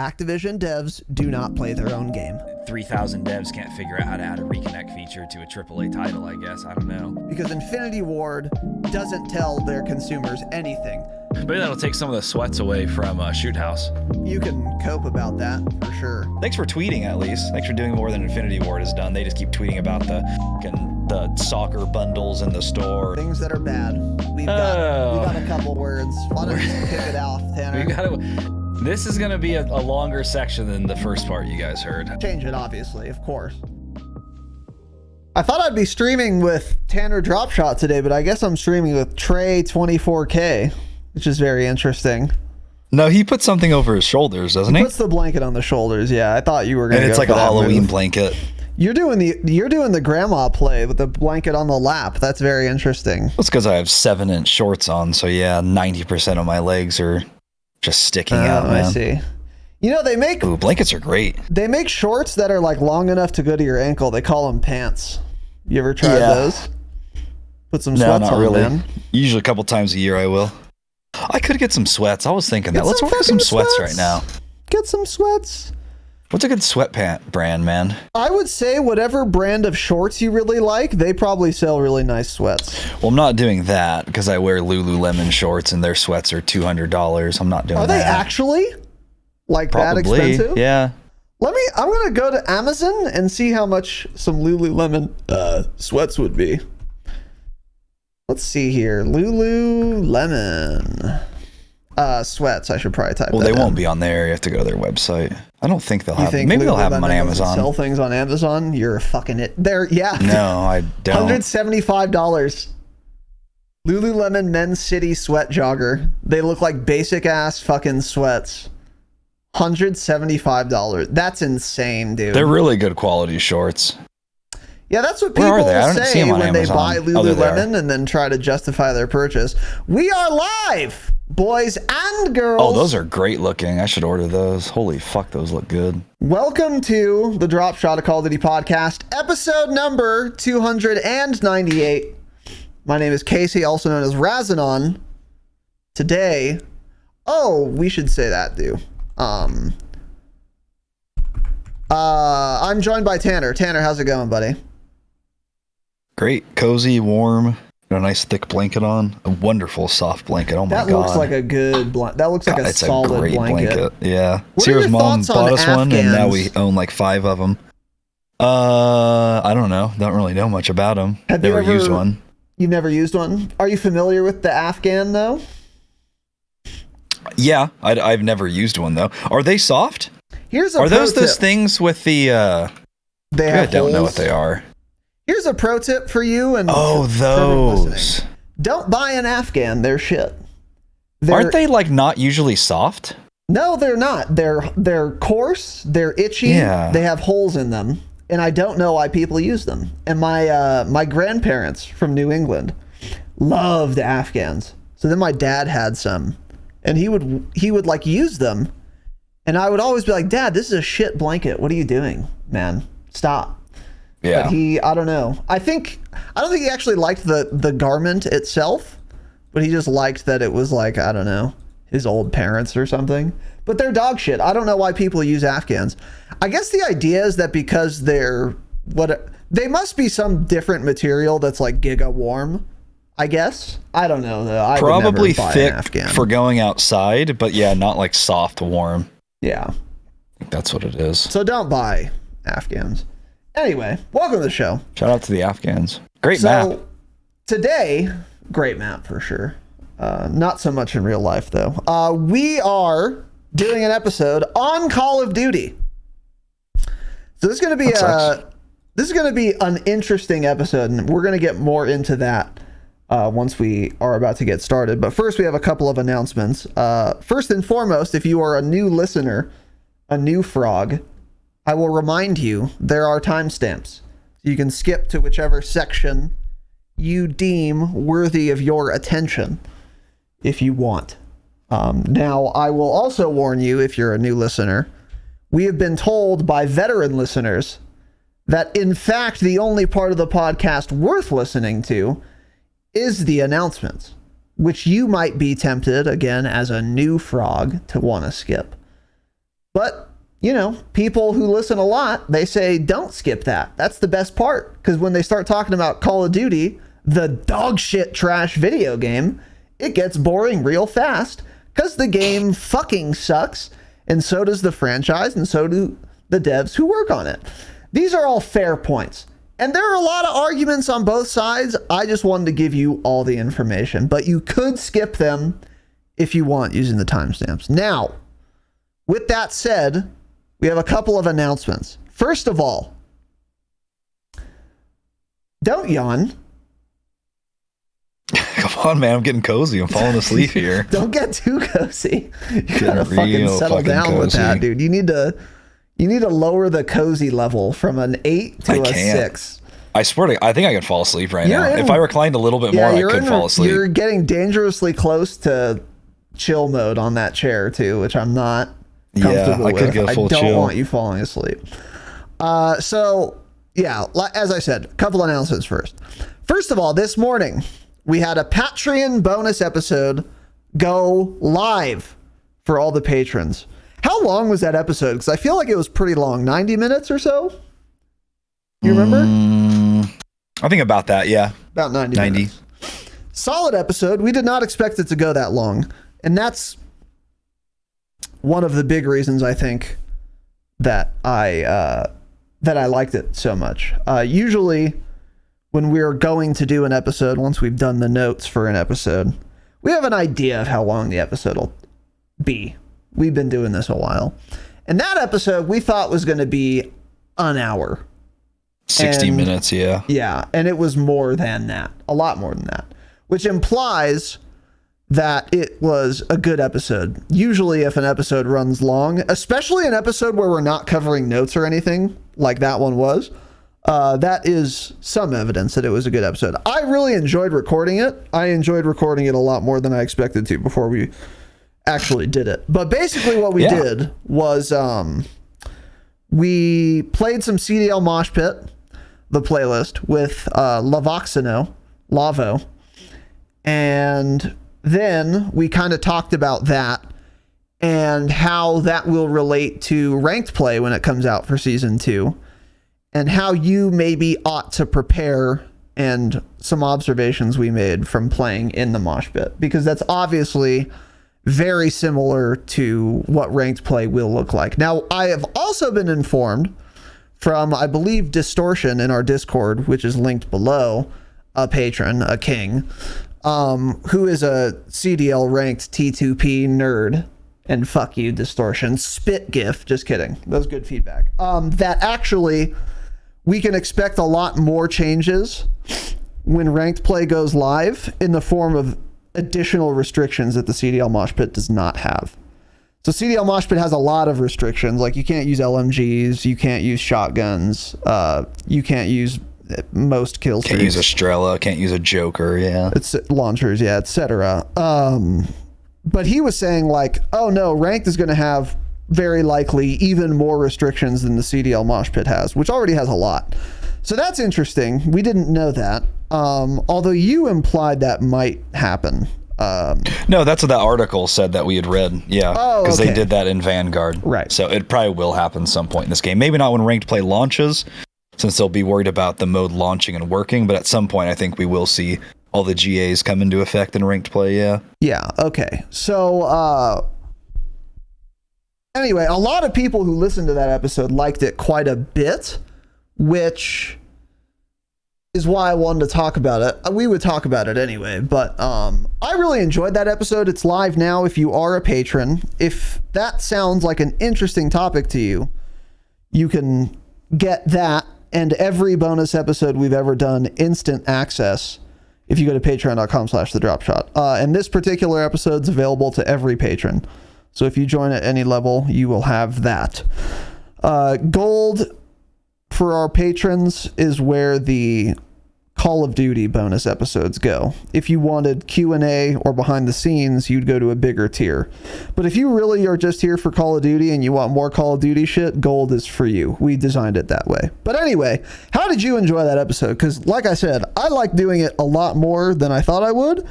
Activision devs do not play their own game. 3,000 devs can't figure out how to add a reconnect feature to a AAA title, I guess. I don't know. Because Infinity Ward doesn't tell their consumers anything. Maybe that'll take some of the sweats away from Shoot House. You can cope about that, for sure. Thanks for tweeting, at least. Thanks for doing more than Infinity Ward has done. They just keep tweeting about the soccer bundles in the store. Things that are bad. We got a couple words. Why don't you kick it off, Tanner? This is going to be a longer section than the first part you guys heard. Change it, obviously, of course. I thought I'd be streaming with Tanner Dropshot today, but I guess I'm streaming with Trey 24K, which is very interesting. No, he puts something over his shoulders, doesn't he? He puts the blanket on the shoulders. Yeah, I thought you were going to. And it's like a Halloween blanket. You're doing the grandma play with the blanket on the lap. That's very interesting. That's because I have 7-inch shorts on, so yeah, 90% of my legs are just sticking out, man. I see. You know, they make... Ooh, blankets are great. They make shorts that are like long enough to go to your ankle. They call them pants. You ever tried those? Put some sweats not on, really. man. Usually a couple times a year I will. I could get some sweats. I was thinking that. Let's order some sweats right now. Get some sweats. What's a good sweatpant brand, man? I would say whatever brand of shorts you really like, they probably sell really nice sweats. Well, I'm not doing that because I wear Lululemon shorts and their sweats are $200. I'm not doing that. Are they actually like probably that expensive? Yeah. I'm going to go to Amazon and see how much some Lululemon sweats would be. Let's see here. Lululemon sweats. I should probably type that Well, they in. won't be on there. You have to go to their website. I don't think they'll have them. Maybe they'll have them on Lululemon Amazon. Sell things on Amazon? You're a fucking it. There, yeah. No, I don't. $175. Lululemon Men's City Sweat Jogger. They look like basic ass fucking sweats. $175. That's insane, dude. They're really good quality shorts. Yeah, that's what people say when they Amazon. buy Lululemon and then try to justify their purchase. We are live, boys and girls. Oh, those are great looking. I should order those. Holy fuck, those look good. Welcome to the Dropshot, a Call of Duty podcast, episode number 298. My name is Casey, also known as Razinon. Today, we should say that, dude. I'm joined by Tanner. Tanner, how's it going, buddy? Great, cozy, warm, got a nice thick blanket on. A wonderful soft blanket. Oh my god. That looks like a good blanket. That looks like a solid blanket. Yeah. What are your Sierra's mom thoughts on bought us one, and now Afghans? we own like 5 of them. I don't know. Don't really know much about them. Never used one. You've never used one? Are you familiar with the Afghan, though? Yeah, I've never used one, though. Are they soft? Are those things with the... They have I don't know holes. what they are. Here's a pro tip for you and Oh, for everyone those. listening. Don't buy an Afghan. They're shit. Aren't they like not usually soft? No, they're not. They're coarse. They're itchy. Yeah. They have holes in them, and I don't know why people use them. And my grandparents from New England loved Afghans. So then my dad had some, and he would like use them, and I would always be like, "Dad, this is a shit blanket. What are you doing, man? Stop." Yeah. But I don't know. I don't think he actually liked the garment itself, but he just liked that it was like, I don't know, his old parents or something. But they're dog shit. I don't know why people use Afghans. I guess the idea is that because they must be some different material that's like giga warm, I guess. I don't know though. I Probably would never buy thick an Afghan. for going outside, but yeah, not like soft warm. Yeah. I think that's what it is. So don't buy Afghans. Anyway, welcome to the show. Shout out to the Afghans. Great map. Today, great map for sure. Not so much in real life though. We are doing an episode on Call of Duty. So this is going to be an interesting episode, and we're going to get more into that once we are about to get started. But first, we have a couple of announcements. First and foremost, if you are a new listener, a new frog, I will remind you there are timestamps. You can skip to whichever section you deem worthy of your attention if you want. Now, I will also warn you, if you're a new listener, we have been told by veteran listeners that, in fact, the only part of the podcast worth listening to is the announcements, which you might be tempted, again, as a new frog, to want to skip. But, people who listen a lot, they say, don't skip that. That's the best part. Because when they start talking about Call of Duty, the dog shit trash video game, it gets boring real fast because the game fucking sucks. And so does the franchise, and so do the devs who work on it. These are all fair points. And there are a lot of arguments on both sides. I just wanted to give you all the information. But you could skip them if you want using the timestamps. Now, with that said, we have a couple of announcements. First of all, don't yawn. Come on, man. I'm getting cozy. I'm falling asleep here. Don't get too cozy. You gotta fucking settle down cozy with that, dude. You need to lower the cozy level from an 8 to a 6. I swear to God, I think I can fall asleep right now. If I reclined a little bit more, I could fall asleep. You're getting dangerously close to chill mode on that chair too, which I'm not comfortable with. Could get a full chill. I don't want you falling asleep. So yeah, as I said, a couple announcements first. First of all, this morning we had a Patreon bonus episode go live for all the patrons. How long was that episode? Because I feel like it was pretty long, 90 minutes or so. You remember? I think about that, yeah. About 90 minutes. Solid episode. We did not expect it to go that long. And that's one of the big reasons I think that I liked it so much. Usually when we're going to do an episode, once we've done the notes for an episode, we have an idea of how long the episode will be. We've been doing this a while. And that episode we thought was going to be an hour. 60 minutes, yeah. Yeah, and it was more than that. A lot more than that. Which implies that it was a good episode. Usually if an episode runs long, especially an episode where we're not covering notes or anything, like that one was, that is some evidence that it was a good episode. I really enjoyed recording it. I enjoyed recording it a lot more than I expected to before we actually did it. But basically what we did was we played some CDL Mosh Pit, the playlist, with Lavo, and then we kind of talked about that and how that will relate to ranked play when it comes out for season 2, and how you maybe ought to prepare, and some observations we made from playing in the Mosh Pit, because that's obviously very similar to what ranked play will look like. Now, I have also been informed from, I believe, Distortion in our Discord, which is linked below, a patron, a king, who is a CDL ranked T2P nerd, and fuck you, Distortion. Spit gif, just kidding. That was good feedback. That actually, we can expect a lot more changes when ranked play goes live in the form of additional restrictions that the CDL Mosh Pit does not have. So CDL Mosh Pit has a lot of restrictions, like you can't use LMGs, you can't use shotguns, you can't use most kill streaks. Can't use a Strela, can't use a Joker, yeah. It's launchers, yeah, etc. But he was saying like, oh no, ranked is going to have very likely even more restrictions than the CDL Mosh Pit has, which already has a lot. So that's interesting. We didn't know that. Although you implied that might happen. No, that's what that article said that we had read. Yeah, because they did that in Vanguard. Right. So it probably will happen some point in this game. Maybe not when ranked play launches, since they'll be worried about the mode launching and working. But at some point, I think we will see all the GAs come into effect in ranked play. Yeah. Yeah. Okay. So anyway, a lot of people who listened to that episode liked it quite a bit, which is why I wanted to talk about it. We would talk about it anyway, but I really enjoyed that episode. It's live now if you are a patron. If that sounds like an interesting topic to you, you can get that and every bonus episode we've ever done instant access if you go to patreon.com/thedropshot. And this particular episode's available to every patron. So if you join at any level, you will have that. Gold for our patrons is where the Call of Duty bonus episodes go. If you wanted Q&A or behind the scenes, you'd go to a bigger tier. But if you really are just here for Call of Duty and you want more Call of Duty shit, gold is for you. We designed it that way. But anyway, how did you enjoy that episode? Because like I said, I like doing it a lot more than I thought I would.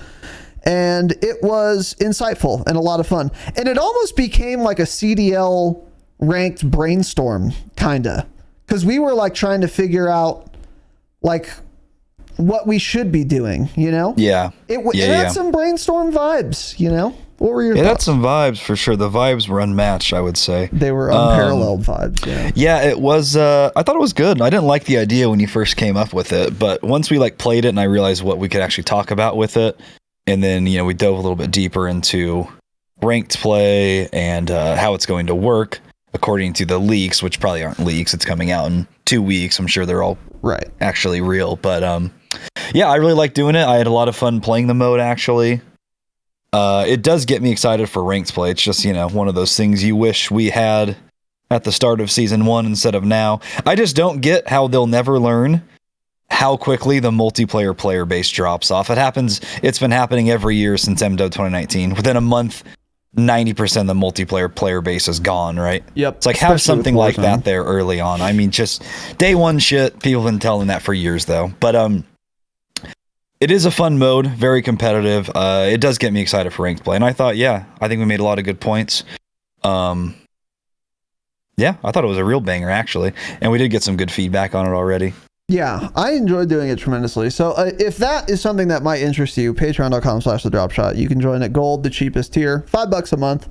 And it was insightful and a lot of fun. And it almost became like a CDL ranked brainstorm, kinda, because we were like trying to figure out like what we should be doing, you know? Yeah. It had some brainstorm vibes, you know? What were your thoughts? It had thoughts? some vibes for sure. The vibes were unmatched, I would say. They were unparalleled vibes, yeah. Yeah, it was, I thought it was good. I didn't like the idea when you first came up with it, but once we like played it and I realized what we could actually talk about with it, and then, you know, we dove a little bit deeper into ranked play and how it's going to work according to the leaks, which probably aren't leaks. It's coming out in 2 weeks. I'm sure they're all right actually real, but yeah, I really like doing it. I had a lot of fun playing the mode, actually. It does get me excited for ranked play. It's just, you know, one of those things you wish we had at the start of season 1 instead of now. I just don't get how they'll never learn how quickly the multiplayer player base drops off. It's been happening every year since MW 2019. Within a month, 90% of the multiplayer player base is gone, right? Yep. It's like, have something like that there early on. I mean, just day one shit. People have been telling that for years, though. But it is a fun mode, very competitive. It does get me excited for ranked play. And I thought, I think we made a lot of good points. Yeah, I thought it was a real banger, actually. And we did get some good feedback on it already. Yeah, I enjoyed doing it tremendously. So if that is something that might interest you, patreon.com/thedropshot. You can join at gold, the cheapest tier, $5 a month.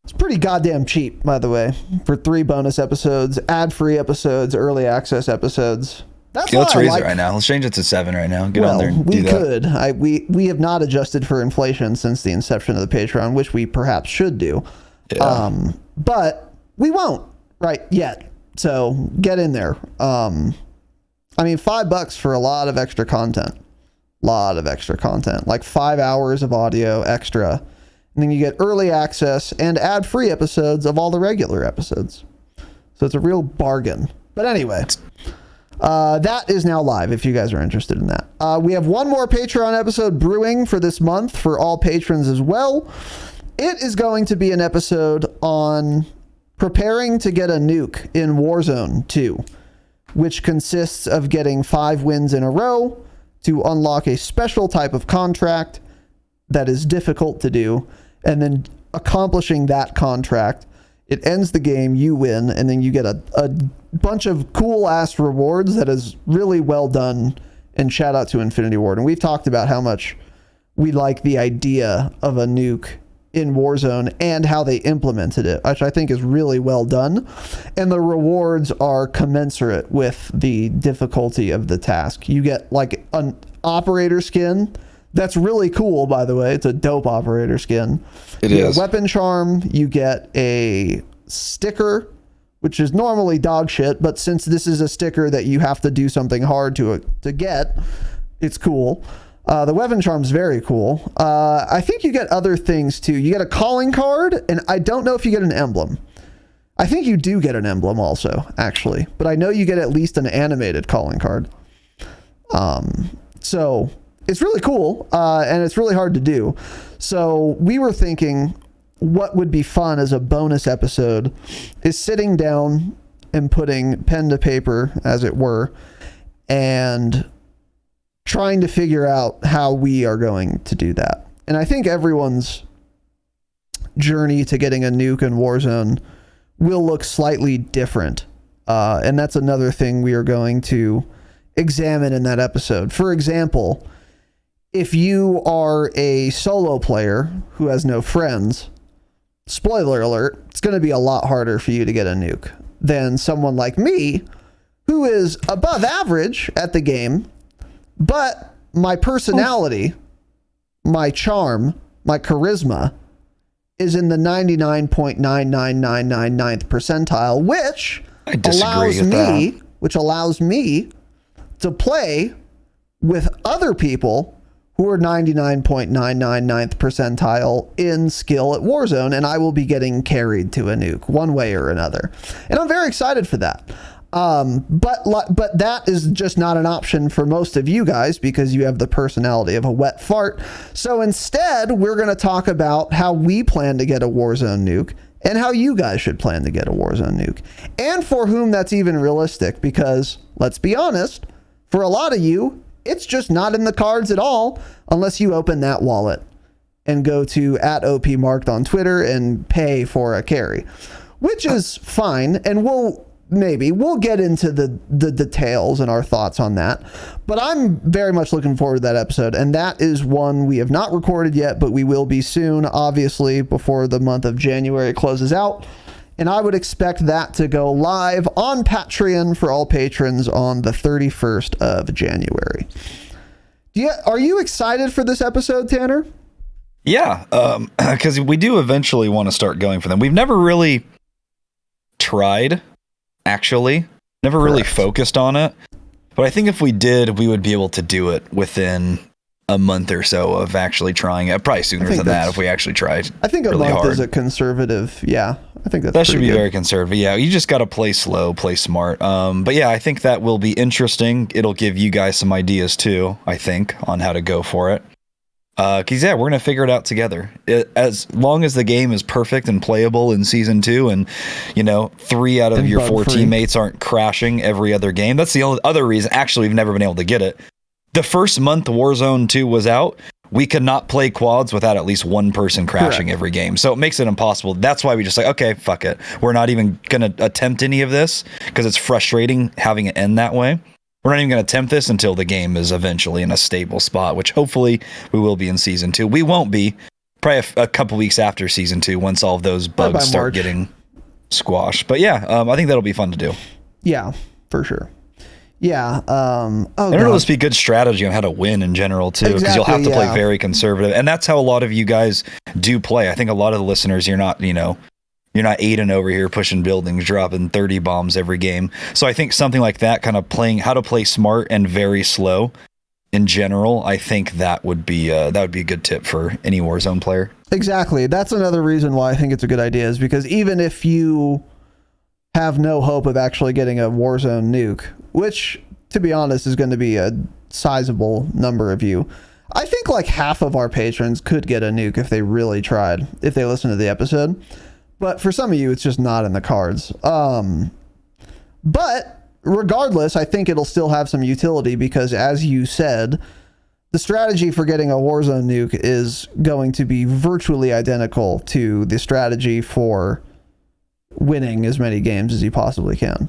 It's pretty goddamn cheap, by the way, for 3 bonus episodes, ad-free episodes, early access episodes. Let's raise it right now. Let's change it to 7 right now. Get on there and do that. We have not adjusted for inflation since the inception of the Patreon, which we perhaps should do. Yeah. But we won't right yet. So get in there. I mean, $5 for a lot of extra content. Like 5 hours of audio extra. And then you get early access and ad-free episodes of all the regular episodes. So it's a real bargain. But anyway, that is now live if you guys are interested in that. We have one more Patreon episode brewing for this month for all patrons as well. It is going to be an episode on preparing to get a nuke in Warzone 2, which consists of getting 5 wins in a row to unlock a special type of contract that is difficult to do, and then accomplishing that contract. It ends the game, you win, and then you get a bunch of cool-ass rewards that is really well done, and shout out to Infinity Ward. And we've talked about how much we like the idea of a nuke in Warzone and how they implemented it, which I think is really well done. And the rewards are commensurate with the difficulty of the task. You get like an operator skin. That's really cool, by the way. It's a dope operator skin. It you is. Get a weapon charm. You get a sticker, which is normally dog shit, but since this is a sticker that you have to do something hard to get, it's cool. The weapon charm's very cool. I think you get other things too. You get a calling card, and I don't know if you get an emblem. I think you do get an emblem also, actually, but I know you get at least an animated calling card. So it's really cool, and it's really hard to do. So we were thinking what would be fun as a bonus episode is sitting down and putting pen to paper, as it were, and trying to figure out how we are going to do that. And I think everyone's journey to getting a nuke in Warzone will look slightly different. And that's another thing we are going to examine in that episode. For example, if you are a solo player who has no friends, spoiler alert, it's going to be a lot harder for you to get a nuke than someone like me who is above average at the game. But my personality, my charm, my charisma is in the 99.99999th percentile, which allows me to play with other people who are 99.999th percentile in skill at Warzone, and I will be getting carried to a nuke one way or another. And I'm very excited for that. But that is just not an option for most of you guys because you have the personality of a wet fart. So instead, we're going to talk about how we plan to get a Warzone nuke and how you guys should plan to get a Warzone nuke, and for whom that's even realistic, because let's be honest, for a lot of you, it's just not in the cards at all unless you open that wallet and go to @OPMarked on Twitter and pay for a carry. which is fine. And we'll get into the details and our thoughts on that. But I'm very much looking forward to that episode. And that is one we have not recorded yet, but we will be soon, obviously, before the month of January closes out. And I would expect that to go live on Patreon for all patrons on the 31st of January. Are you excited for this episode, Tanner? Yeah, because we do eventually want to start going for them. We've never really tried, actually. Never really focused on it. But I think if we did, we would be able to do it within a month or so of actually trying it. Probably sooner than that if we actually tried. I think really a month hard. is a conservative. Yeah, I think that should be very conservative. Yeah, you just got to play slow, play smart. But yeah, I think that will be interesting. It'll give you guys some ideas too, I think, on how to go for it. Because yeah, we're gonna figure it out together. As long as the game is perfect and playable in season 2, and 3 out of your 4 teammates aren't crashing every other game. That's the only other reason. Actually, we've never been able to get it. The first month Warzone 2 was out, we could not play quads without at least one person crashing every game. So it makes it impossible. That's why we just okay, fuck it. We're not even going to attempt any of this because it's frustrating having it end that way. We're not even going to attempt this until the game is eventually in a stable spot, which hopefully we will be in season 2. We won't be probably a couple weeks after season 2 once all of those bugs start getting squashed. But yeah, I think that'll be fun to do. Yeah, for sure. Yeah. It'll just be good strategy on how to win in general too, because you'll have to play very conservative, and that's how a lot of you guys do play. I think a lot of the listeners, you're not Aiden over here pushing buildings, dropping 30 bombs every game. So I think something like that, kind of playing how to play smart and very slow in general, I think that would be a good tip for any Warzone player. Exactly. That's another reason why I think it's a good idea, is because even if you have no hope of actually getting a Warzone nuke, which, to be honest, is going to be a sizable number of you. I think like half of our patrons could get a nuke if they really tried, if they listen to the episode. But for some of you, it's just not in the cards. But regardless, I think it'll still have some utility because, as you said, the strategy for getting a Warzone nuke is going to be virtually identical to the strategy for winning as many games as you possibly can,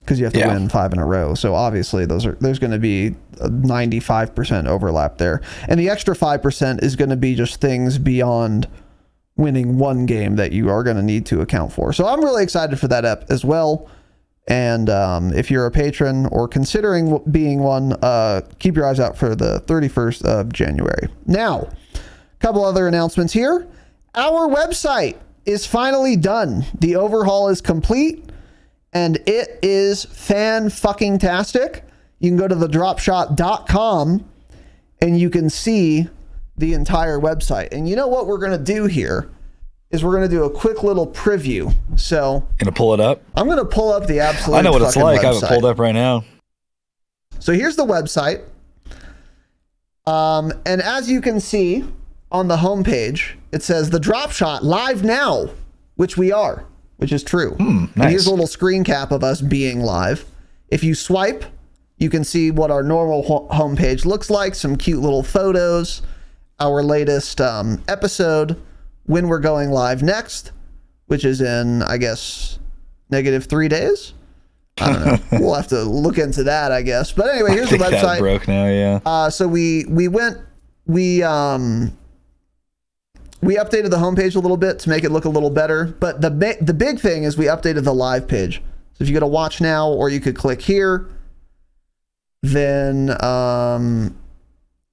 because you have to win 5 in a row. So obviously there's going to be a 95% overlap there, and the extra 5% is going to be just things beyond winning one game that you are going to need to account for. So I'm really excited for that ep as well. And if you're a patron or considering being one, keep your eyes out for the 31st of January. Now, a couple other announcements here. Our website is finally done. The overhaul is complete, and it is fan-fucking-tastic. You can go to thedropshot.com, and you can see the entire website. And you know what we're going to do here is we're going to do a quick little preview. So, gonna pull it up? I'm going to pull up the absolute I know what it's like. website. I have it pulled up right now. So here's the website. And as you can see on the homepage, it says the Dropshot live now, which we are, which is true. Nice. And here's a little screen cap of us being live. If you swipe, you can see what our normal homepage looks like. Some cute little photos, our latest episode, when we're going live next, which is in, I guess, -3 days. I don't know. We'll have to look into that, I guess. But anyway, here's the website. That broke now, yeah. So we updated the homepage a little bit to make it look a little better. But the big thing is we updated the live page. So if you go to watch now, or you could click here, then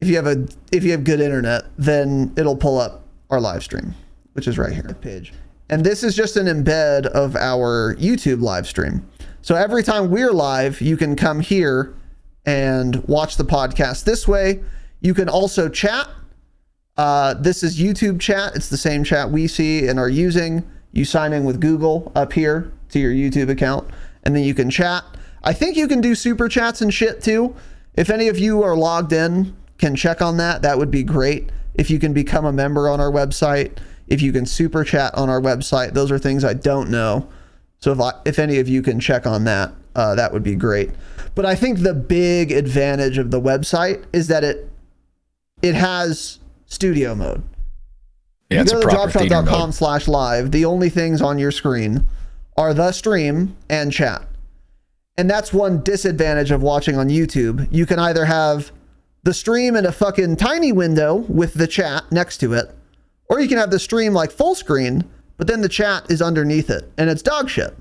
if you have good internet, then it'll pull up our live stream, which is right here. Page. And this is just an embed of our YouTube live stream. So every time we're live, you can come here and watch the podcast this way. You can also chat. This is YouTube chat. It's the same chat we see and are using. You sign in with Google up here to your YouTube account, and then you can chat. I think you can do super chats and shit too. If any of you are logged in, can check on that. That would be great. If you can become a member on our website, if you can super chat on our website, those are things I don't know. So if any of you can check on that, that would be great. But I think the big advantage of the website is that it has studio mode. Yeah, you it's go a to proper theater mode. dropshot.com/live. The only things on your screen are the stream and chat. And that's one disadvantage of watching on YouTube. You can either have the stream in a fucking tiny window with the chat next to it, or you can have the stream like full screen, but then the chat is underneath it, and it's dog shit.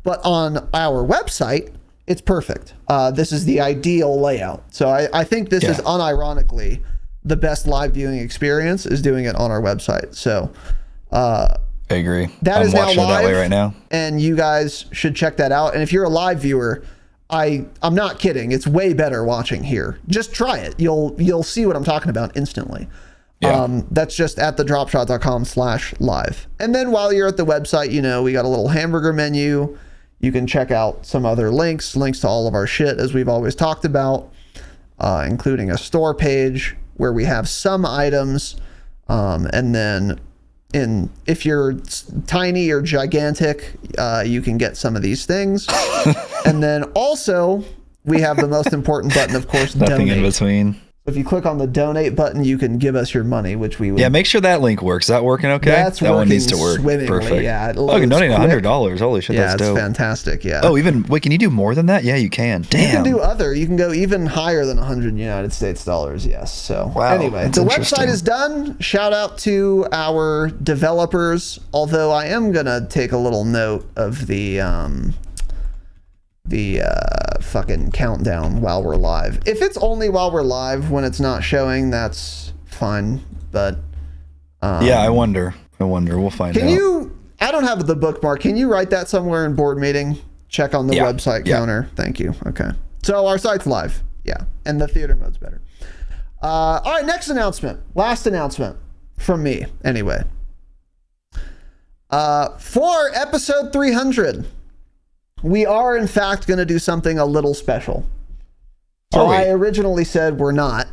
But on our website, it's perfect. This is the ideal layout. So I think this is unironically the best live viewing experience is doing it on our website. So I agree. That is now live that way right now, and you guys should check that out. And if you're a live viewer, I'm not kidding. It's way better watching here. Just try it. You'll see what I'm talking about instantly. Yeah. That's just at thedropshot.com/live. And then while you're at the website, we got a little hamburger menu. You can check out some other links to all of our shit, as we've always talked about, including a store page where we have some items. And then if you're tiny or gigantic, you can get some of these things. And then also we have the most important button, of course, nothing donate. In between. If you click on the donate button, you can give us your money, which we would. Yeah, make sure that link works. Is that working okay? That one needs to work. Perfect. Yeah, oh, you can donate $100. Holy shit, that's dope. Yeah, it's fantastic. Yeah. Oh, wait, can you do more than that? Yeah, you can. Damn. You can do other. You can go even higher than 100 United States dollars. Yes. So anyway, the website is done. Shout out to our developers. Although I am gonna take a little note of the fucking countdown while we're live. If it's only while we're live when it's not showing, that's fine. But yeah, I wonder. We'll find out. I don't have the bookmark. Can you write that somewhere in board meeting? Check on the website counter. Thank you. Okay. So our site's live. Yeah. And the theater mode's better. All right, next announcement. Last announcement from me anyway. For episode 300, we are, in fact, going to do something a little special. So I originally said we're not,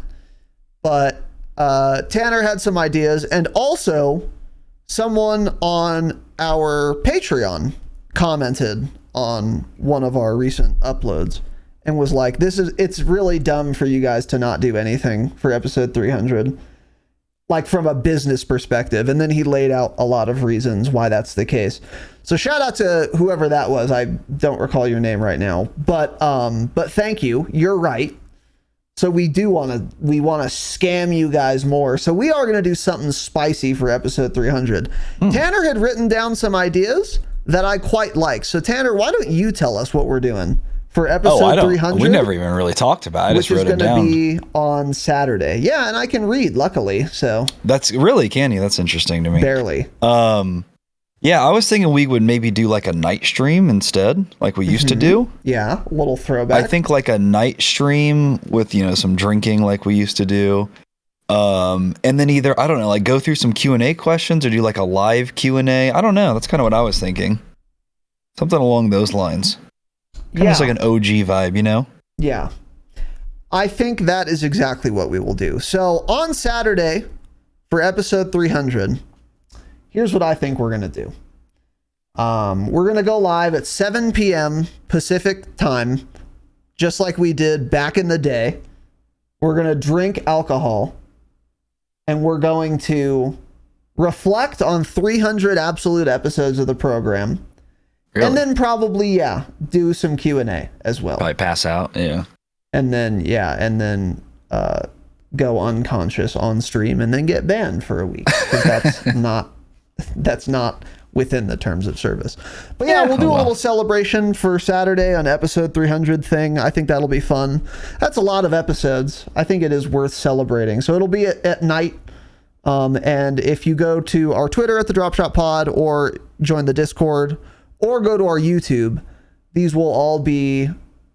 but Tanner had some ideas, and also someone on our Patreon commented on one of our recent uploads and was like, it's really dumb for you guys to not do anything for episode 300, like from a business perspective. And then he laid out a lot of reasons why that's the case. So shout out to whoever that was. I don't recall your name right now, but thank you. You're right. So we want to scam you guys more. So we are going to do something spicy for episode 300. Tanner had written down some ideas that I quite like. So Tanner, why don't you tell us what we're doing for episode 300? We never even really talked about it. Which is going to be on Saturday. Yeah, and I can read, luckily. So that's really, can you? That's interesting to me. Barely. Yeah, I was thinking we would maybe do like a night stream instead, like we used to do. Yeah, a little throwback. I think like a night stream with, some drinking like we used to do. And then either, I don't know, like go through some Q&A questions or do like a live Q&A. I don't know. That's kind of what I was thinking. Something along those lines. Kind of like an OG vibe, Yeah. I think that is exactly what we will do. So on Saturday for episode 300, here's what I think we're going to do. We're going to go live at 7 p.m. Pacific time, just like we did back in the day. We're going to drink alcohol, and we're going to reflect on 300 absolute episodes of the program. Really? And then probably, do some Q&A as well. Probably pass out, yeah. And then, go unconscious on stream and then get banned for a week. Because that's not within the terms of service. But we'll do a little celebration for Saturday on episode 300 thing. I think that'll be fun. That's a lot of episodes. I think it is worth celebrating. So it'll be at night. And if you go to our Twitter at the Dropshot Pod or join the Discord or go to our YouTube, these will all be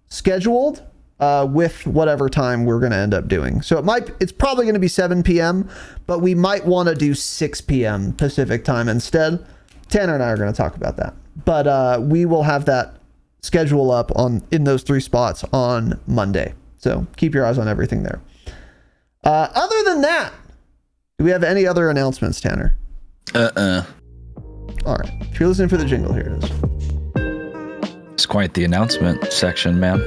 scheduled with whatever time we're going to end up doing. So it's probably going to be 7 p.m., but we might want to do 6 p.m. Pacific time instead. Tanner and I are going to talk about that. But we will have that schedule up in those 3 spots on Monday. So keep your eyes on everything there. Other than that, do we have any other announcements, Tanner? All right. If you're listening for the jingle, here it is. It's quite the announcement section, man.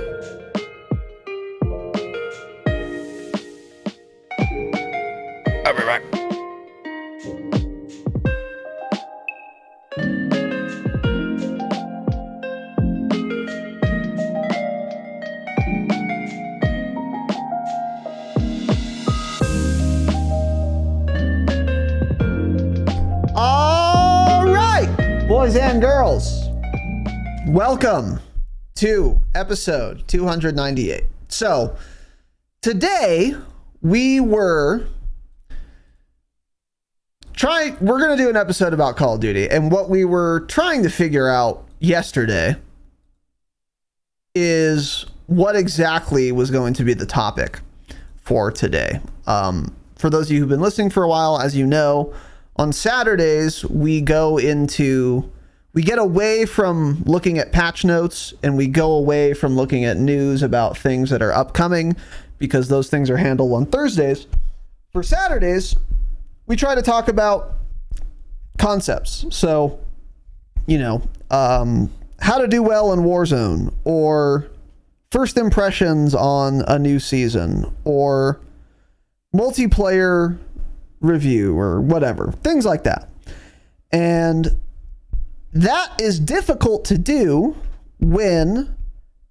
I'll be back. Welcome to episode 298. So, today we're going to do an episode about Call of Duty, and what we were trying to figure out yesterday is what exactly was going to be the topic for today. For those of you who've been listening for a while, as you know, on Saturdays we get away from looking at patch notes and we go away from looking at news about things that are upcoming, because those things are handled on Thursdays. For Saturdays, we try to talk about concepts. So, how to do well in Warzone, or first impressions on a new season, or multiplayer review, or whatever, things like that. And that is difficult to do when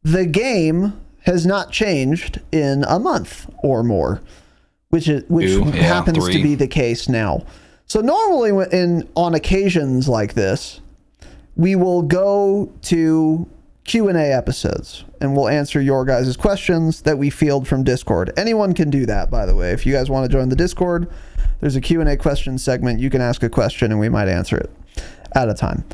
the game has not changed in a month or more, which happens 3. to be the case now. So normally on occasions like this, we will go to Q&A episodes and we'll answer your guys' questions that we field from Discord. Anyone can do that, by the way. If you guys want to join the Discord, there's a Q&A question segment. You can ask a question and we might answer it at a time.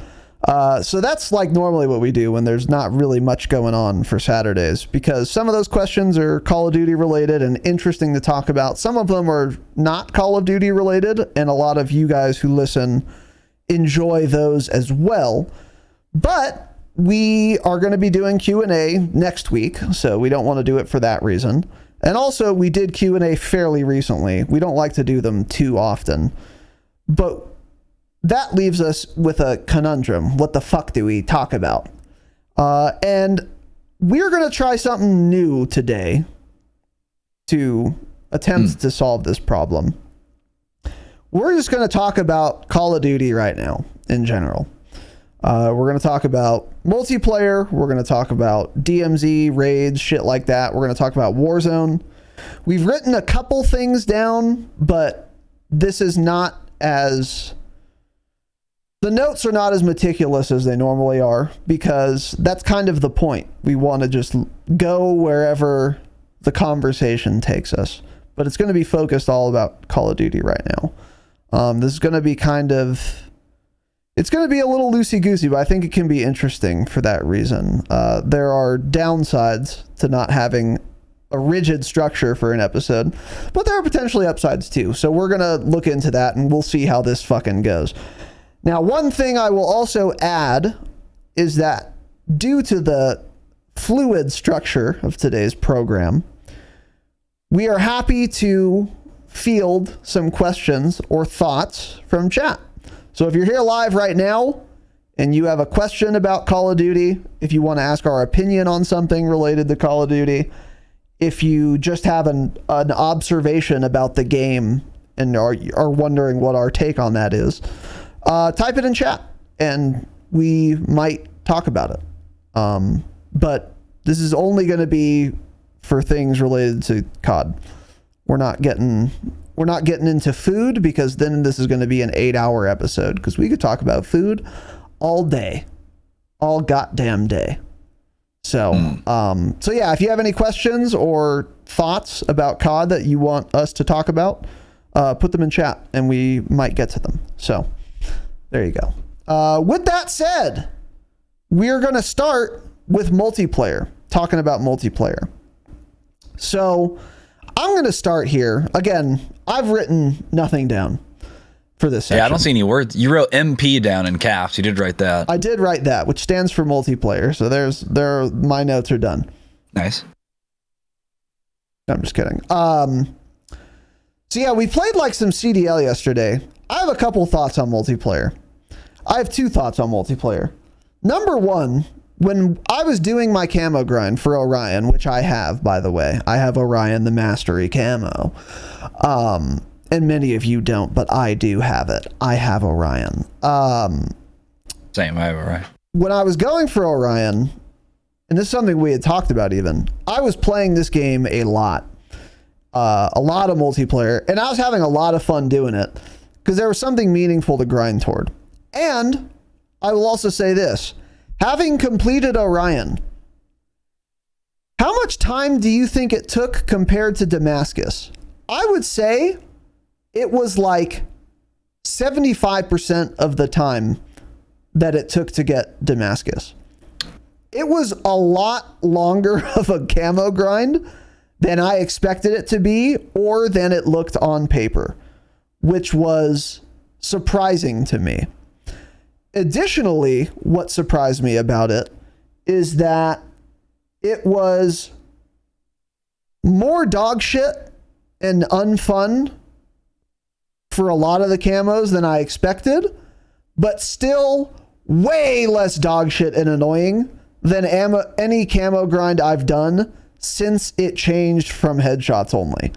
So that's like normally what we do when there's not really much going on for Saturdays, because some of those questions are Call of Duty related and interesting to talk about. Some of them are not Call of Duty related, and a lot of you guys who listen enjoy those as well. But we are going to be doing Q&A next week, so we don't want to do it for that reason. And also, we did Q&A fairly recently. We don't like to do them too often, but that leaves us with a conundrum. What the fuck do we talk about? And we're going to try something new today to attempt to solve this problem. We're just going to talk about Call of Duty right now in general. We're going to talk about multiplayer. We're going to talk about DMZ, raids, shit like that. We're going to talk about Warzone. We've written a couple things down, but this is not as... The notes are not as meticulous as they normally are, because that's kind of the point. We want to just go wherever the conversation takes us. But it's going to be focused all about Call of Duty right now. This is going to be it's going to be a little loosey-goosey, but I think it can be interesting for that reason. There are downsides to not having a rigid structure for an episode, but there are potentially upsides too. So we're going to look into that and we'll see how this fucking goes. Now, one thing I will also add is that due to the fluid structure of today's program, we are happy to field some questions or thoughts from chat. So if you're here live right now and you have a question about Call of Duty, if you want to ask our opinion on something related to Call of Duty, if you just have an observation about the game and are wondering what our take on that is, type it in chat and we might talk about it. But this is only going to be for things related to COD. We're not getting into food, because then this is going to be an 8-hour episode, because we could talk about food all day, all goddamn day. So yeah, if you have any questions or thoughts about COD that you want us to talk about, put them in chat and we might get to them. So there you go. With that said, we're going to start with multiplayer, talking about multiplayer. So I'm going to start here. Again, I've written nothing down for this section. Yeah, I don't see any words. You wrote MP down in caps. You did write that. I did write that, which stands for multiplayer. So my notes are done. Nice. I'm just kidding. So yeah, we played like some CDL yesterday. I have a couple thoughts on multiplayer. I have 2 thoughts on multiplayer. Number 1, when I was doing my camo grind for Orion, which I have, by the way, I have Orion the Mastery camo. And many of you don't, but I do have it. I have Orion. Same, I have Orion. When I was going for Orion, and this is something we had talked about even, I was playing this game a lot of multiplayer, and I was having a lot of fun doing it because there was something meaningful to grind toward. And I will also say this, Having completed Orion, how much time do you think it took compared to Damascus? I would say it was like 75% of the time that it took to get Damascus. It was a lot longer of a camo grind than I expected it to be, or than it looked on paper, which was surprising to me. Additionally, what surprised me about it is that it was more dog shit and unfun for a lot of the camos than I expected, but still way less dog shit and annoying than any camo grind I've done since it changed from headshots only.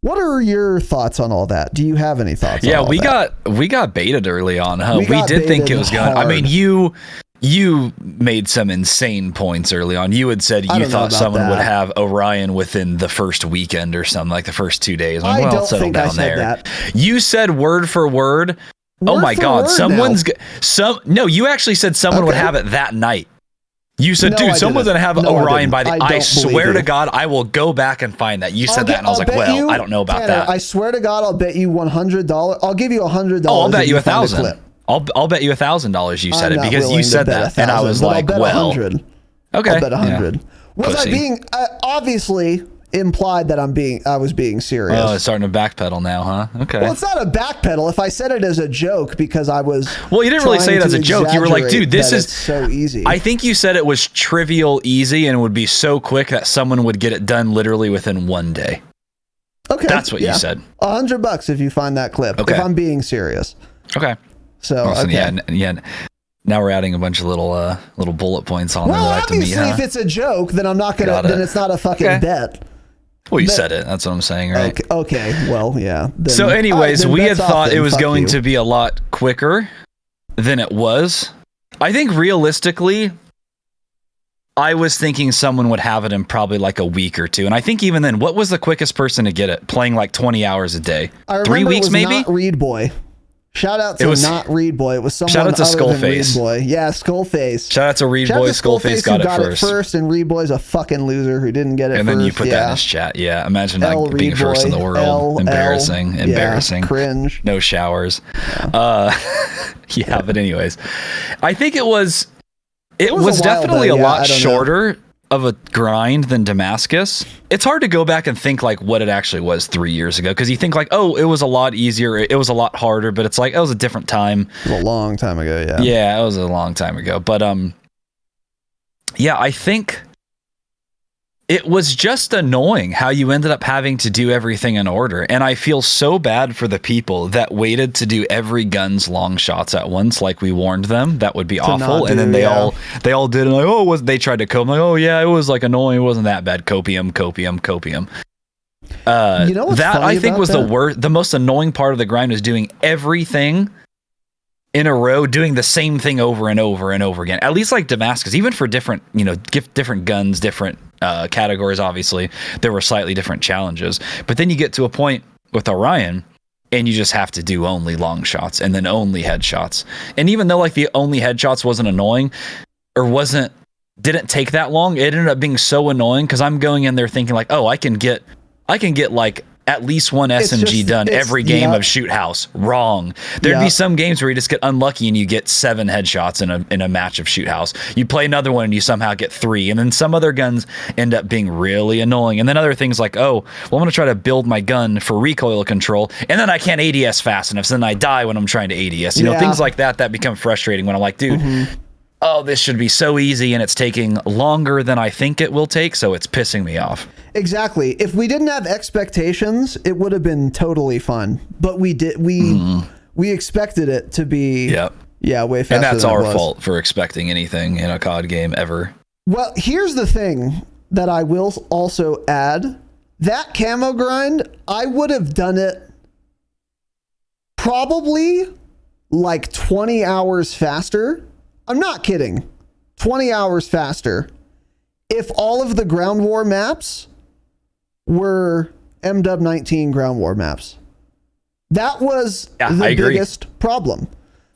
What are your thoughts on all that? Do you have any thoughts on all that? we got baited early on, huh? We We got did think it was baited going. I mean, hard. you made some insane points early on. You had said I you don't know thought about someone would that. have Orion within the first weekend or something, like the first 2 days. I'm I like, well, don't settle think I down said there. that. You said word for word. Oh Word my for God! word Someone's now. no. You actually said someone would Okay. have it that night. You said, No, dude, I someone's didn't. gonna have No, I Orion didn't. by the. I I don't swear believe to you. God, I will go back and find that. You said I'll that, and I was bet like, well, you, I don't know about Tanner, that. I swear to God, I'll bet you $100. I'll give you $100. Oh, I'll bet if you find a $1,000. clip. I'll bet you $1,000 you said I'm it not because willing you to said bet that, and I 1,000, was but like, I'll bet well, 100. okay, I'll bet 100. Yeah. Was Pussy. I being obviously implied that I was being serious? Oh, it's starting to backpedal now, huh? Okay. Well, it's not a backpedal. If I said it as a joke because I was Well, you didn't really say it trying as a to joke. You were like, exaggerate dude, this that is it's so easy. I think you said it was trivial easy and would be so quick that someone would get it done literally within 1 day. Okay, That's what you said. $100 if you find that clip. Okay. If I'm being serious. Okay. So Listen, okay. yeah. Now we're adding a bunch of little bullet points on there Well, that I have to meet. obviously, Huh? if it's a joke, then I'm not gonna. Got it. Then it's not a fucking Okay. bet. Well, you But- said it. That's what I'm saying, right? Okay. Well, yeah. Then, So, all right, anyways, then we had bets off thought then. it was Fuck going you. to be a lot quicker than it was. I think realistically, I was thinking someone would have it in probably like a week or two. And I think even then, what was the quickest person to get it? Playing like 20 hours a day. I 3 remember weeks it was maybe? Not Reed Boy. Shout out to It was- not Reed Boy. It was someone Shout out to other than Reed Skullface. Boy. Yeah, Skullface. Shout out to Reed Shout out Boy. to Skullface who got it it first. and Reed Boy's a fucking loser who didn't get it And first. then you put that in Yeah. his chat. Yeah. Imagine L, not being Reed first in Boy, the world. L, Embarrassing. L. Embarrassing. Yeah, cringe. No showers. Yeah, but anyways, I think it was was a while definitely though, a yeah, I lot don't know. shorter of a grind than Damascus. It's hard to go back and think like what it actually was 3 years ago, because you think like, oh, it was a lot easier, it was a lot harder, but it's like it was a different time. It was a long time ago. Yeah. Yeah, it was a long time ago. But yeah, I think it was just annoying how you ended up having to do everything in order. And I feel so bad for the people that waited to do every gun's long shots at once, like we warned them. That would be awful. not And then do, they yeah. all did it like, oh, they tried to cope. Like, oh yeah, it was like annoying. It wasn't that bad. Copium. You know what's that funny I think about was that? the most annoying part of the grind was doing everything in a row, doing the same thing over and over and over again. At least like Damascus, even for different, different guns, different categories, obviously, there were slightly different challenges. But then you get to a point with Orion and you just have to do only long shots and then only headshots. And even though like the only headshots wasn't annoying or didn't take that long, it ended up being so annoying because I'm going in there thinking like, oh, I can get like at least one SMG done every game of Shoot House. Wrong. There'd be some games where you just get unlucky and you get 7 headshots in a match of Shoot House. You play another one and you somehow get 3. And then some other guns end up being really annoying. And then other things like, oh, well, I'm going to try to build my gun for recoil control. And then I can't ADS fast enough. So then I die when I'm trying to ADS. Things like that become frustrating when I'm like, dude, oh, this should be so easy and it's taking longer than I think it will take. So it's pissing me off. Exactly. If we didn't have expectations, it would have been totally fun. But we did. We expected it to be. Yep. Yeah, way faster. And that's than it our was. fault for expecting anything in a COD game ever. Well, here's the thing that I will also add. That camo grind, I would have done it probably like 20 hours faster. I'm not kidding. 20 hours faster. If all of the ground war maps were MW19 ground war maps. That was I the agree. biggest problem.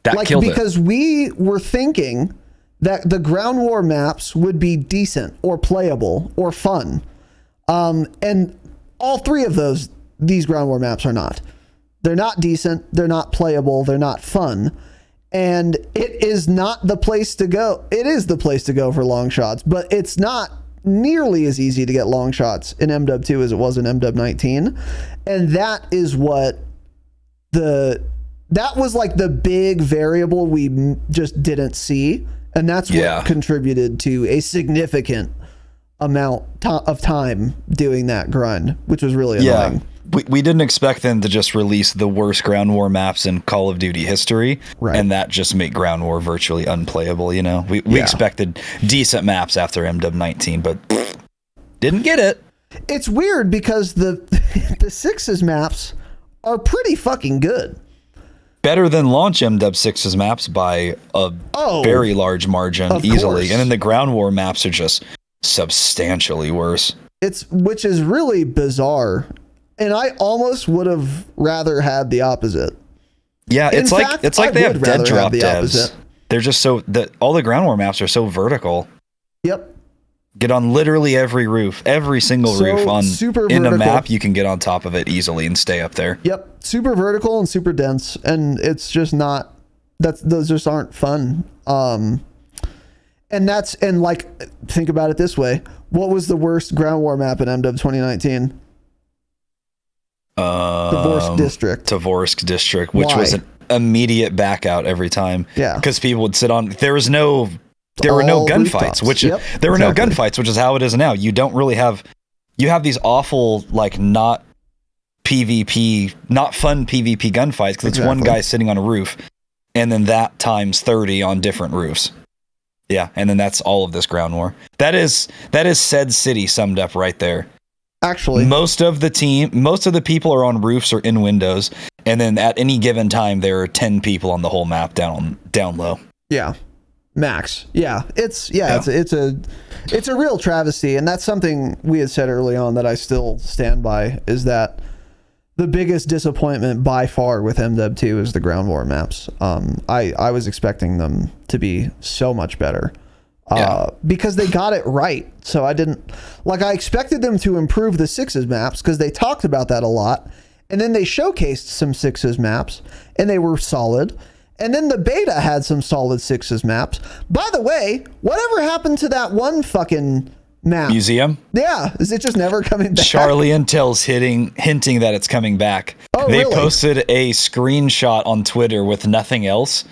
That killed it. Because we were thinking that the ground war maps would be decent or playable or fun. And all three of these ground war maps are not. They're not decent. They're not playable. They're not fun. And it is not the place to go. It is the place to go for long shots, but it's not nearly as easy to get long shots in MW2 as it was in MW19. And that is what that was like the big variable we just didn't see. And that's what contributed to a significant amount of time doing that grind, which was really annoying. We didn't expect them to just release the worst ground war maps in Call of Duty history, and that just make ground war virtually unplayable. You know, we expected decent maps after MW19, but didn't get it. It's weird because the Sixes maps are pretty fucking good. Better than launch MW6's maps by a very large margin, easily. Course. And then the ground war maps are just substantially worse. Which is really bizarre. And I almost would have rather had the opposite. Yeah, it's like they have dead drop devs. They're just all the ground war maps are so vertical. Yep. Get on literally every roof, every single roof in a map. You can get on top of it easily and stay up there. Yep, super vertical and super dense, and it's just not. Those just aren't fun. And think about it this way: what was the worst ground war map in MW 2019? Tovorsk District, which was an immediate back out every time. Yeah, because people would sit on. There were no gunfights, no gunfights, which is how it is now. You don't really have. You have these awful not PvP, not fun PvP gunfights because it's one guy sitting on a roof, and then that times 30 on different roofs. Yeah, and then that's all of this ground war. That is said city summed up right there. Actually, most of the people are on roofs or in windows, and then at any given time there are 10 people on the whole map down low. Yeah, max. Yeah, it's a real travesty, and that's something we had said early on that I still stand by, is that the biggest disappointment by far with MW2 is the ground war maps. I was expecting them to be so much better. Because they got it right. So I expected them to improve the Sixes maps because they talked about that a lot. And then they showcased some Sixes maps and they were solid. And then the beta had some solid Sixes maps. By the way, whatever happened to that one fucking map? Museum? Yeah. Is it just never coming back? Charlie Intel's hinting that it's coming back. Oh, they really? posted a screenshot on Twitter with nothing else.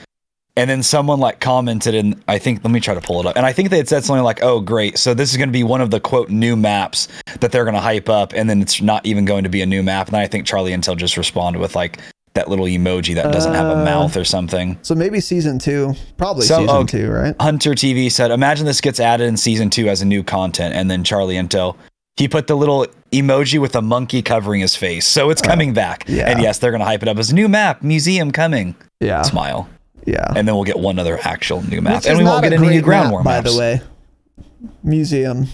And then someone commented, and I think, let me try to pull it up. And I think they had said something like, oh, great. So this is going to be one of the quote new maps that they're going to hype up. And then it's not even going to be a new map. And then I think Charlie Intel just responded with that little emoji that doesn't have a mouth or something. So maybe season 2, season 2, right? Hunter TV said, imagine this gets added in season 2 as a new content. And then Charlie Intel, he put the little emoji with a monkey covering his face. So it's coming back. Yeah. And yes, they're going to hype it up as a new map, museum coming. Yeah. Smile. Yeah. And then we'll get one other actual new map. And we won't get any new ground war maps. By the way, museum.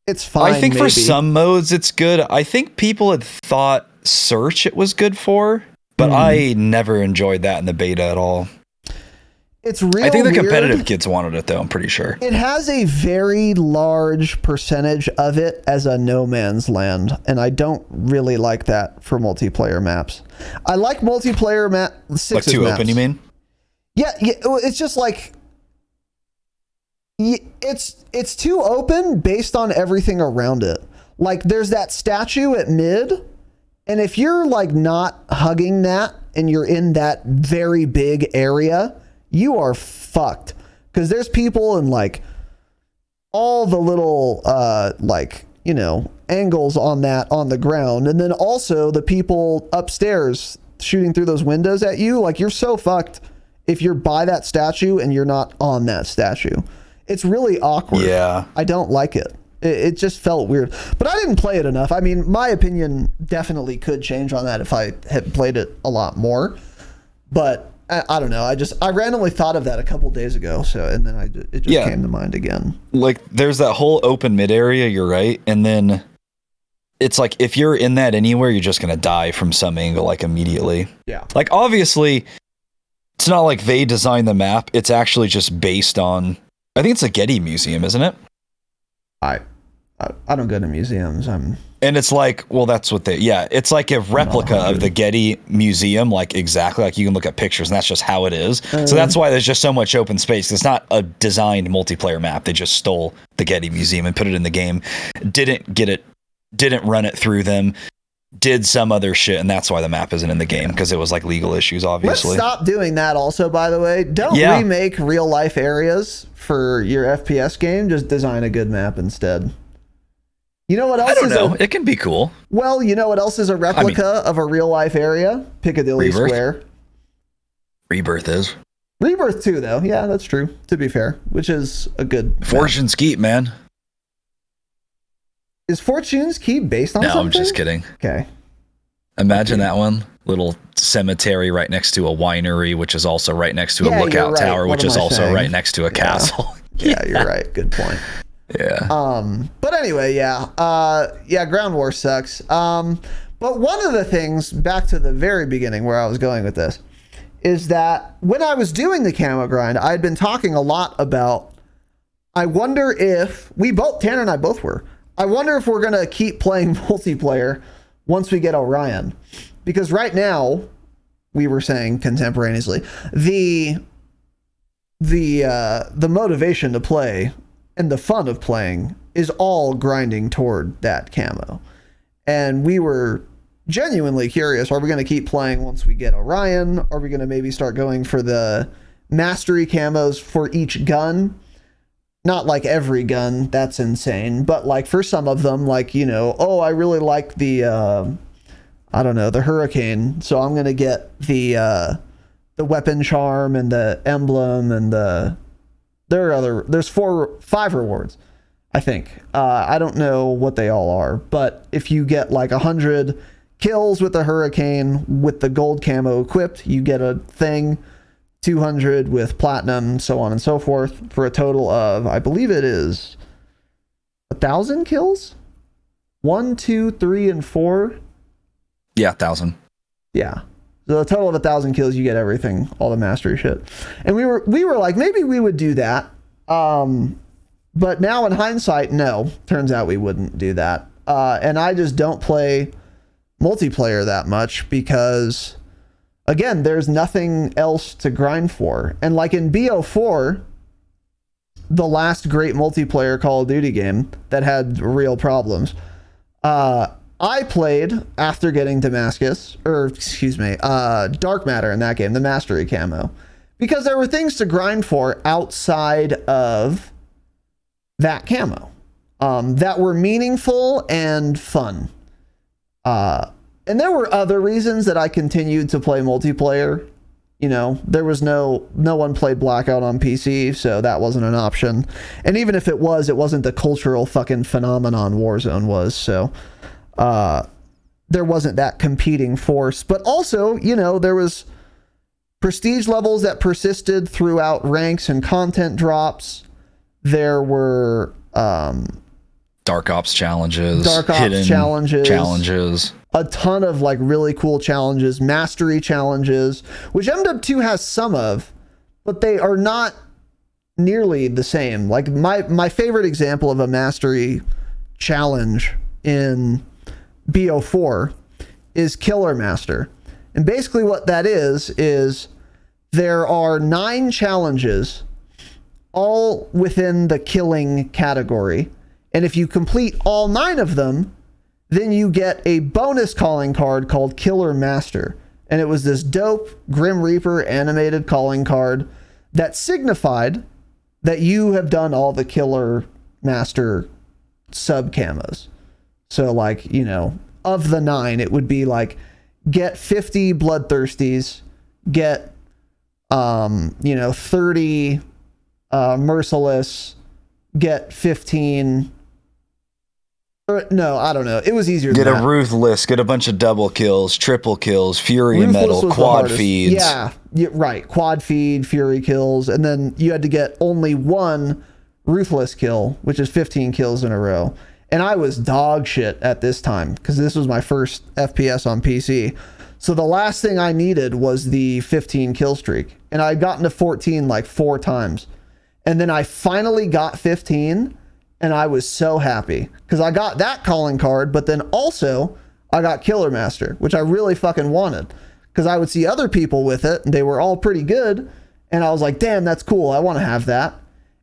It's fine. I think for some modes it's good. I think people had thought search it was good for, but I never enjoyed that in the beta at all. It's real. I think the competitive weird. Kids wanted it though, I'm pretty sure. It has a very large percentage of it as a no man's land, and I don't really like that for multiplayer maps. I like multiplayer Sixes maps. Too open, you mean? Yeah, it's just it's too open based on everything around it. There's that statue at mid, and if you're not hugging that and you're in that very big area, you are fucked. Because there's people in all the little angles on the ground, and then also the people upstairs shooting through those windows at you. You're so fucked if you're by that statue and you're not on that statue. It's really awkward. Yeah. I don't like it. It just felt weird. But I didn't play it enough. I mean, my opinion definitely could change on that if I had played it a lot more. But I don't know. I randomly thought of that a couple days ago. And then it just came to mind again. There's that whole open mid area, you're right. And then it's if you're in that anywhere, you're just going to die from some angle immediately. Yeah. Obviously, It's not like they designed the map. It's actually just based on, I think it's a Getty Museum, isn't it? I don't go to museums. And it's like, well, that's what it's like a replica of the Getty Museum, like exactly, like you can look at pictures and that's just how it is. So that's why there's just so much open space. It's not a designed multiplayer map. They just stole the Getty Museum and put it in the game. Didn't run it through them, did some other shit, and that's why the map isn't in the game, because it was like legal issues, obviously. Let's stop doing that also, by the way. Don't remake real life areas for your FPS game. Just design a good map instead. You know what else it can be cool. Well, you know what else is a replica of a real life area? Piccadilly Square. Rebirth is. Rebirth too, though. Yeah, that's true, to be fair, which is a good Fortune's Keep, man. Is Fortune's Keep based on something? No, I'm just kidding. Okay. Imagine that one. Little cemetery right next to a winery, which is also right next to a lookout tower, which is also right next to a castle. Yeah, you're right. Good point. Yeah. But anyway, Ground War sucks. But one of the things, back to the very beginning where I was going with this, is that when I was doing the camo grind, I'd been talking a lot about, I wonder if Tanner and I both were, I wonder if we're going to keep playing multiplayer once we get Orion. Because right now, we were saying contemporaneously, the motivation to play and the fun of playing is all grinding toward that camo. And we were genuinely curious, are we going to keep playing once we get Orion? Are we going to maybe start going for the mastery camos for each gun? Not like every gun, that's insane, but like for some of them, like, you know, I really like the the Hurricane, so I'm going to get the weapon charm and the emblem and there's 5 rewards, I think. I don't know what they all are, but if you get like 100 kills with the Hurricane with the gold camo equipped, you get a thing, 200 with platinum, so on and so forth, for a total of, I believe it is 1,000 kills? 1, 2, 3, and 4? Yeah, 1,000. Yeah. So a total of 1,000 kills, you get everything, all the mastery shit. And we were like, maybe we would do that. But now in hindsight, no. Turns out we wouldn't do that. And I just don't play multiplayer that much because, again, there's nothing else to grind for. And like in BO4, the last great multiplayer Call of Duty game that had real problems, I played after getting Dark Matter in that game, the Mastery camo, because there were things to grind for outside of that camo that were meaningful and fun. And there were other reasons that I continued to play multiplayer. You know, there was no one played Blackout on PC, so that wasn't an option. And even if it was, it wasn't the cultural fucking phenomenon Warzone was. So there wasn't that competing force. But also, you know, there was prestige levels that persisted throughout ranks and content drops. There were Dark Ops challenges, hidden challenges, a ton of like really cool challenges, mastery challenges, which MW2 has some of, but they are not nearly the same. Like my favorite example of a mastery challenge in BO4 is Killer Master. And basically what that is there are 9 challenges all within the killing category. And if you complete all 9 of them, then you get a bonus calling card called Killer Master. And it was this dope Grim Reaper animated calling card that signified that you have done all the Killer Master sub camos. So like, you know, of the 9, it would be like, get 50 Bloodthirsties, get, 30 Merciless, get 15... No, I don't know. It was easier than that. Get a Ruthless, get a bunch of double kills, triple kills, Fury and Metal, quad feeds. Yeah, right. Quad feed, Fury kills, and then you had to get only 1 Ruthless kill, which is 15 kills in a row. And I was dog shit at this time, because this was my first FPS on PC. So the last thing I needed was the 15 kill streak. And I'd gotten to 14 like 4 times. And then I finally got 15, and I was so happy because I got that calling card, but then also I got Killer Master, which I really fucking wanted because I would see other people with it and they were all pretty good. And I was like, damn, that's cool. I want to have that.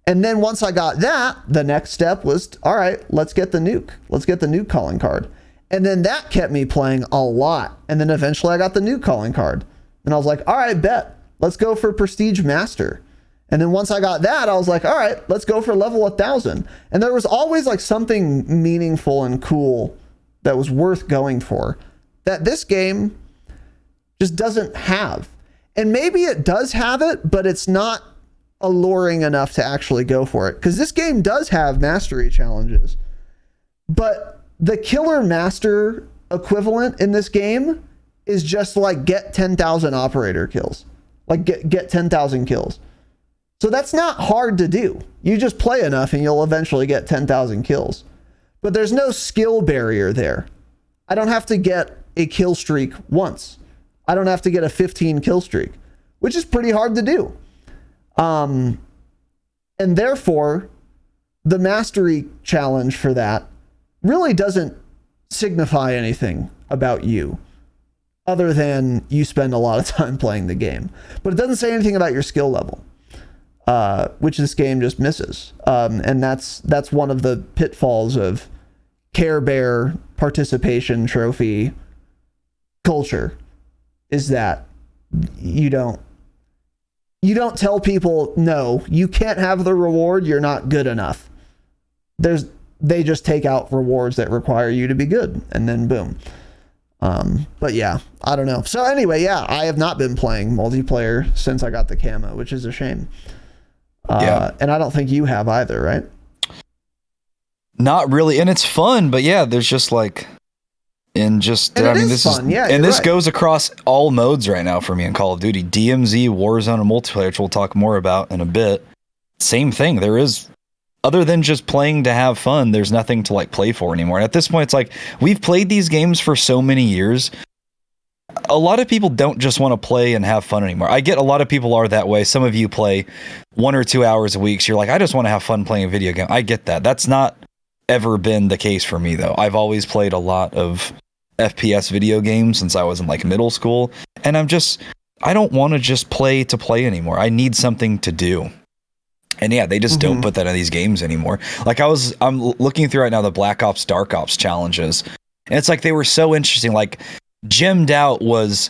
And then once I got that, the next step was, all right, let's get the nuke. Let's get the nuke calling card. And then that kept me playing a lot. And then eventually I got the nuke calling card. And I was like, all right, bet. Let's go for Prestige Master. And then once I got that, I was like, all right, let's go for level 1000. And there was always like something meaningful and cool that was worth going for that this game just doesn't have. And maybe it does have it, but it's not alluring enough to actually go for it. Because this game does have mastery challenges. But the Killer Master equivalent in this game is just like get 10,000 operator kills. Like get 10,000 kills. So that's not hard to do. You just play enough and you'll eventually get 10,000 kills. But there's no skill barrier there. I don't have to get a kill streak once. I don't have to get a 15 kill streak, which is pretty hard to do. And therefore, the mastery challenge for that really doesn't signify anything about you other than you spend a lot of time playing the game. But it doesn't say anything about your skill level. Which this game just misses. And that's one of the pitfalls of Care Bear participation trophy culture, is that you don't tell people, no, you can't have the reward, you're not good enough. They just take out rewards that require you to be good, and then boom. But yeah, I don't know. So anyway, yeah, I have not been playing multiplayer since I got the camo, which is a shame. And I don't think you have either, right? Not really. And it's fun, but yeah, there's just like, this is fun. Yeah, and this right. goes across all modes right now for me in Call of Duty. DMZ, Warzone, and multiplayer, which we'll talk more about in a bit. Same thing. There is, other than just playing to have fun, there's nothing to like play for anymore. And at this point, it's like, we've played these games for so many years. A lot of people don't just want to play and have fun anymore. I get a lot of people are that way. Some of you play 1 or 2 hours a week. So you're like, I just want to have fun playing a video game. I get that. That's not ever been the case for me, though. I've always played a lot of FPS video games since I was in like middle school. And I don't want to just play to play anymore. I need something to do. And yeah, they just don't put that in these games anymore. Like I'm looking through right now the Black Ops, Dark Ops challenges. And it's like they were so interesting. Like, gemmed out was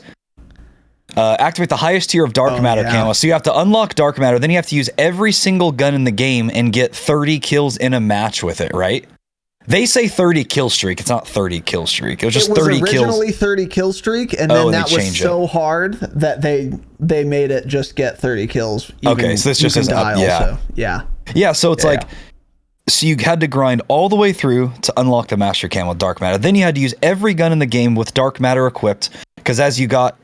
activate the highest tier of dark matter camo. So you have to unlock dark matter, then you have to use every single gun in the game and get 30 kills in a match with it, right? They say 30 kill streak. It's not 30 kill streak. It was just 30 kills. It was originally 30 kill streak, and then that was so hard that they made it just get 30 kills. Okay, so this just says up. Yeah, so it's like, so you had to grind all the way through to unlock the master camo dark matter. Then you had to use every gun in the game with dark matter equipped, because as you got,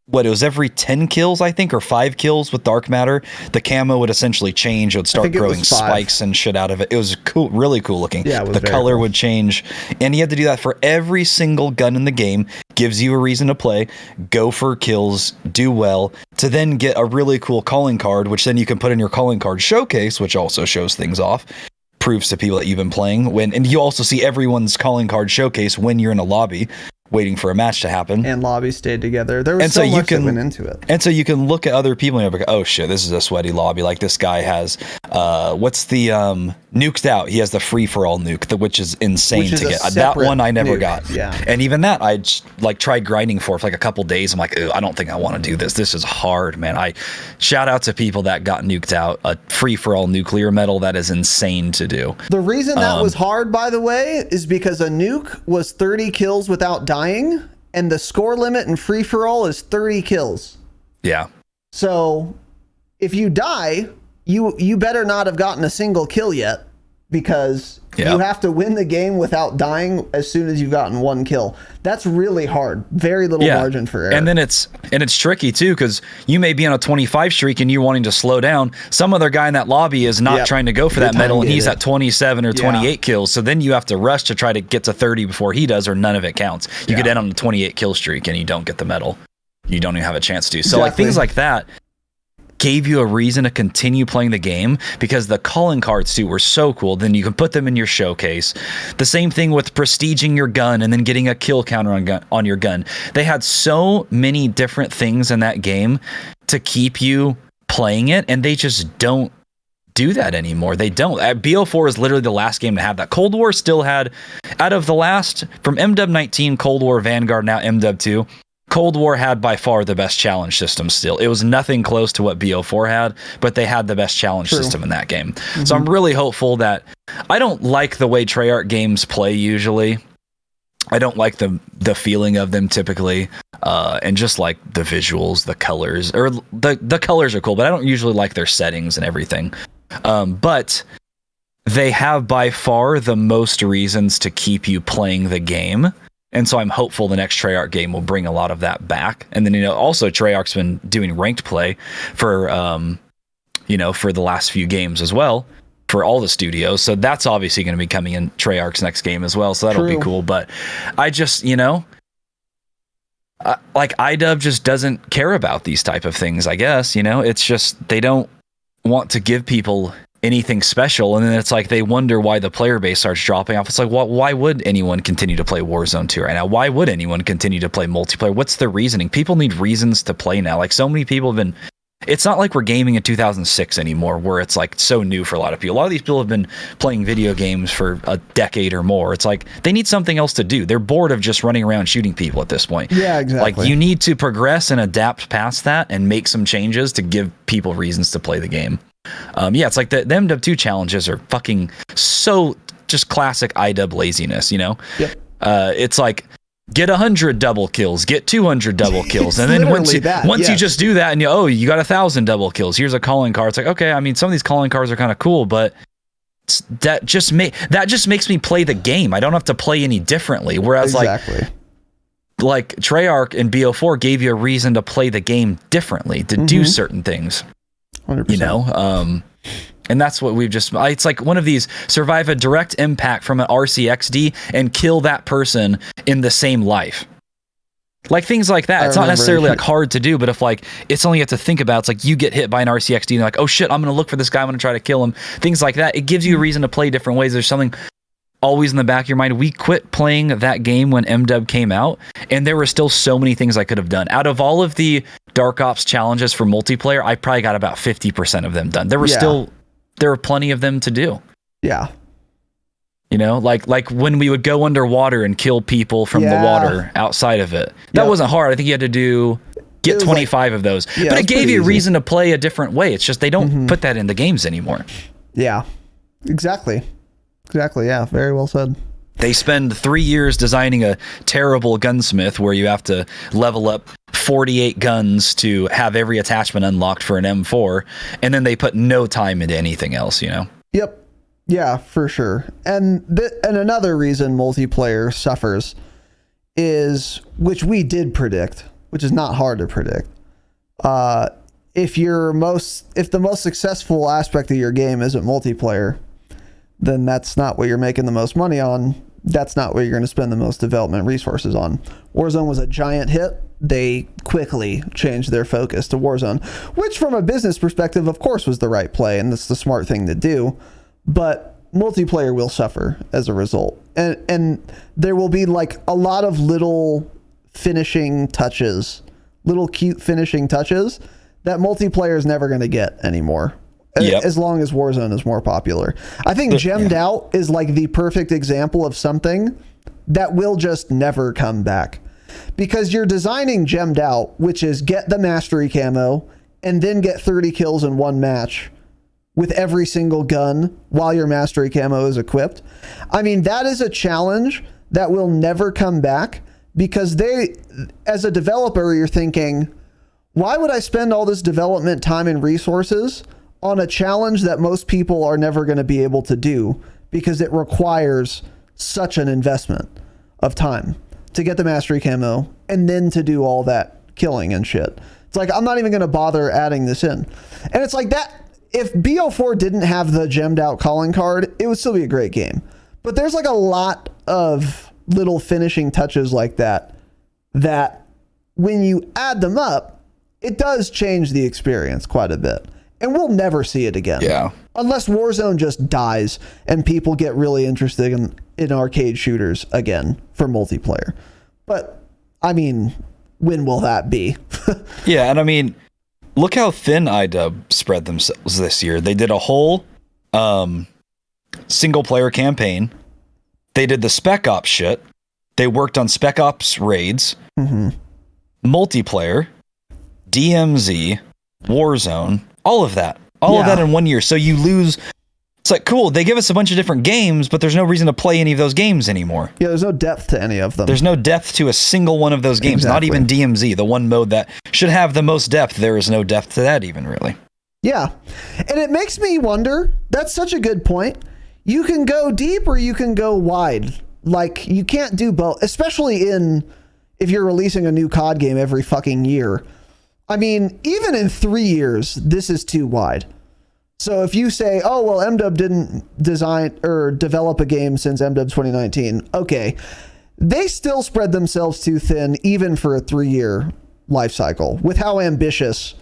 it was every 10 kills, I think, or 5 kills with dark matter, the camo would essentially change. It would start growing spikes and shit out of it. It was cool, really cool looking. Yeah, the color would change, and you had to do that for every single gun in the game. Gives you a reason to play, go for kills, do well, to then get a really cool calling card, which then you can put in your calling card showcase, which also shows things off. Proves to people that you've been playing and you also see everyone's calling card showcase when you're in a lobby waiting for a match to happen. And lobbies stayed together. There was so much that went into it. And so you can look at other people and you're like, oh shit, this is a sweaty lobby. Like this guy has, what's the nuked out? He has the free-for-all nuke, which is insane to get. That one I never got. Yeah. And even that I like tried grinding for like a couple days. I'm like, I don't think I want to do this. This is hard, man. I shout out to people that got nuked out. A free-for-all nuclear medal, that is insane to do. The reason that was hard, by the way, is because a nuke was 30 kills without dying, and the score limit in free-for-all is 30 kills. Yeah. So if you die, you better not have gotten a single kill yet, because Yeah. you have to win the game without dying as soon as you've gotten one kill. That's really hard. Very little margin for error. And then it's tricky too, because you may be on a 25 streak and you're wanting to slow down. Some other guy in that lobby is not trying to go for that medal, and he's at 27 or 28 kills. So then you have to rush to try to get to 30 before he does, or none of it counts. You could end on a 28 kill streak and you don't get the medal. You don't even have a chance to. So like things like that gave you a reason to continue playing the game, because the calling cards too were so cool. Then you can put them in your showcase. The same thing with prestiging your gun and then getting a kill counter on your gun. They had so many different things in that game to keep you playing it, and they just don't do that anymore. They don't. BO4 is literally the last game to have that. Cold War still had, out of the last, from MW 19, Cold War, Vanguard, now MW 2, Cold War had by far the best challenge system still. It was nothing close to what BO4 had, but they had the best challenge system in that game. So I'm really hopeful that... I don't like the way Treyarch games play usually. I don't like the feeling of them typically, and just like the visuals, the colors, or the colors are cool, but I don't usually like their settings and everything. But they have by far the most reasons to keep you playing the game. And so I'm hopeful the next Treyarch game will bring a lot of that back. And then, also Treyarch's been doing ranked play for, for the last few games as well, for all the studios. So that's obviously going to be coming in Treyarch's next game as well. So that'll be cool. But I just, like iDub just doesn't care about these type of things, I guess. It's just, they don't want to give people anything special, and then it's like they wonder why the player base starts dropping off. It's like, why would anyone continue to play Warzone 2 right now? Why would anyone continue to play multiplayer? What's the reasoning? People need reasons to play now. Like, so many people have been... It's not like we're gaming in 2006 anymore, where it's like so new for a lot of people. A lot of these people have been playing video games for a decade or more. It's like they need something else to do. They're bored of just running around shooting people at this point. Yeah, exactly. Like, you need to progress and adapt past that and make some changes to give people reasons to play the game. It's like the MW2 challenges are fucking so just classic iDub laziness, Yep. It's like, get 100 double kills, get 200 double kills, and then once you just do that and you got 1,000 double kills, here's a calling card. It's like, okay, I mean, some of these calling cards are kind of cool, but that just makes me play the game. I don't have to play any differently. Whereas like Treyarch and BO4 gave you a reason to play the game differently, to do certain things. 100%. And that's what we've just... It's like one of these, survive a direct impact from an RCXD and kill that person in the same life. Like things like that. It's not necessarily like hard to do, but if like it's only you have to think about, it's like you get hit by an RCXD and you're like, oh shit, I'm going to look for this guy, I'm going to try to kill him. Things like that. It gives you a reason to play different ways. There's something always in the back of your mind. We quit playing that game when MW came out, and there were still so many things I could have done. Out of all of the Dark Ops challenges for multiplayer, I probably got about 50% of them done. There were plenty of them to do. Yeah. Like when we would go underwater and kill people from the water outside of it. That wasn't hard. I think you had to get 25 of those. Yeah, but it gave you a reason to play a different way. It's just they don't put that in the games anymore. Yeah. Exactly. Yeah. Very well said. They spend 3 years designing a terrible gunsmith where you have to level up 48 guns to have every attachment unlocked for an M4, and then they put no time into anything else, Yep. Yeah, for sure. And another reason multiplayer suffers is, which we did predict, which is not hard to predict. If the most successful aspect of your game isn't multiplayer, then that's not what you're making the most money on. That's not what you're going to spend the most development resources on. Warzone was a giant hit. They quickly changed their focus to Warzone, which from a business perspective, of course, was the right play, and that's the smart thing to do. But multiplayer will suffer as a result. And there will be like a lot of little finishing touches, little cute finishing touches that multiplayer is never going to get anymore. As long as Warzone is more popular. I think Gemmed Out is like the perfect example of something that will just never come back. Because you're designing Gemmed Out, which is get the mastery camo and then get 30 kills in one match with every single gun while your mastery camo is equipped. I mean, that is a challenge that will never come back, because as a developer, you're thinking, why would I spend all this development time and resources on a challenge that most people are never going to be able to do because it requires such an investment of time to get the mastery camo and then to do all that killing and shit. It's like, I'm not even going to bother adding this in. And it's like that. If BO4 didn't have the gemmed out calling card, it would still be a great game. But there's like a lot of little finishing touches like that, that when you add them up, it does change the experience quite a bit. And we'll never see it again. Yeah. Unless Warzone just dies and people get really interested in arcade shooters again for multiplayer. But, I mean, when will that be? Yeah, and I mean, look how thin iDub spread themselves this year. They did a whole single-player campaign. They did the Spec Ops shit. They worked on Spec Ops raids, multiplayer, DMZ, Warzone, all of that. All of that in 1 year. So you lose... It's like, cool, they give us a bunch of different games, but there's no reason to play any of those games anymore. Yeah, there's no depth to any of them. There's no depth to a single one of those games. Not even DMZ, the one mode that should have the most depth. There is no depth to that even, really. Yeah. And it makes me wonder, that's such a good point. You can go deep or you can go wide. Like, you can't do both, especially if you're releasing a new COD game every fucking year. I mean, even in 3 years, this is too wide. So if you say, oh, well, MDub didn't design or develop a game since MDub 2019. Okay. They still spread themselves too thin, even for a 3-year life cycle, with how ambitious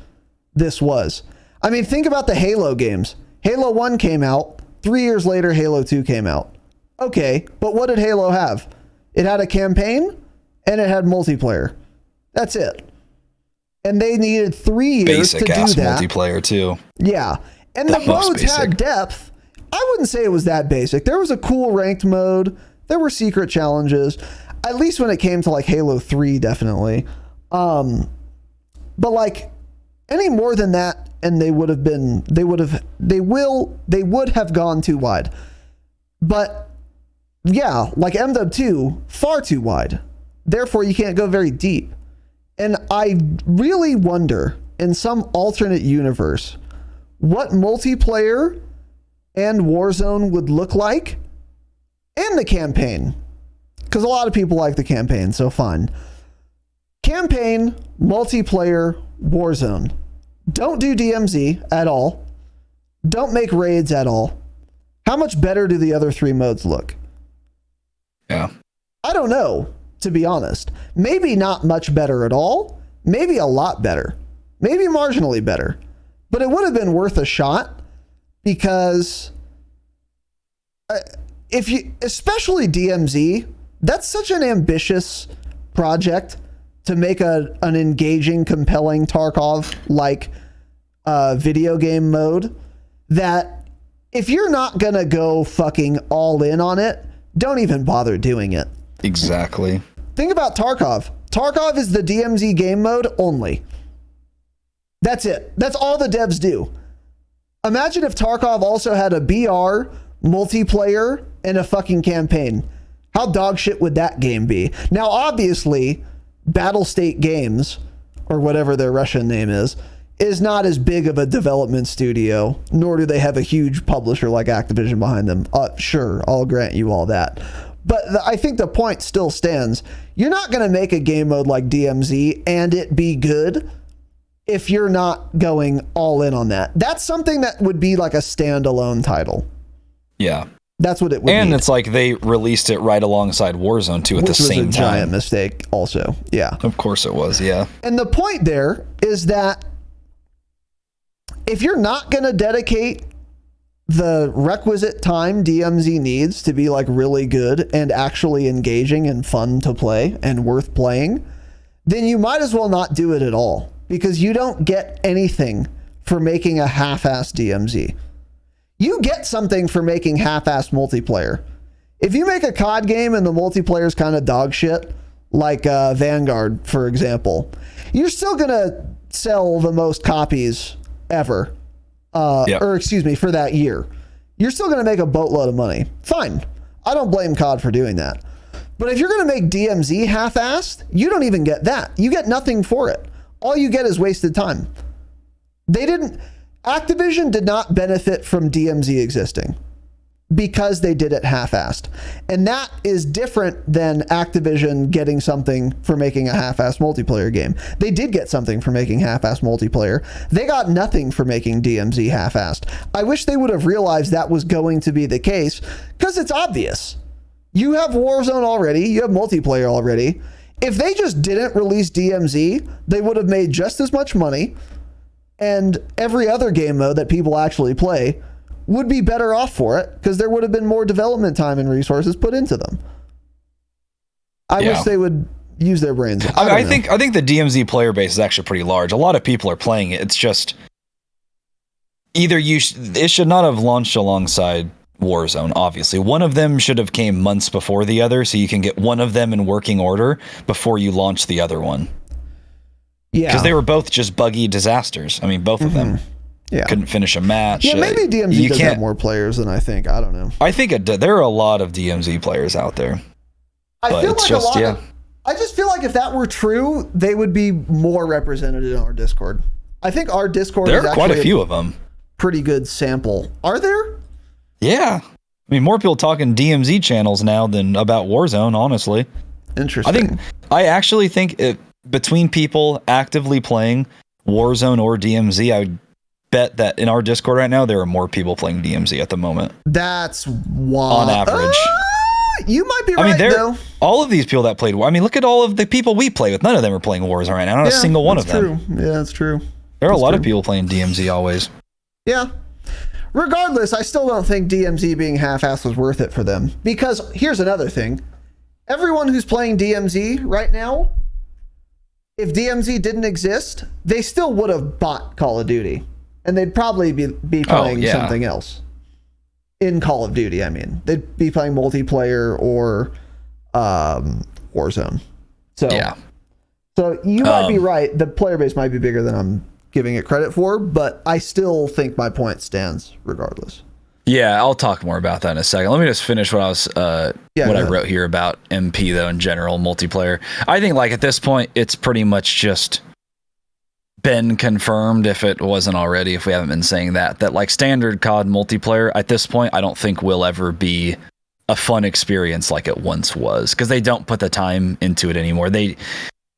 this was. I mean, think about the Halo games. Halo 1 came out. 3 years later, Halo 2 came out. Okay. But what did Halo have? It had a campaign and it had multiplayer. That's it. And they needed 3 years to do that. Basic ass multiplayer too. Yeah. And the modes had depth. I wouldn't say it was that basic. There was a cool ranked mode. There were secret challenges. At least when it came to like Halo 3, definitely. But like any more than that, and they would have gone too wide. But yeah, like MW 2, far too wide. Therefore, you can't go very deep. And I really wonder, in some alternate universe, what multiplayer and Warzone would look like in the campaign. Because a lot of people like the campaign, so fine. Campaign, multiplayer, Warzone. Don't do DMZ at all. Don't make raids at all. How much better do the other 3 modes look? Yeah. I don't know, to be honest. Maybe not much better at all. Maybe a lot better. Maybe marginally better. But it would have been worth a shot because especially DMZ, that's such an ambitious project to make an engaging, compelling Tarkov-like video game mode that if you're not going to go fucking all in on it, don't even bother doing it. Exactly. Think about Tarkov. Tarkov is the DMZ game mode only. That's it. That's all the devs do. Imagine if Tarkov also had a BR, multiplayer, and a fucking campaign. How dog shit would that game be? Now, obviously, Battlestate Games, or whatever their Russian name is not as big of a development studio, nor do they have a huge publisher like Activision behind them. Sure, I'll grant you all that. But I think the point still stands. You're not going to make a game mode like DMZ and it be good if you're not going all in on that. That's something that would be like a standalone title. Yeah. That's what it would be. And it's like they released it right alongside Warzone too at the same time. Which was a giant mistake also. Yeah. Of course it was, yeah. And the point there is that if you're not going to dedicate the requisite time DMZ needs to be like really good and actually engaging and fun to play and worth playing, then you might as well not do it at all. Because you don't get anything for making a half-assed DMZ. You get something for making half-assed multiplayer. If you make a COD game and the multiplayer is kind of dog shit, like Vanguard, for example, you're still going to sell the most copies ever. Or excuse me, for that year. You're still going to make a boatload of money. Fine. I don't blame COD for doing that. But if you're going to make DMZ half-assed, you don't even get that. You get nothing for it. All you get is wasted time. They didn't... Activision did not benefit from DMZ existing because they did it half-assed. And that is different than Activision getting something for making a half-assed multiplayer game. They did get something for making half-assed multiplayer. They got nothing for making DMZ half-assed. I wish they would have realized that was going to be the case, because it's obvious. You have Warzone already. You have multiplayer already. If they just didn't release DMZ, they would have made just as much money, and every other game mode that people actually play would be better off for it, because there would have been more development time and resources put into them. I wish they would use their brains. I think the DMZ player base is actually pretty large. A lot of people are playing it. It's just either it should not have launched alongside Warzone. Obviously, one of them should have came months before the other, so you can get one of them in working order before you launch the other one. Yeah, because they were both just buggy disasters. I mean, both of them. Yeah. Couldn't finish a match. Yeah, maybe DMZ does have more players than I think. I don't know. I think there are a lot of DMZ players out there. I just feel like if that were true, they would be more represented in our Discord. I think our Discord there are quite a few of them. Pretty good sample. Are there? Yeah. I mean, more people talking DMZ channels now than about Warzone, honestly. Interesting. I actually think between people actively playing Warzone or DMZ, I would bet that in our Discord right now there are more people playing DMZ at the moment. That's wild. On average. You might be right, though. All of these people that played, I mean, look at all of the people we play with. None of them are playing Warzone right now. Not a single one of them. Yeah, that's true. There are a lot of people playing DMZ always. Yeah. Regardless, I still don't think DMZ being half-assed was worth it for them. Because here's another thing. Everyone who's playing DMZ right now, if DMZ didn't exist, they still would have bought Call of Duty. And they'd probably be playing something else. In Call of Duty, I mean. They'd be playing multiplayer or Warzone. So you might be right. The player base might be bigger than I'm giving it credit for, but I still think my point stands regardless. Yeah, I'll talk more about that in a second. Let me just finish what I wrote here about MP though in general, multiplayer. I think like at this point it's pretty much just been confirmed, if it wasn't already, if we haven't been saying that like standard COD multiplayer at this point I don't think will ever be a fun experience like it once was, because they don't put the time into it anymore.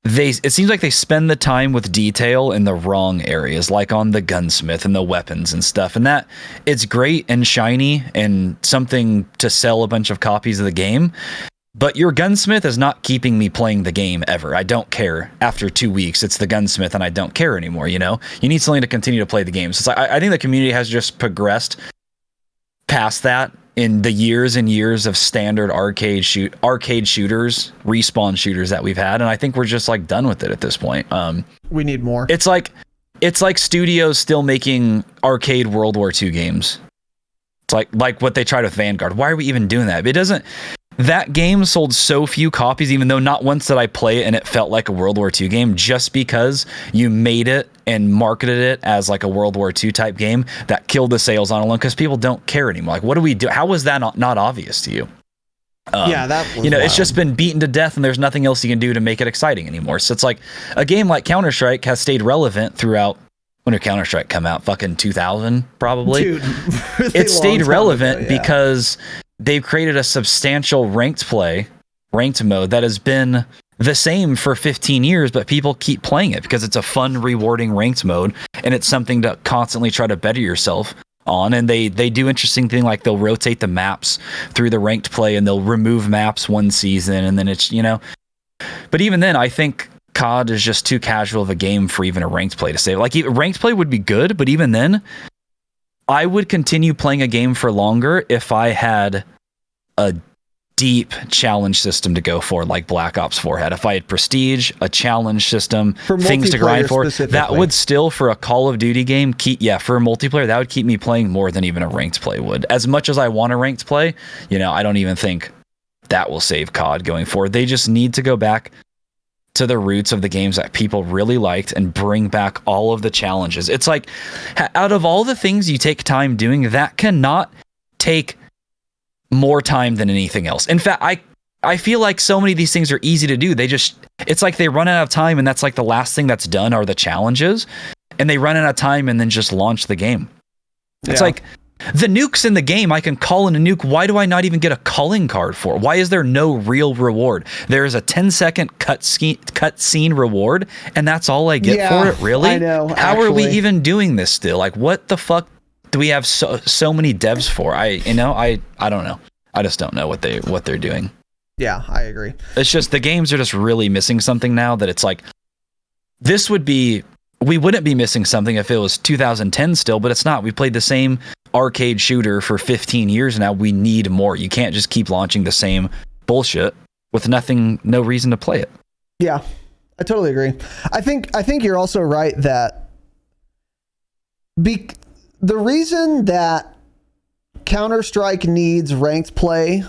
It seems like they spend the time with detail in the wrong areas, like on the gunsmith and the weapons and stuff. And that it's great and shiny and something to sell a bunch of copies of the game. But your gunsmith is not keeping me playing the game ever. I don't care. After 2 weeks, it's the gunsmith and I don't care anymore, you know? You need something to continue to play the game. So it's like, I think the community has just progressed past that in the years and years of standard arcade shooters, respawn shooters that we've had, and I think we're just like done with it at this point. We need more. It's like studios still making arcade World War II games. It's like what they tried with Vanguard. Why are we even doing that? It doesn't. That game sold so few copies, even though not once did I play it and it felt like a World War II game, just because you made it and marketed it as like a World War II type game that killed the sales on alone, because people don't care anymore. Like, what do we do? How was that not obvious to you? That was wild. It's just been beaten to death and there's nothing else you can do to make it exciting anymore. So it's like a game like Counter-Strike has stayed relevant throughout. When did Counter-Strike come out? Fucking 2000, probably. Dude, really it stayed relevant ago, because they've created a substantial ranked mode that has been the same for 15 years, but people keep playing it because it's a fun, rewarding ranked mode, and it's something to constantly try to better yourself on. And they do interesting thing, like they'll rotate the maps through the ranked play, and they'll remove maps one season, and then it's, But even then, I think COD is just too casual of a game for even a ranked play to say. Like, ranked play would be good, but even then, I would continue playing a game for longer if I had a deep challenge system to go for, like Black Ops 4 had. If I had prestige, a challenge system, things to grind for, that would still, for a Call of Duty game, for a multiplayer, that would keep me playing more than even a ranked play would. As much as I want a ranked play, I don't even think that will save COD going forward. They just need to go back to the roots of the games that people really liked and bring back all of the challenges. It's like, out of all the things you take time doing, that cannot take more time than anything else. In fact, I feel like so many of these things are easy to do. It's like they run out of time, and that's like the last thing that's done are the challenges. and they run out of time and then just launch the game. It's like the nukes in the game. I can call in a nuke. Why do I not even get a calling card for? Why is there no real reward? There is a 10-second cutscene reward, and that's all I get for it. Really? I know. How are we even doing this still? Like, what the fuck do we have so many devs for? I don't know. I just don't know what they're doing. Yeah, I agree. It's just the games are just really missing something now. That it's like we wouldn't be missing something if it was 2010 still, but it's not. We played the same arcade shooter for 15 years now. We need more. You can't just keep launching the same bullshit with no reason to play it. Yeah, I totally agree. I think you're also right that the reason that Counter-Strike needs ranked play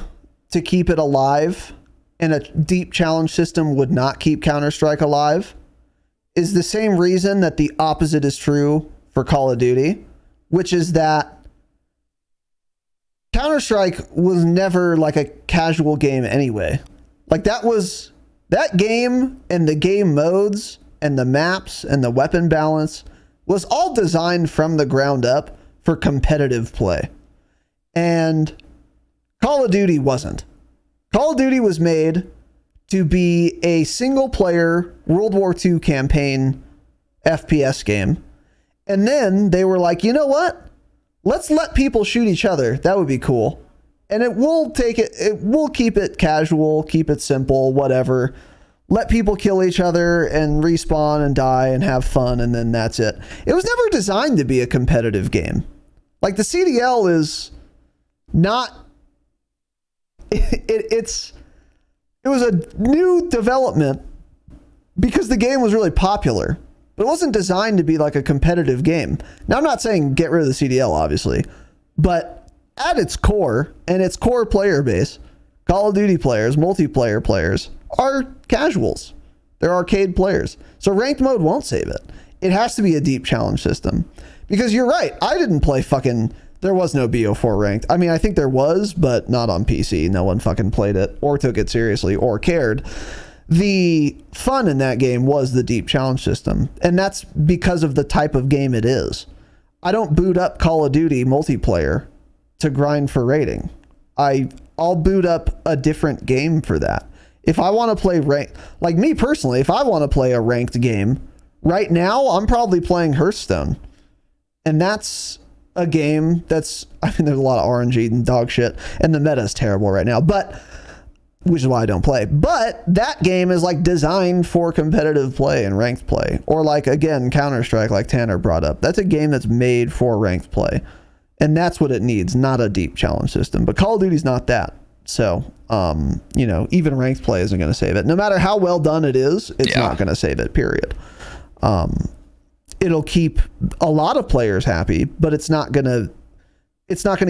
to keep it alive and a deep challenge system would not keep Counter-Strike alive is the same reason that the opposite is true for Call of Duty, which is that Counter-Strike was never like a casual game anyway. Like that game and the game modes and the maps and the weapon balance was all designed from the ground up for competitive play. And Call of Duty wasn't. Call of Duty was made to be a single player World War II campaign FPS game. And then they were like, you know what? Let's let people shoot each other. That would be cool. And we'll keep it casual, keep it simple, whatever. Let people kill each other and respawn and die and have fun, and then that's it. It was never designed to be a competitive game. Like the CDL is not it was a new development because the game was really popular, but it wasn't designed to be like a competitive game. Now, I'm not saying get rid of the CDL, obviously, but at its core and its core player base, Call of Duty players, multiplayer players are casuals. They're arcade players. So ranked mode won't save it. It has to be a deep challenge system because you're right. I didn't play there was no BO4 ranked. I mean, I think there was, but not on PC. No one fucking played it or took it seriously or cared. The fun in that game was the deep challenge system. And that's because of the type of game it is. I don't boot up Call of Duty multiplayer to grind for rating. I'll boot up a different game for that. If I want to play like me personally, if I want to play a ranked game right now, I'm probably playing Hearthstone. And that's a game there's a lot of RNG and dog shit, and the meta is terrible right now, which is why I don't play. But that game is like designed for competitive play and ranked play. Or like, again, Counter-Strike, like Tanner brought up. That's a game that's made for ranked play. And that's what it needs, not a deep challenge system. But Call of Duty's not that. So, even ranked play isn't going to save it. No matter how well done it is, it's not going to save it, period. It'll keep a lot of players happy, but it's not going to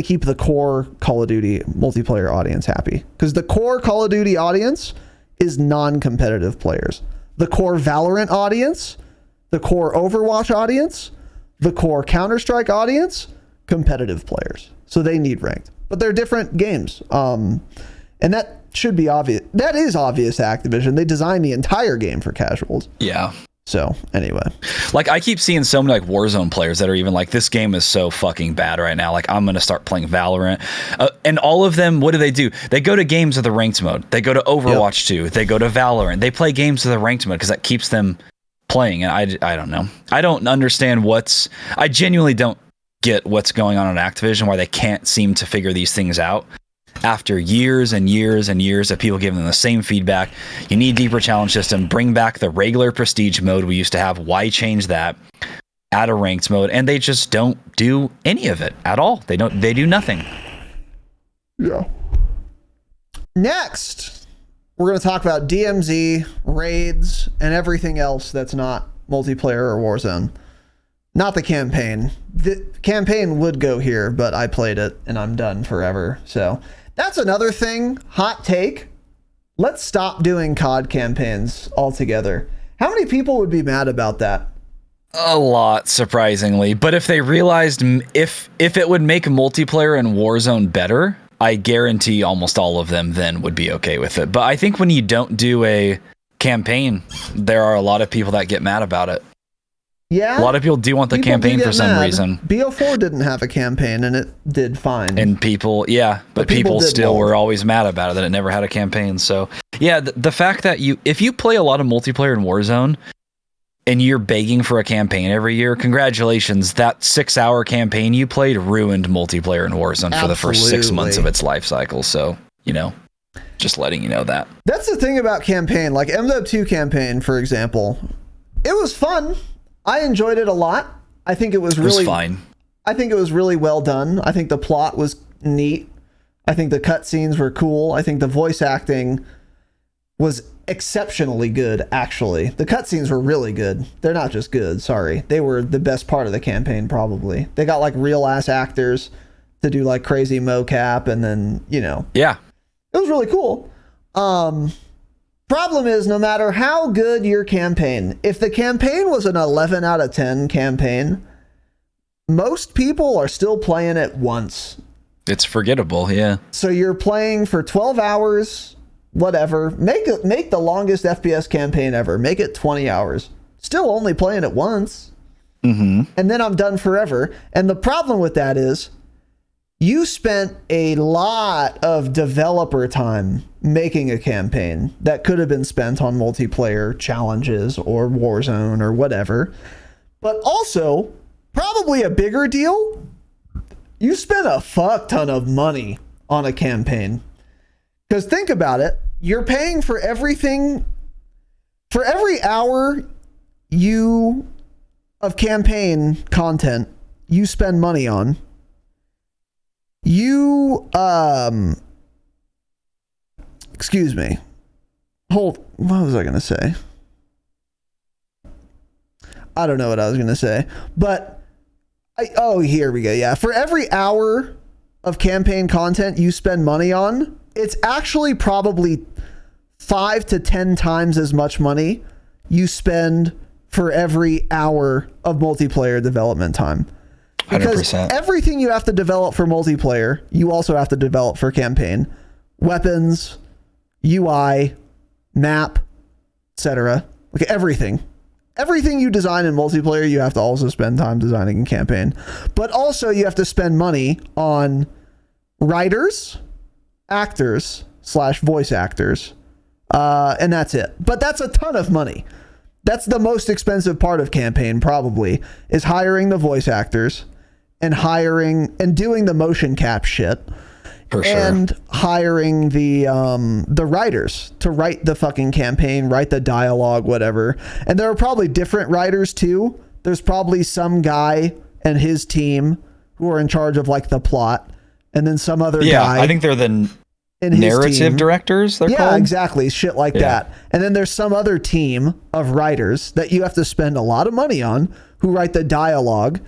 keep the core Call of Duty multiplayer audience happy, because the core Call of Duty audience is non-competitive players. The core Valorant audience, the core Overwatch audience, the core Counter-Strike audience, competitive players. So they need ranked, but they're different games. And that should be obvious. That is obvious to Activision. They designed the entire game for casuals. Yeah. So anyway, like I keep seeing so many like Warzone players that are even like, this game is so fucking bad right now. Like I'm going to start playing Valorant. And all of them, what do? They go to games with the ranked mode. They go to Overwatch 2. They go to Valorant. They play games with the ranked mode because that keeps them playing. And I don't know. I don't understand I genuinely don't get what's going on at Activision, why they can't seem to figure these things out. After years and years and years of people giving them the same feedback, you need deeper challenge system, bring back the regular prestige mode we used to have. Why change that? Add a ranked mode, and they just don't do any of it at all. They do nothing. Yeah. Next, we're going to talk about DMZ, raids, and everything else that's not multiplayer or Warzone. Not the campaign. The campaign would go here, but I played it and I'm done forever. So that's another thing. Hot take. Let's stop doing COD campaigns altogether. How many people would be mad about that? A lot, surprisingly. But if they realized if it would make multiplayer and Warzone better, I guarantee almost all of them then would be okay with it. But I think when you don't do a campaign, there are a lot of people that get mad about it. Yeah. A lot of people do want the People do campaign get for some mad. reason. BO4 didn't have a campaign, and it did fine. And people, yeah, but people did still mold. were always mad about it that it never had a campaign. So, yeah, the fact that if you play a lot of multiplayer in Warzone and you're begging for a campaign every year, congratulations. That 6-hour campaign you played ruined multiplayer in Warzone for the first 6 months of its life cycle. So, just letting you know that. That's the thing about campaign. Like MW2 campaign, for example, it was fun. I enjoyed it a lot. I think it was fine. I think it was really well done. I think the plot was neat. I think the cutscenes were cool. I think the voice acting was exceptionally good, actually. The cutscenes were really good. They're not just good, sorry. They were the best part of the campaign, probably. They got like real ass actors to do like crazy mocap, and then, Yeah. it was really cool. Problem is, no matter how good your campaign, if the campaign was an 11 out of 10 campaign, most people are still playing it once. It's forgettable, yeah. So you're playing for 12 hours, whatever. Make the longest FPS campaign ever. Make it 20 hours. Still only playing it once. Mm-hmm. And then I'm done forever. And the problem with that is, you spent a lot of developer time making a campaign that could have been spent on multiplayer challenges or Warzone or whatever. But also, probably a bigger deal, you spent a fuck ton of money on a campaign. Because think about it, you're paying for everything, for every hour of campaign content you spend money on. Excuse me. What was I going to say? I don't know what I was going to say, but here we go. Yeah. For every hour of campaign content you spend money on, it's actually probably 5 to 10 times as much money you spend for every hour of multiplayer development time. Because 100%. Everything you have to develop for multiplayer, you also have to develop for campaign. Weapons, UI, map, etc. Like everything. Everything you design in multiplayer, you have to also spend time designing in campaign. But also you have to spend money on writers, actors / voice actors. And that's it. But that's a ton of money. That's the most expensive part of campaign, probably, is hiring the voice actors and hiring and doing the motion cap shit. For sure. And hiring the writers to write the fucking campaign, write the dialogue, whatever. And there are probably different writers too. There's probably some guy and his team who are in charge of like the plot, and then some other guy. I think they're the narrative directors. They're called. Exactly, shit like that. And then there's some other team of writers that you have to spend a lot of money on who write the dialogue.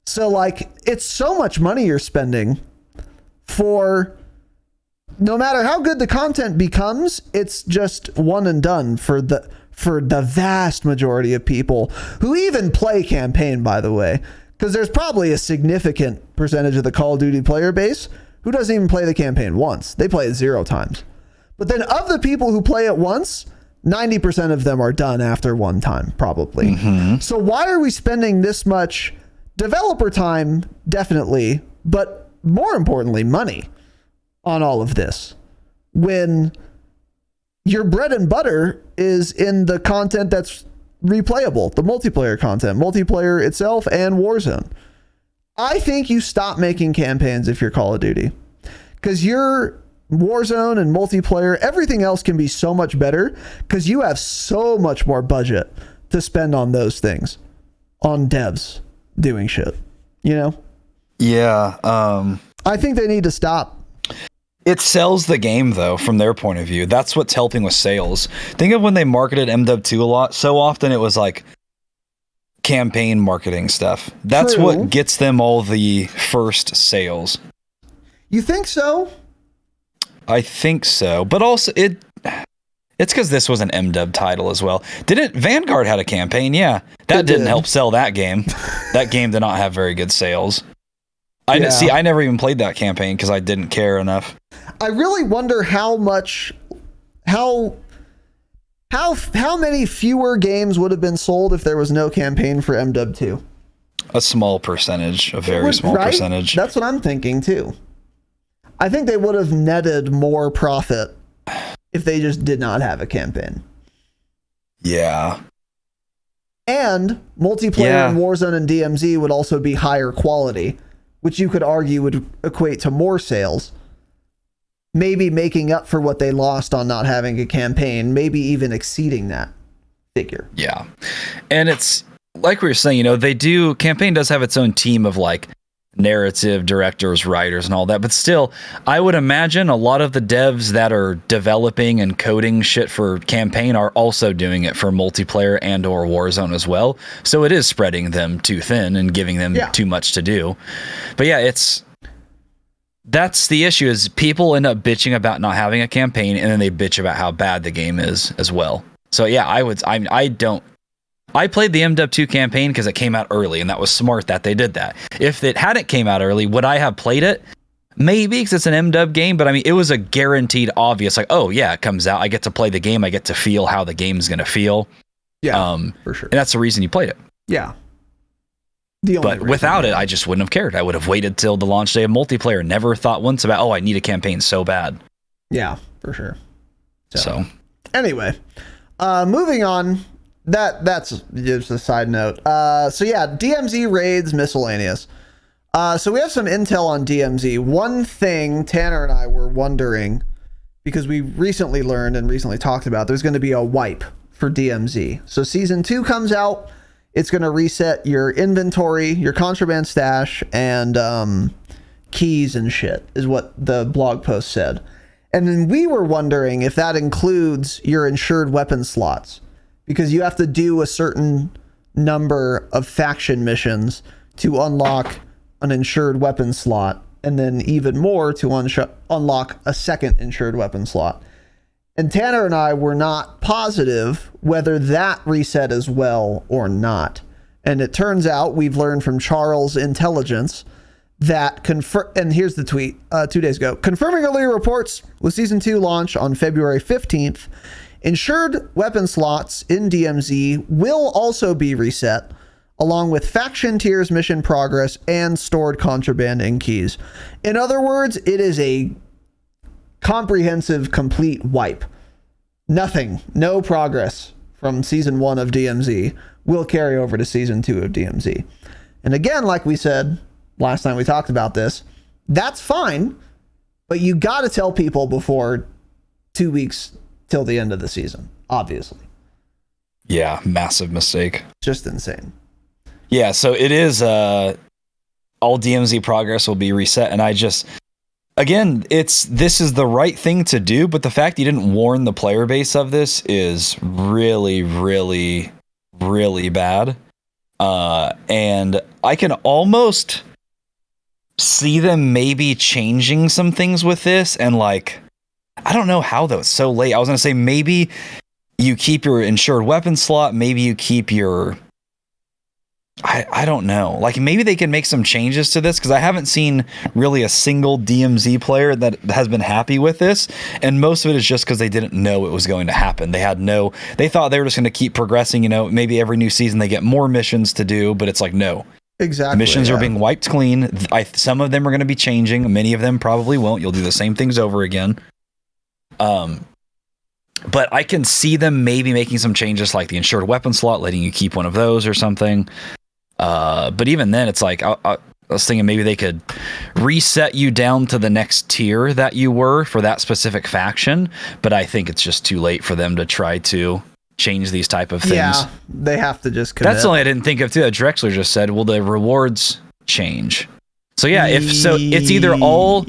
So like, it's so much money you're spending for, no matter how good the content becomes, it's just one and done for the vast majority of people who even play campaign, by the way, because there's probably a significant percentage of the Call of Duty player base who doesn't even play the campaign once. They play it 0 times. But then of the people who play it once, 90% of them are done after one time, probably. Mm-hmm. So why are we spending this much developer time? Definitely, but more importantly, money on all of this, when your bread and butter is in the content that's replayable, the multiplayer content, multiplayer itself, and Warzone. I think you stop making campaigns if you're Call of Duty, because your Warzone and multiplayer, everything else can be so much better because you have so much more budget to spend on those things, on devs doing shit, you know? Yeah. I think they need to stop. It sells the game, though, from their point of view. That's what's helping with sales. Think of when they marketed MW2 a lot. So often it was like campaign marketing stuff. That's True. what gets them all the first sales. You think so? I think so. But also, it's because this was an MW title as well. Vanguard had a campaign? Yeah. That didn't help sell that game. That game did not have very good sales. I never even played that campaign because I didn't care enough. I really wonder how How many fewer games would have been sold if there was no campaign for MW2? A small percentage, a very small percentage. That's what I'm thinking too. I think they would have netted more profit if they just did not have a campaign. Yeah. And multiplayer in Warzone and DMZ would also be higher quality, which you could argue would equate to more sales. Maybe making up for what they lost on not having a campaign, maybe even exceeding that figure. Yeah. And it's like we were saying, campaign does have its own team of like narrative directors, writers, and all that. But still, I would imagine a lot of the devs that are developing and coding shit for campaign are also doing it for multiplayer and or Warzone as well. So it is spreading them too thin and giving them too much to do. But yeah, that's the issue is people end up bitching about not having a campaign, and then they bitch about how bad the game is as well. So yeah, I played the MW2 campaign because it came out early, and that was smart that they did that. If it hadn't came out early, would I have played it? Maybe, because it's an MW game, but I mean, it was a guaranteed obvious, like, oh yeah, it comes out, I get to play the game, I get to feel how the game's going to feel. Yeah, for sure. And that's the reason you played it. Yeah. But without it, I just wouldn't have cared. I would have waited till the launch day of multiplayer. Never thought once about, I need a campaign so bad. Yeah, for sure. So. Anyway, moving on. That's just a side note. So yeah, DMZ raids miscellaneous. So we have some intel on DMZ. One thing Tanner and I were wondering, because we recently learned and recently talked about, there's going to be a wipe for DMZ. So season 2 comes out. It's going to reset your inventory, your contraband stash, and keys and shit, is what the blog post said. And then we were wondering if that includes your insured weapon slots, because you have to do a certain number of faction missions to unlock an insured weapon slot, and then even more to unlock a second insured weapon slot. And Tanner and I were not positive whether that reset as well or not. And it turns out we've learned from Charles Intelligence that and here's the tweet 2 days ago. Confirming earlier reports with Season 2 launch on February 15th, insured weapon slots in DMZ will also be reset, along with faction tiers, mission progress, and stored contraband and keys. In other words, it is a comprehensive, complete wipe. Nothing, no progress from Season 1 of DMZ will carry over to Season 2 of DMZ. And again, like we said last time we talked about this, that's fine, but you got to tell people before 2 weeks till the end of the season, obviously. Yeah, massive mistake. Just insane. Yeah, so it is all DMZ progress will be reset, and again, this is the right thing to do, but the fact you didn't warn the player base of this is really, really, really bad. And I can almost see them maybe changing some things with this, and like, I don't know how though, it's so late. I was going to say maybe you keep your insured weapon slot, maybe you keep your... I don't know. Like, maybe they can make some changes to this, because I haven't seen really a single DMZ player that has been happy with this, and most of it is just because they didn't know it was going to happen. They thought they were just going to keep progressing, maybe every new season they get more missions to do, but it's like, no. Exactly. Missions are being wiped clean. Some of them are going to be changing. Many of them probably won't. You'll do the same things over again. But I can see them maybe making some changes, like the insured weapon slot, letting you keep one of those or something. But even then, it's like, I was thinking maybe they could reset you down to the next tier that you were for that specific faction. But I think it's just too late for them to try to change these type of things. Yeah, they have to just commit. That's something I didn't think of too. That Drexler just said, will the rewards change? So yeah, if so, it's either all...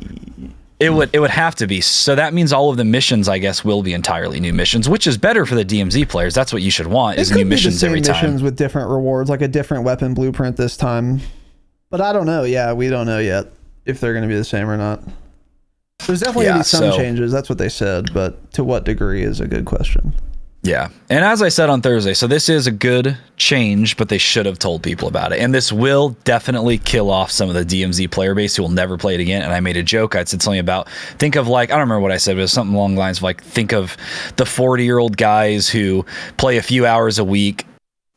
It would have to be. So that means all of the missions, I guess, will be entirely new missions, which is better for the DMZ players. That's what you should want, is new missions every time. Missions with different rewards, like a different weapon blueprint this time. But I don't know. Yeah, we don't know yet if they're going to be the same or not. There's definitely going to be some changes. That's what they said. But to what degree is a good question. Yeah. And as I said on Thursday, so this is a good change, but they should have told people about it. And this will definitely kill off some of the DMZ player base who will never play it again. And I made a joke. I said something about, think of like, I don't remember what I said, but it was something along the lines of like, think of the 40-year-old guys who play a few hours a week,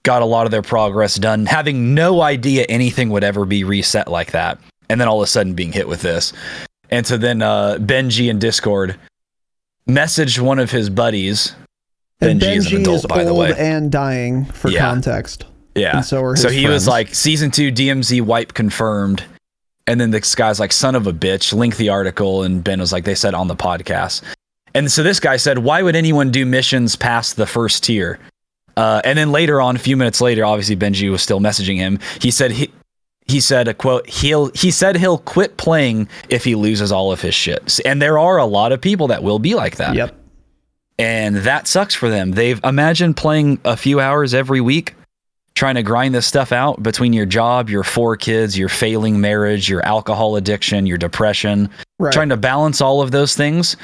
got a lot of their progress done, having no idea anything would ever be reset like that. And then all of a sudden being hit with this. And so then Benji in Discord messaged one of his buddies. And Benji is an adult, is by the old way. and dying for context. Yeah. And so are his so he friends. was like, season 2 DMZ wipe confirmed. And then this guy's like, son of a bitch, link the article. And Ben was like, they said on the podcast. And so this guy said, why would anyone do missions past the first tier? And then later on, a few minutes later, obviously Benji was still messaging him. He said, he said, a quote, he said he'll quit playing if he loses all of his shit. And there are a lot of people that will be like that. Yep. And that sucks for them. They've imagined playing a few hours every week, trying to grind this stuff out between your job, your 4 kids, your failing marriage, your alcohol addiction, your depression, trying to balance all of those things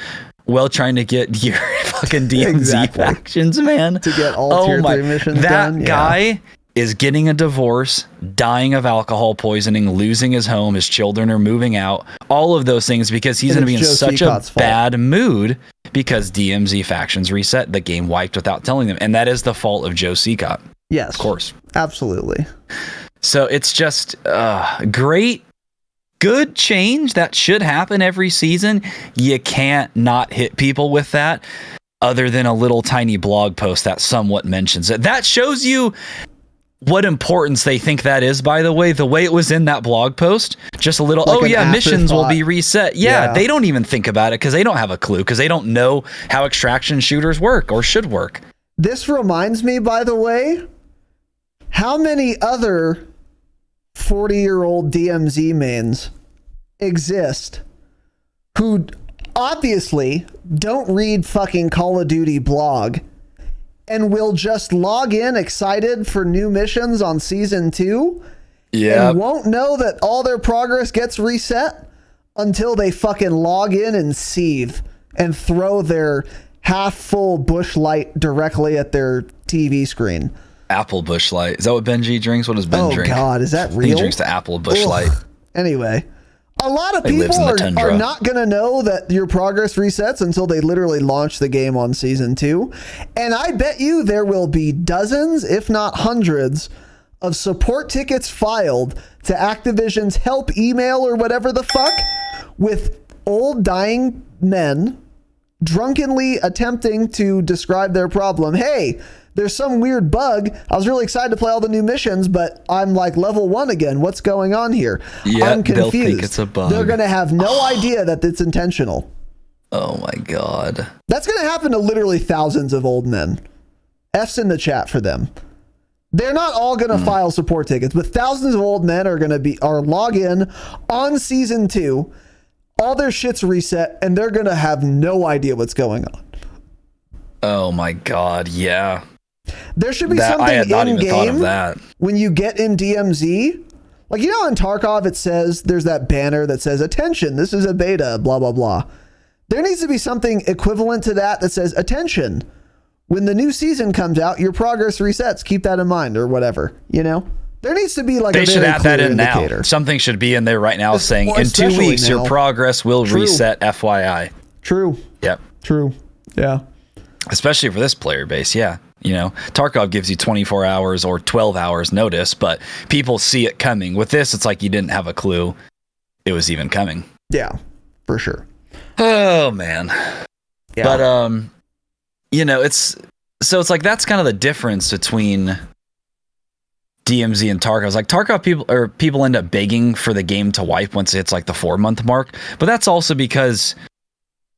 while trying to get your fucking DMZ factions, man. To get all tier 3 missions done. That guy is getting a divorce, dying of alcohol poisoning, losing his home, his children are moving out, all of those things because he's going to be in such a bad mood because DMZ factions reset, the game wiped without telling them. And that is the fault of Joe Seacott. Yes. Of course. Absolutely. So it's just great, good change that should happen every season. You can't not hit people with that other than a little tiny blog post that somewhat mentions it. That shows you what importance they think that is, by the way it was in that blog post, just a little, like missions will be reset. Yeah, they don't even think about it because they don't have a clue because they don't know how extraction shooters work or should work. This reminds me, by the way, how many other 40-year-old DMZ mains exist who obviously don't read fucking Call of Duty blog and will just log in excited for new missions on season 2 and won't know that all their progress gets reset until they fucking log in and sieve and throw their half full Busch Light directly at their TV screen. Apple Busch Light. Is that what Benji drinks? What does Ben drink? Oh God, is that real? He drinks the Apple Busch Light. Anyway, a lot of people are not going to know that your progress resets until they literally launch the game on season 2. And I bet you there will be dozens, if not hundreds, of support tickets filed to Activision's help email or whatever the fuck with old dying men drunkenly attempting to describe their problem. Hey, there's some weird bug. I was really excited to play all the new missions, but I'm like level 1 again. What's going on here? Yeah, I'm confused. they'll think it's a bug. They're going to have no idea that it's intentional. Oh my God. That's going to happen to literally thousands of old men. F's in the chat for them. They're not all going to file support tickets, but thousands of old men are going to log in on season 2. All their shit's reset, and they're going to have no idea what's going on. Oh my God. Yeah. There should be something I had not in even game thought of that. when you get in DMZ. Like, you know, in Tarkov, it says there's that banner that says, attention, this is a beta, blah, blah, blah. There needs to be something equivalent to that says, attention, when the new season comes out, your progress resets. Keep that in mind or whatever, you know? There needs to be like they a should very add that in indicator. now. Something should be in there right now saying, in 2 especially weeks, now. your progress will reset, FYI. True. Yep. True. Yeah. Especially for this player base, yeah. You know, Tarkov gives you 24 hours or 12 hours notice, but people see it coming. With this, it's like you didn't have a clue it was even coming. Yeah, for sure. Oh, man. Yeah. But, you know, it's like that's kind of the difference between DMZ and Tarkov. It's like Tarkov people end up begging for the game to wipe once it's like the 4-month mark, but that's also because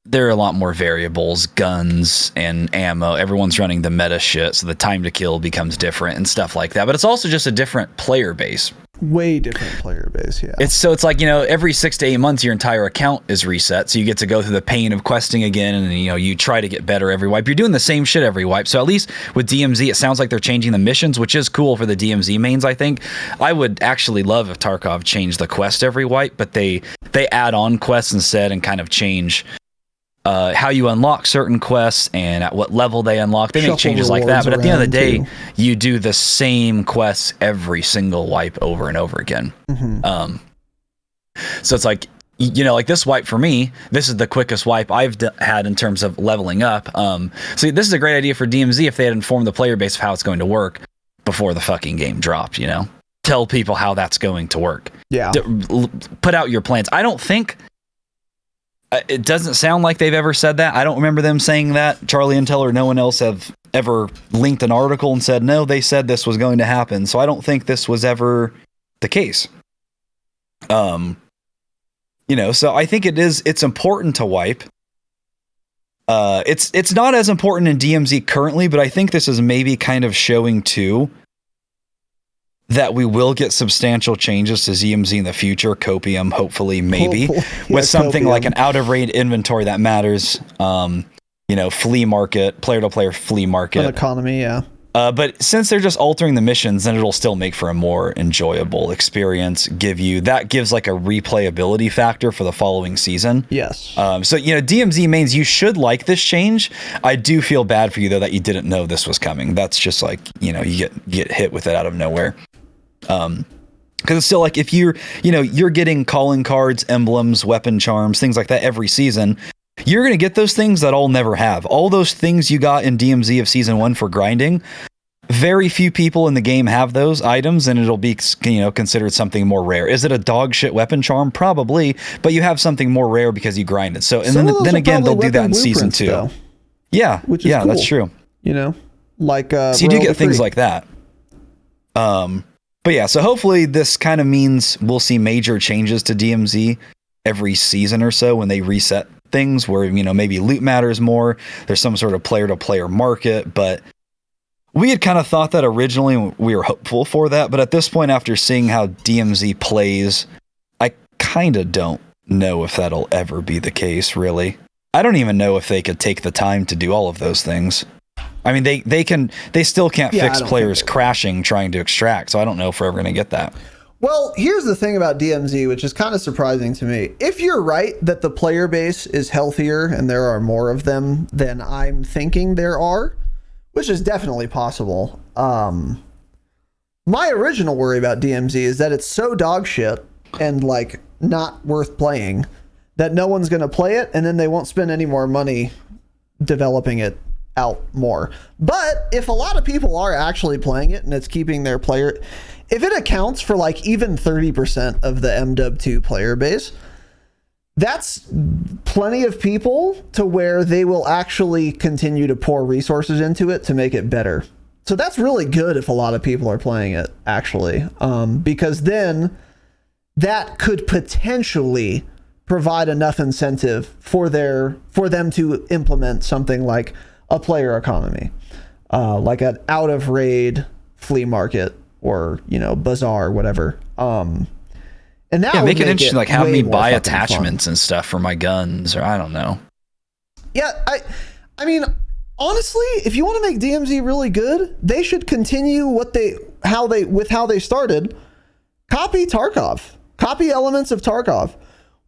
there are a lot more variables, guns and ammo. Everyone's running the meta shit, so the time to kill becomes different and stuff like that. But it's also just a different player base. Way different player base, yeah. It's like, you know, every 6 to 8 months your entire account is reset, so you get to go through the pain of questing again, and you know, you try to get better every wipe. You're doing the same shit every wipe. So at least with DMZ, it sounds like they're changing the missions, which is cool for the DMZ mains, I think. I would actually love if Tarkov changed the quest every wipe, but they add on quests instead and kind of change how you unlock certain quests and at what level they unlock. They make Shuffle changes like that, rewards but at the end of the day, around, you do the same quests every single wipe over and over again. So it's like, you know, like this wipe for me, this is the quickest wipe I've had in terms of leveling up. So this is a great idea for DMZ if they had informed the player base of how it's going to work before the fucking game dropped, you know? Tell people how that's going to work. Yeah. Put out your plans. I don't think... it doesn't sound like they've ever said that. I don't remember them saying that. Charlie Intel or no one else have ever linked an article and said, no, they said this was going to happen. So I don't think this was ever the case. You know, so I think it's important to wipe. It's not as important in DMZ currently, but I think this is maybe kind of showing too that we will get substantial changes to ZMZ in the future. Copium, hopefully, maybe, with something Copium. like an out-of-raid inventory that matters. You know, flea market, player-to-player flea market. An economy, yeah. But since they're just altering the missions, then it'll still make for a more enjoyable experience. That gives like a replayability factor for the following season. Yes. So, you know, DMZ mains, you should like this change. I do feel bad for you, though, that you didn't know this was coming. That's just like, you know, you get hit with it out of nowhere. Because it's still like if you're getting calling cards, emblems, weapon charms, things like that every season, you're going to get those things that I'll never have. All those things you got in DMZ of season 1 for grinding, very few people in the game have those items, and it'll be, you know, considered something more rare. Is it a dog shit weapon charm? Probably, but you have something more rare because you grinded. So, and then again, they'll do that in season 2. Though, yeah, which is cool. That's true. You know, like so you do get things like that. But yeah, so hopefully this kind of means we'll see major changes to DMZ every season or so when they reset things where, you know, maybe loot matters more. There's some sort of player-to-player market, but we had kind of thought that originally. We were hopeful for that, but at this point, after seeing how DMZ plays, I kind of don't know if that'll ever be the case, really. I don't even know if they could take the time to do all of those things. I mean, they still can't fix players crashing trying to extract, so I don't know if we're ever going to get that. Well, here's the thing about DMZ, which is kind of surprising to me. If you're right that the player base is healthier and there are more of them than I'm thinking there are, which is definitely possible. My original worry about DMZ is that it's so dog shit and like not worth playing that no one's going to play it, and then they won't spend any more money developing it out more. But if a lot of people are actually playing it and it's keeping their player, if it accounts for like even 30% of the MW2 player base, that's plenty of people to where they will actually continue to pour resources into it to make it better. So that's really good if a lot of people are playing it, actually, because then that could potentially provide enough incentive for them to implement something like a player economy, like an out of raid flea market or, you know, bazaar, whatever. And that make it interesting, like have me buy fucking attachments fun and stuff for my guns, or I don't know. Yeah, I mean, honestly, if you want to make DMZ really good, they should continue how they started. Copy Tarkov. Copy elements of Tarkov.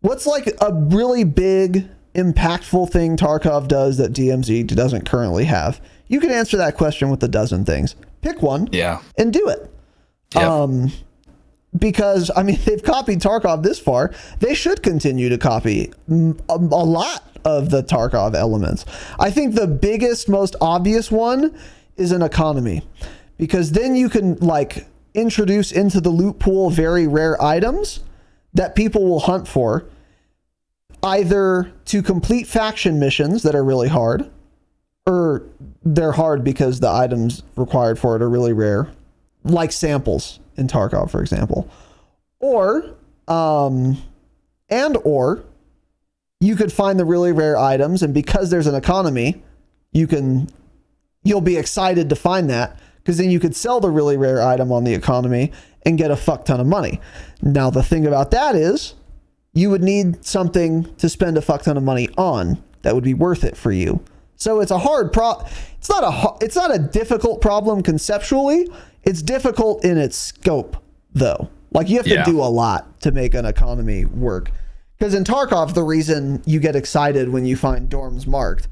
What's like a really big, impactful thing Tarkov does that DMZ doesn't currently have? You can answer that question with a dozen things. Pick one, and do it. Yep. Because, I mean, they've copied Tarkov this far. They should continue to copy a lot of the Tarkov elements. I think the biggest, most obvious one is an economy, because then you can like introduce into the loot pool very rare items that people will hunt for, either to complete faction missions that are really hard, or they're hard because the items required for it are really rare, like samples in Tarkov, for example. Or you could find the really rare items, and because there's an economy, you'll be excited to find that, because then you could sell the really rare item on the economy and get a fuck ton of money. Now, the thing about that is you would need something to spend a fuck ton of money on that would be worth it for you. So it's a hard it's not a difficult problem conceptually. It's difficult in its scope, though. Like, you have to do a lot to make an economy work. Because in Tarkov, the reason you get excited when you find dorms marked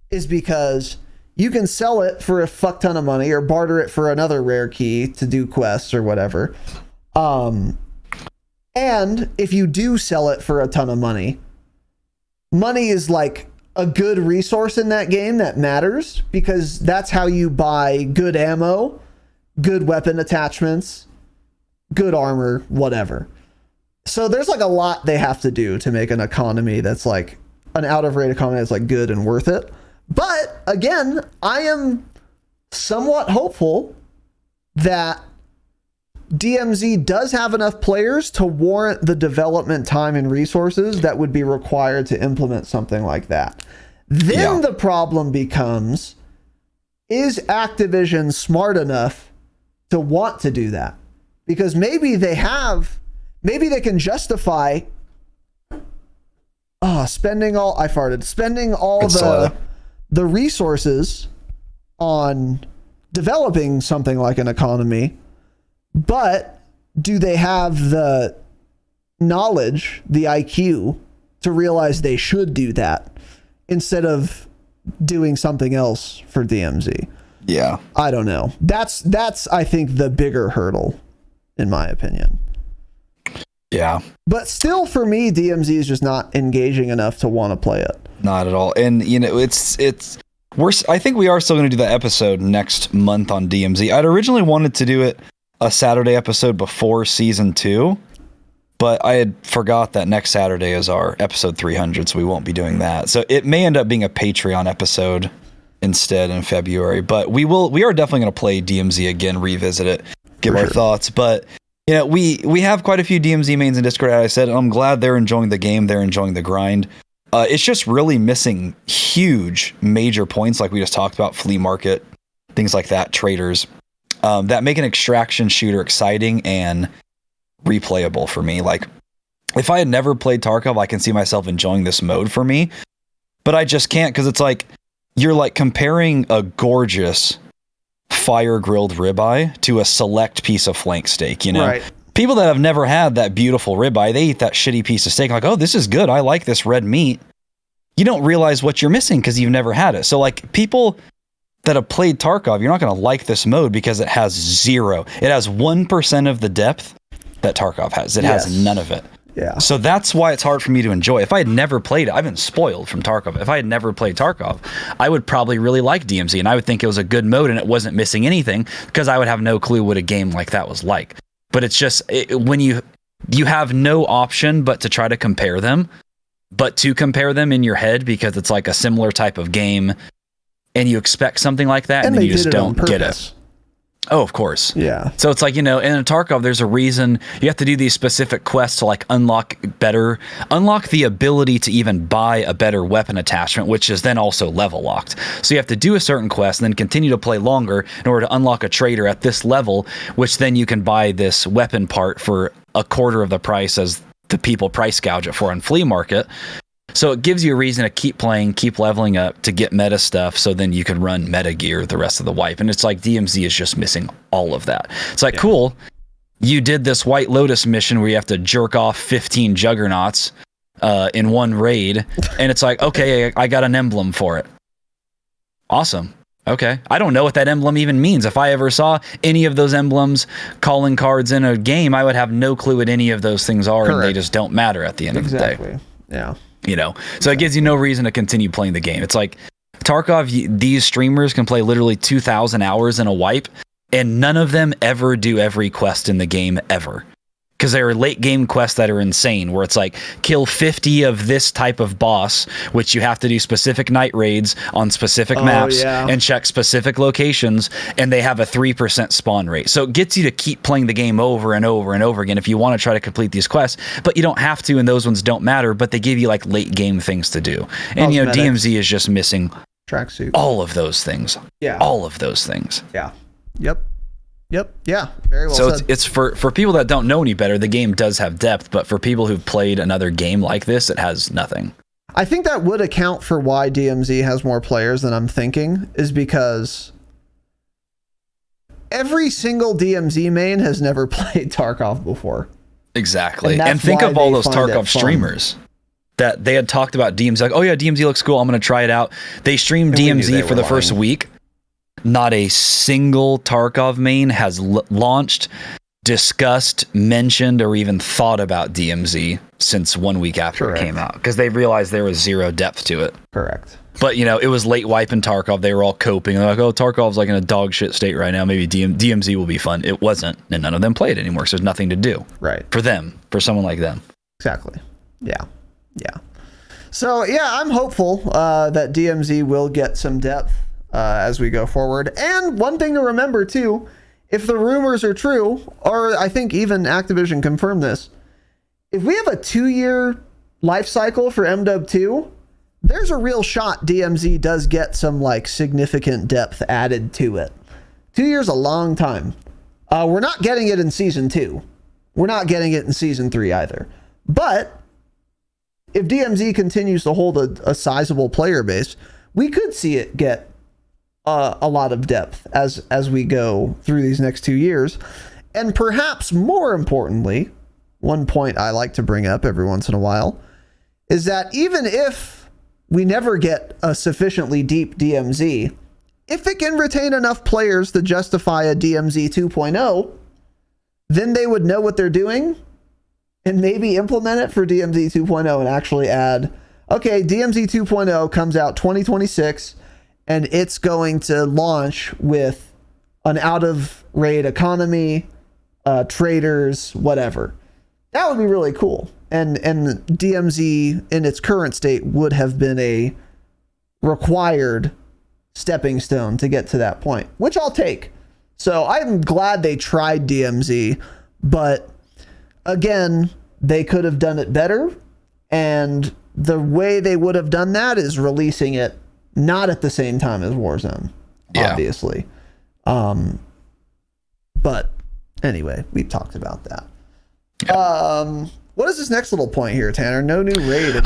is because you can sell it for a fuck ton of money or barter it for another rare key to do quests or whatever. And if you do sell it for a ton of money, money is like a good resource in that game that matters, because that's how you buy good ammo, good weapon attachments, good armor, whatever. So there's like a lot they have to do to make an economy that's like an out of rate economy that's like good and worth it. But again, I am somewhat hopeful that DMZ does have enough players to warrant the development time and resources that would be required to implement something like that. Then the problem becomes, is Activision smart enough to want to do that? Because maybe they can justify spending all the resources on developing something like an economy, but do they have the knowledge, the IQ to realize they should do that instead of doing something else for DMZ? Yeah. I don't know. That's I think the bigger hurdle, in my opinion. Yeah. But still, for me, DMZ is just not engaging enough to want to play it. Not at all. And I think we are still going to do that episode next month on DMZ. I'd originally wanted to do it a Saturday episode before season 2, but I had forgot that next Saturday is our episode 300, so we won't be doing that. So it may end up being a Patreon episode instead in February, but we are definitely going to play DMZ again, revisit it, give our thoughts. But we have quite a few DMZ mains in Discord, as I said, and I'm glad they're enjoying the game, they're enjoying the grind. It's just really missing huge major points like we just talked about, flea market, things like that, traders, that make an extraction shooter exciting and replayable for me. Like, if I had never played Tarkov, I can see myself enjoying this mode for me, but I just can't, because it's like you're like comparing a gorgeous fire grilled ribeye to a select piece of flank steak, Right. People that have never had that beautiful ribeye, they eat that shitty piece of steak like, oh, this is good, I like this red meat. You don't realize what you're missing because you've never had it. So like, people that have played Tarkov, you're not going to like this mode because it has 1% of the depth that Tarkov has. It has none of it. Yeah. So that's why it's hard for me to enjoy. If I had never played it, I've been spoiled from Tarkov. If I had never played Tarkov, I would probably really like DMZ, and I would think it was a good mode and it wasn't missing anything, because I would have no clue what a game like that was like. But it's just when you have no option but to try to compare them, in your head, because it's like a similar type of game and you expect something like that, and then you just don't get it. Oh, of course. Yeah. So it's like, in Tarkov, there's a reason you have to do these specific quests to like unlock the ability to even buy a better weapon attachment, which is then also level locked. So you have to do a certain quest and then continue to play longer in order to unlock a trader at this level, which then you can buy this weapon part for a quarter of the price as the people price gouge it for on flea market. So it gives you a reason to keep playing, keep leveling up, to get meta stuff, so then you can run meta gear the rest of the wipe. And it's like DMZ is just missing all of that. It's like, cool, you did this White Lotus mission where you have to jerk off 15 juggernauts in one raid, and it's like, okay, I got an emblem for it. Awesome. Okay. I don't know what that emblem even means. If I ever saw any of those emblems calling cards in a game, I would have no clue what any of those things are. Correct. And they just don't matter at the end of the day. Yeah. So it gives you no reason to continue playing the game. It's like Tarkov, these streamers can play literally 2,000 hours in a wipe, and none of them ever do every quest in the game ever. Because there are late game quests that are insane, where it's like, kill 50 of this type of boss, which you have to do specific night raids on specific maps and check specific locations, and they have a 3% spawn rate. So it gets you to keep playing the game over and over and over again if you want to try to complete these quests, but you don't have to, and those ones don't matter, but they give you like late game things to do. And DMZ is just missing tracksuit, all of those things. Yeah. All of those things. Yeah. Yep. Yeah. Very well said. So it's for people that don't know any better, the game does have depth, but for people who've played another game like this, it has nothing. I think that would account for why DMZ has more players than I'm thinking, is because every single DMZ main has never played Tarkov before. Exactly. And think of all those Tarkov streamers. that they had talked about DMZ. Like, oh yeah, DMZ looks cool. I'm going to try it out. They streamed DMZ for the first week. Not a single Tarkov main has launched, discussed, mentioned, or even thought about DMZ since 1 week after it came out, because they realized there was zero depth to it. Correct. But, it was late wiping Tarkov. They were all coping. They're like, oh, Tarkov's like in a dog shit state right now. Maybe DMZ will be fun. It wasn't, and none of them play it anymore, so there's nothing to do. Right. For them, for someone like them. Exactly. Yeah. So, I'm hopeful that DMZ will get some depth as we go forward. And one thing to remember, too, if the rumors are true, or I think even Activision confirmed this, if we have a 2-year life cycle for MW 2, there's a real shot DMZ does get some significant depth added to it. 2 years a long time. We're not getting it in season 2. We're not getting it in season 3 either. But if DMZ continues to hold a sizable player base, we could see it get a lot of depth as we go through these next 2 years. And perhaps more importantly, one point I like to bring up every once in a while is that even if we never get a sufficiently deep DMZ, if it can retain enough players to justify a DMZ 2.0, then they would know what they're doing and maybe implement it for DMZ 2.0 and actually add, okay, DMZ 2.0 comes out 2026 and it's going to launch with an out-of-raid economy, traders, whatever. That would be really cool. And DMZ in its current state would have been a required stepping stone to get to that point, which I'll take. So I'm glad they tried DMZ, but again, they could have done it better. And the way they would have done that is releasing it not at the same time as Warzone, obviously. But anyway, we've talked about that. What is this next little point here, Tanner? No new raid.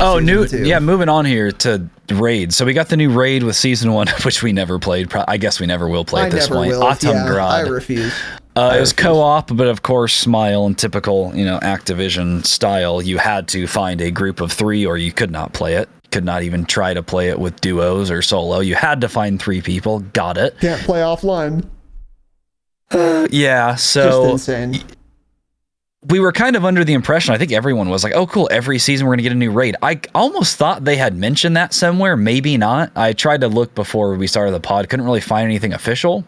Moving on here to raids. So we got the new raid with season 1, which we never played. I guess we never will play at this point. Atomgrad. I refuse. It was co-op, but of course, Smile in typical, Activision style, you had to find a group of 3 or you could not play it. Could not even try to play it with duos or solo. You had to find 3 people. Got it. Can't play offline. So just insane. We were kind of under the impression, I think everyone was like, oh cool, every season we're gonna get a new raid. I almost thought they had mentioned that somewhere, maybe not. I tried to look before we started the pod, couldn't really find anything official.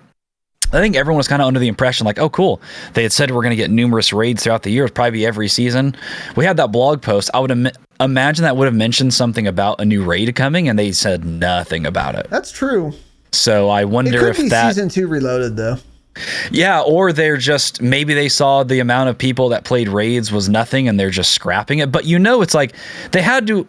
I think everyone was kind of under the impression like, oh cool, they had said we're going to get numerous raids throughout the year, it'd probably be every season. We had that blog post. I would imagine that would have mentioned something about a new raid coming, and they said nothing about it. That's true. So I wonder if that season 2 reloaded though. Yeah, or they're just, maybe they saw the amount of people that played raids was nothing and they're just scrapping it. But it's like they have to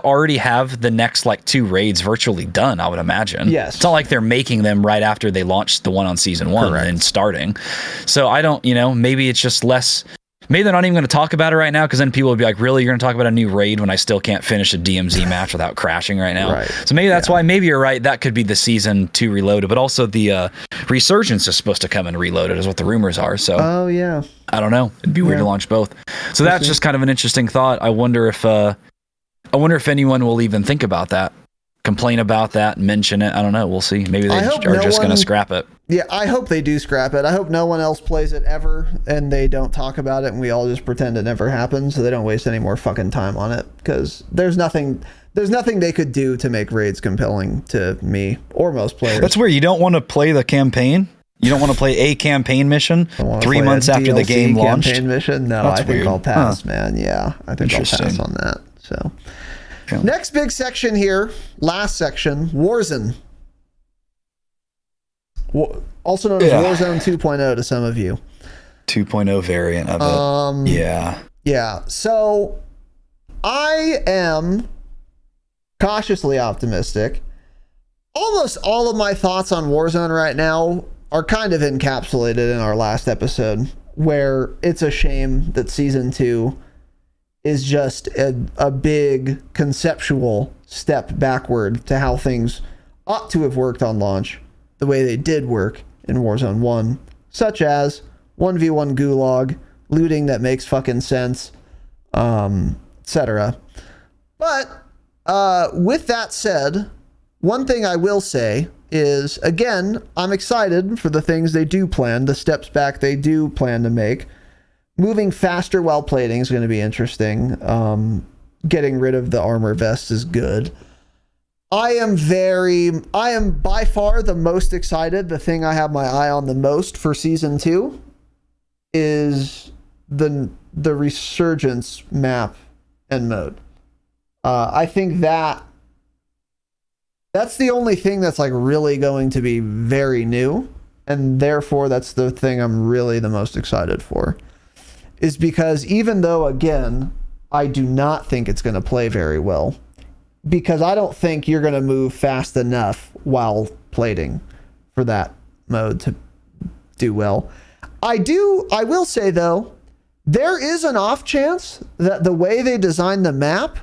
already have the next 2 raids virtually done, I would imagine. Yes. It's not like they're making them right after they launched the one on season 1 and starting. So I don't, maybe it's just less. Maybe they're not even going to talk about it right now, because then people would be like, really, you're going to talk about a new raid when I still can't finish a DMZ match without crashing right now? Right. So maybe that's why. Maybe you're right. That could be the season 2 reloaded, but also the Resurgence is supposed to come in reloaded is what the rumors are. So I don't know. It'd be weird to launch both. So that's just kind of an interesting thought. I wonder if anyone will even think about that, complain about that, mention it. I don't know. We'll see. Maybe they are just going to scrap it. Yeah, I hope they do scrap it. I hope no one else plays it ever and they don't talk about it and we all just pretend it never happened, so they don't waste any more fucking time on it, because there's nothing they could do to make raids compelling to me or most players. That's where you don't want to play the campaign. You don't want to play a campaign mission 3 months after the game launched. Campaign mission? No, I think I'll pass, man. Yeah, I think I'll pass on that. So, next big section here, last section, Warzone. Also known as Warzone 2.0 to some of you. 2.0 variant of it. Yeah. So I am cautiously optimistic. Almost all of my thoughts on Warzone right now are kind of encapsulated in our last episode, where it's a shame that season 2 is just a big conceptual step backward to how things ought to have worked on launch, the way they did work in Warzone 1, such as 1v1 gulag, looting that makes fucking sense, etc. But with that said, one thing I will say is, again, I'm excited for the things they do plan, the steps back they do plan to make. Moving faster while plating is going to be interesting. Getting rid of the armor vest is good. I am by far the most excited. The thing I have my eye on the most for season 2 is the Resurgence map and mode. I think that's the only thing that's like really going to be very new, and therefore that's the thing I'm really the most excited for. Is because even though, again, I do not think it's going to play very well, because I don't think you're going to move fast enough while plating for that mode to do well. I will say, though, there is an off chance that the way they design the map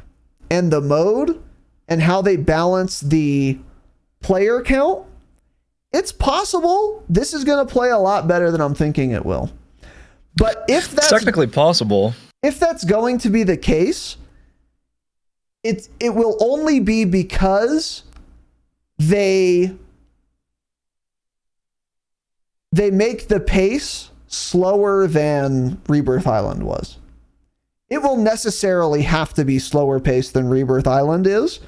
and the mode and how they balance the player count, it's possible this is going to play a lot better than I'm thinking it will. But if that's technically possible, if that's going to be the case, it will only be because they make the pace slower than Rebirth Island was. It will necessarily have to be slower paced than Rebirth Island is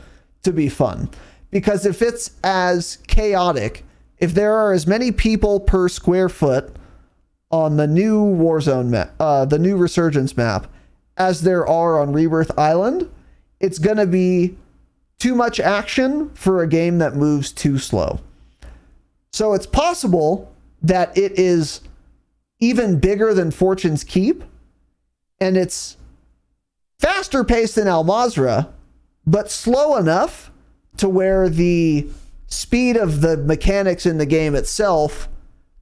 to be fun. Because if it's as chaotic, if there are as many people per square foot on the new Warzone map, the new Resurgence map, as there are on Rebirth Island, it's going to be too much action for a game that moves too slow. So it's possible that it is even bigger than Fortune's Keep, and it's faster paced than Al Mazrah, but slow enough to where the speed of the mechanics in the game itself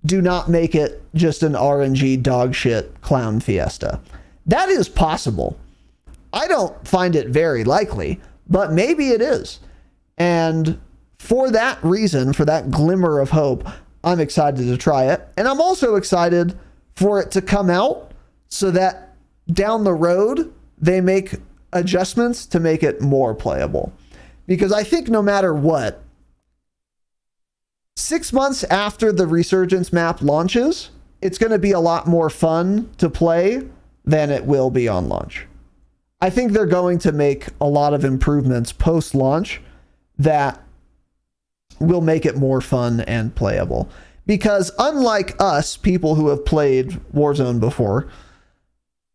do not make it just an RNG dogshit clown fiesta. That is possible. I don't find it very likely, but maybe it is. And for that reason, for that glimmer of hope, I'm excited to try it. And I'm also excited for it to come out so that down the road, they make adjustments to make it more playable. Because I think no matter what, 6 months after the Resurgence map launches, it's going to be a lot more fun to play than it will be on launch. I think they're going to make a lot of improvements post-launch that will make it more fun and playable. Because unlike us, people who have played Warzone before,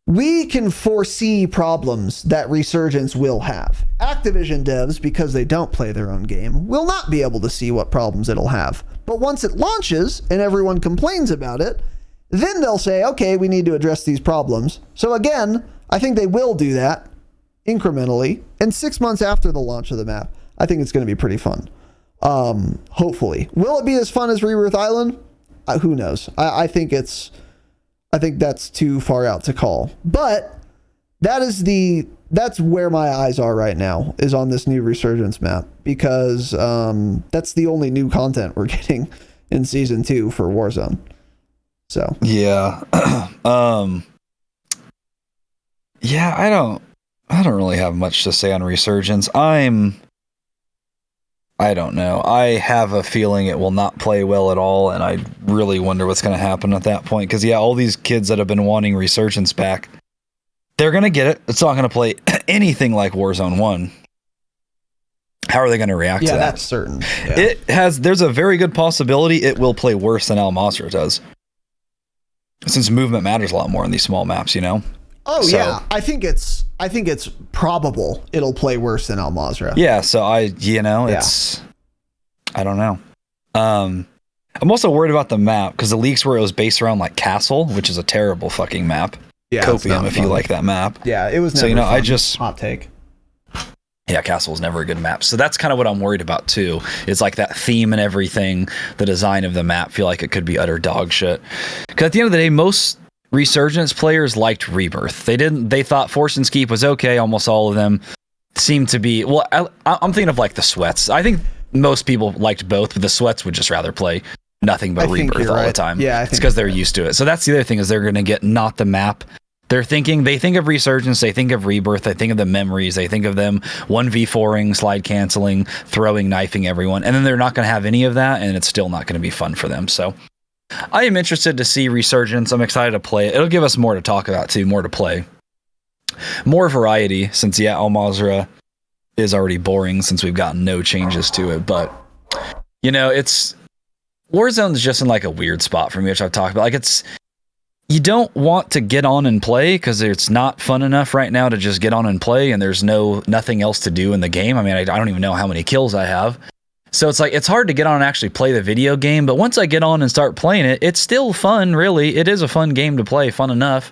we can foresee problems that Resurgence will have. Activision devs, because they don't play their own game, will not be able to see what problems it'll have. But once it launches and everyone complains about it, then they'll say, okay, we need to address these problems. So again, I think they will do that incrementally. And 6 months after the launch of the map, I think it's going to be pretty fun. Hopefully. Will it be as fun as Rebirth Island? Who knows? I think that's too far out to call. But that's where my eyes are right now, is on this new Resurgence map, because that's the only new content we're getting in season 2 for Warzone. So yeah. Yeah, I don't really have much to say on Resurgence. I don't know. I have a feeling it will not play well at all, and I really wonder what's going to happen at that point. Because, yeah, all these kids that have been wanting Resurgence back, they're going to get it. It's not going to play anything like Warzone 1. How are they going to react to that? Yeah, that's certain. Yeah. There's a very good possibility it will play worse than Al Mazrah does. Since movement matters a lot more in these small maps, you know? Oh, so, yeah. I think it's probable it'll play worse than Al Mazrah. Yeah, so I don't know. I'm also worried about the map, because the leaks where it was based around like Castle, which is a terrible fucking map. Yeah, Copium if you like that map. Yeah, it was never fun. Hot take. Yeah, Castle was never a good map. So that's kind of what I'm worried about too. It's like that theme and everything, the design of the map, feel like it could be utter dog shit. Because at the end of the day, most Resurgence players liked Rebirth. They thought Fortune's Keep was okay. Almost all of them seemed to be. Well, I'm thinking of like the Sweats. I think most people liked both, but the Sweats would just rather play nothing but Rebirth all the time. Yeah, it's because they're used to it. So that's the other thing, is they're going to get not the map They think of Resurgence, they think of Rebirth, they think of the memories, they think of them 1v4ing, slide canceling, throwing, knifing everyone, and then they're not going to have any of that, and it's still not going to be fun for them. So I am interested to see Resurgence. I'm excited to play it. It'll give us more to talk about too, more to play. More variety, since Al Mazrah is already boring since we've gotten no changes to it. But, it's Warzone's just in like a weird spot for me, which I've talked about. Like you don't want to get on and play because it's not fun enough right now to just get on and play, and there's nothing else to do in the game. I mean, I don't even know how many kills I have. So it's like, it's hard to get on and actually play the video game, but once I get on and start playing it, it's still fun, really. It is a fun game to play, fun enough.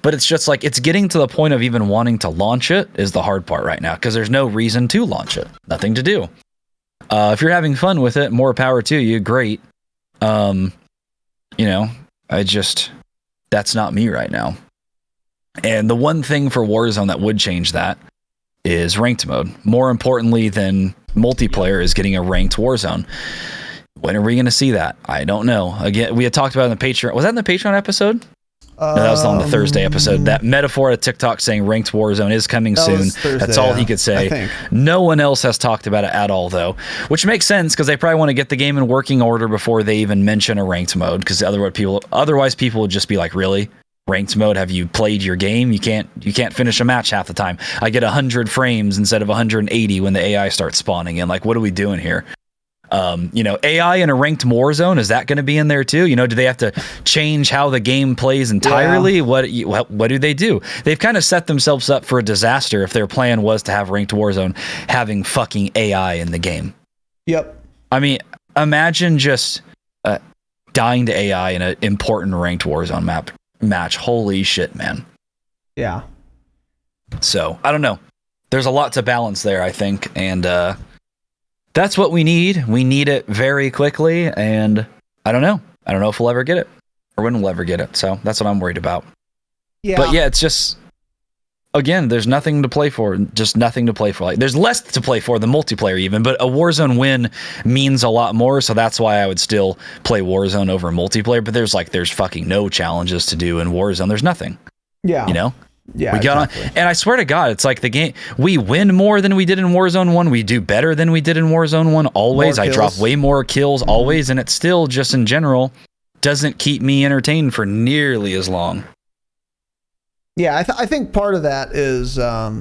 But it's just like, it's getting to the point of even wanting to launch it is the hard part right now, because there's no reason to launch it. Nothing to do. If you're having fun with it, more power to you, great. That's not me right now. And the one thing for Warzone that would change that is ranked mode. More importantly than multiplayer is getting a ranked Warzone. When are we going to see that? I don't know. Again, we had talked about it in the Patreon. Was that in the Patreon episode? No, that was on the Thursday episode. That metaphor at TikTok saying ranked Warzone is coming soon. Thursday, that's all he could say. No one else has talked about it at all, though, which makes sense because they probably want to get the game in working order before they even mention a ranked mode. Because otherwise people would just be like, really? Ranked mode? Have you played your game? You can't finish a match half the time. I get 100 frames instead of 180 when the AI starts spawning in. Like, what are we doing here? AI in a ranked Warzone, is that going to be in there too? Do they have to change how the game plays entirely? Yeah. What do they do? They've kind of set themselves up for a disaster if their plan was to have ranked Warzone having fucking AI in the game. Yep. I mean, imagine just dying to AI in an important ranked Warzone match. Holy shit, man. Yeah. So, I don't know. There's a lot to balance there, I think, and that's what we need. We need it very quickly, and I don't know. I don't know if we'll ever get it or when we'll ever get it. So that's what I'm worried about. Yeah. But yeah, it's just, again, there's nothing to play for. Just nothing to play for. Like, there's less to play for than multiplayer even, but a Warzone win means a lot more. So that's why I would still play Warzone over multiplayer. But there's fucking no challenges to do in Warzone. There's nothing. Yeah. Yeah, we got exactly. on, and I swear to God, it's like the game. We win more than we did in Warzone 1. We do better than we did in Warzone 1. Always, I drop way more kills. Always, and it still, just in general, doesn't keep me entertained for nearly as long. Yeah, I think part of that is part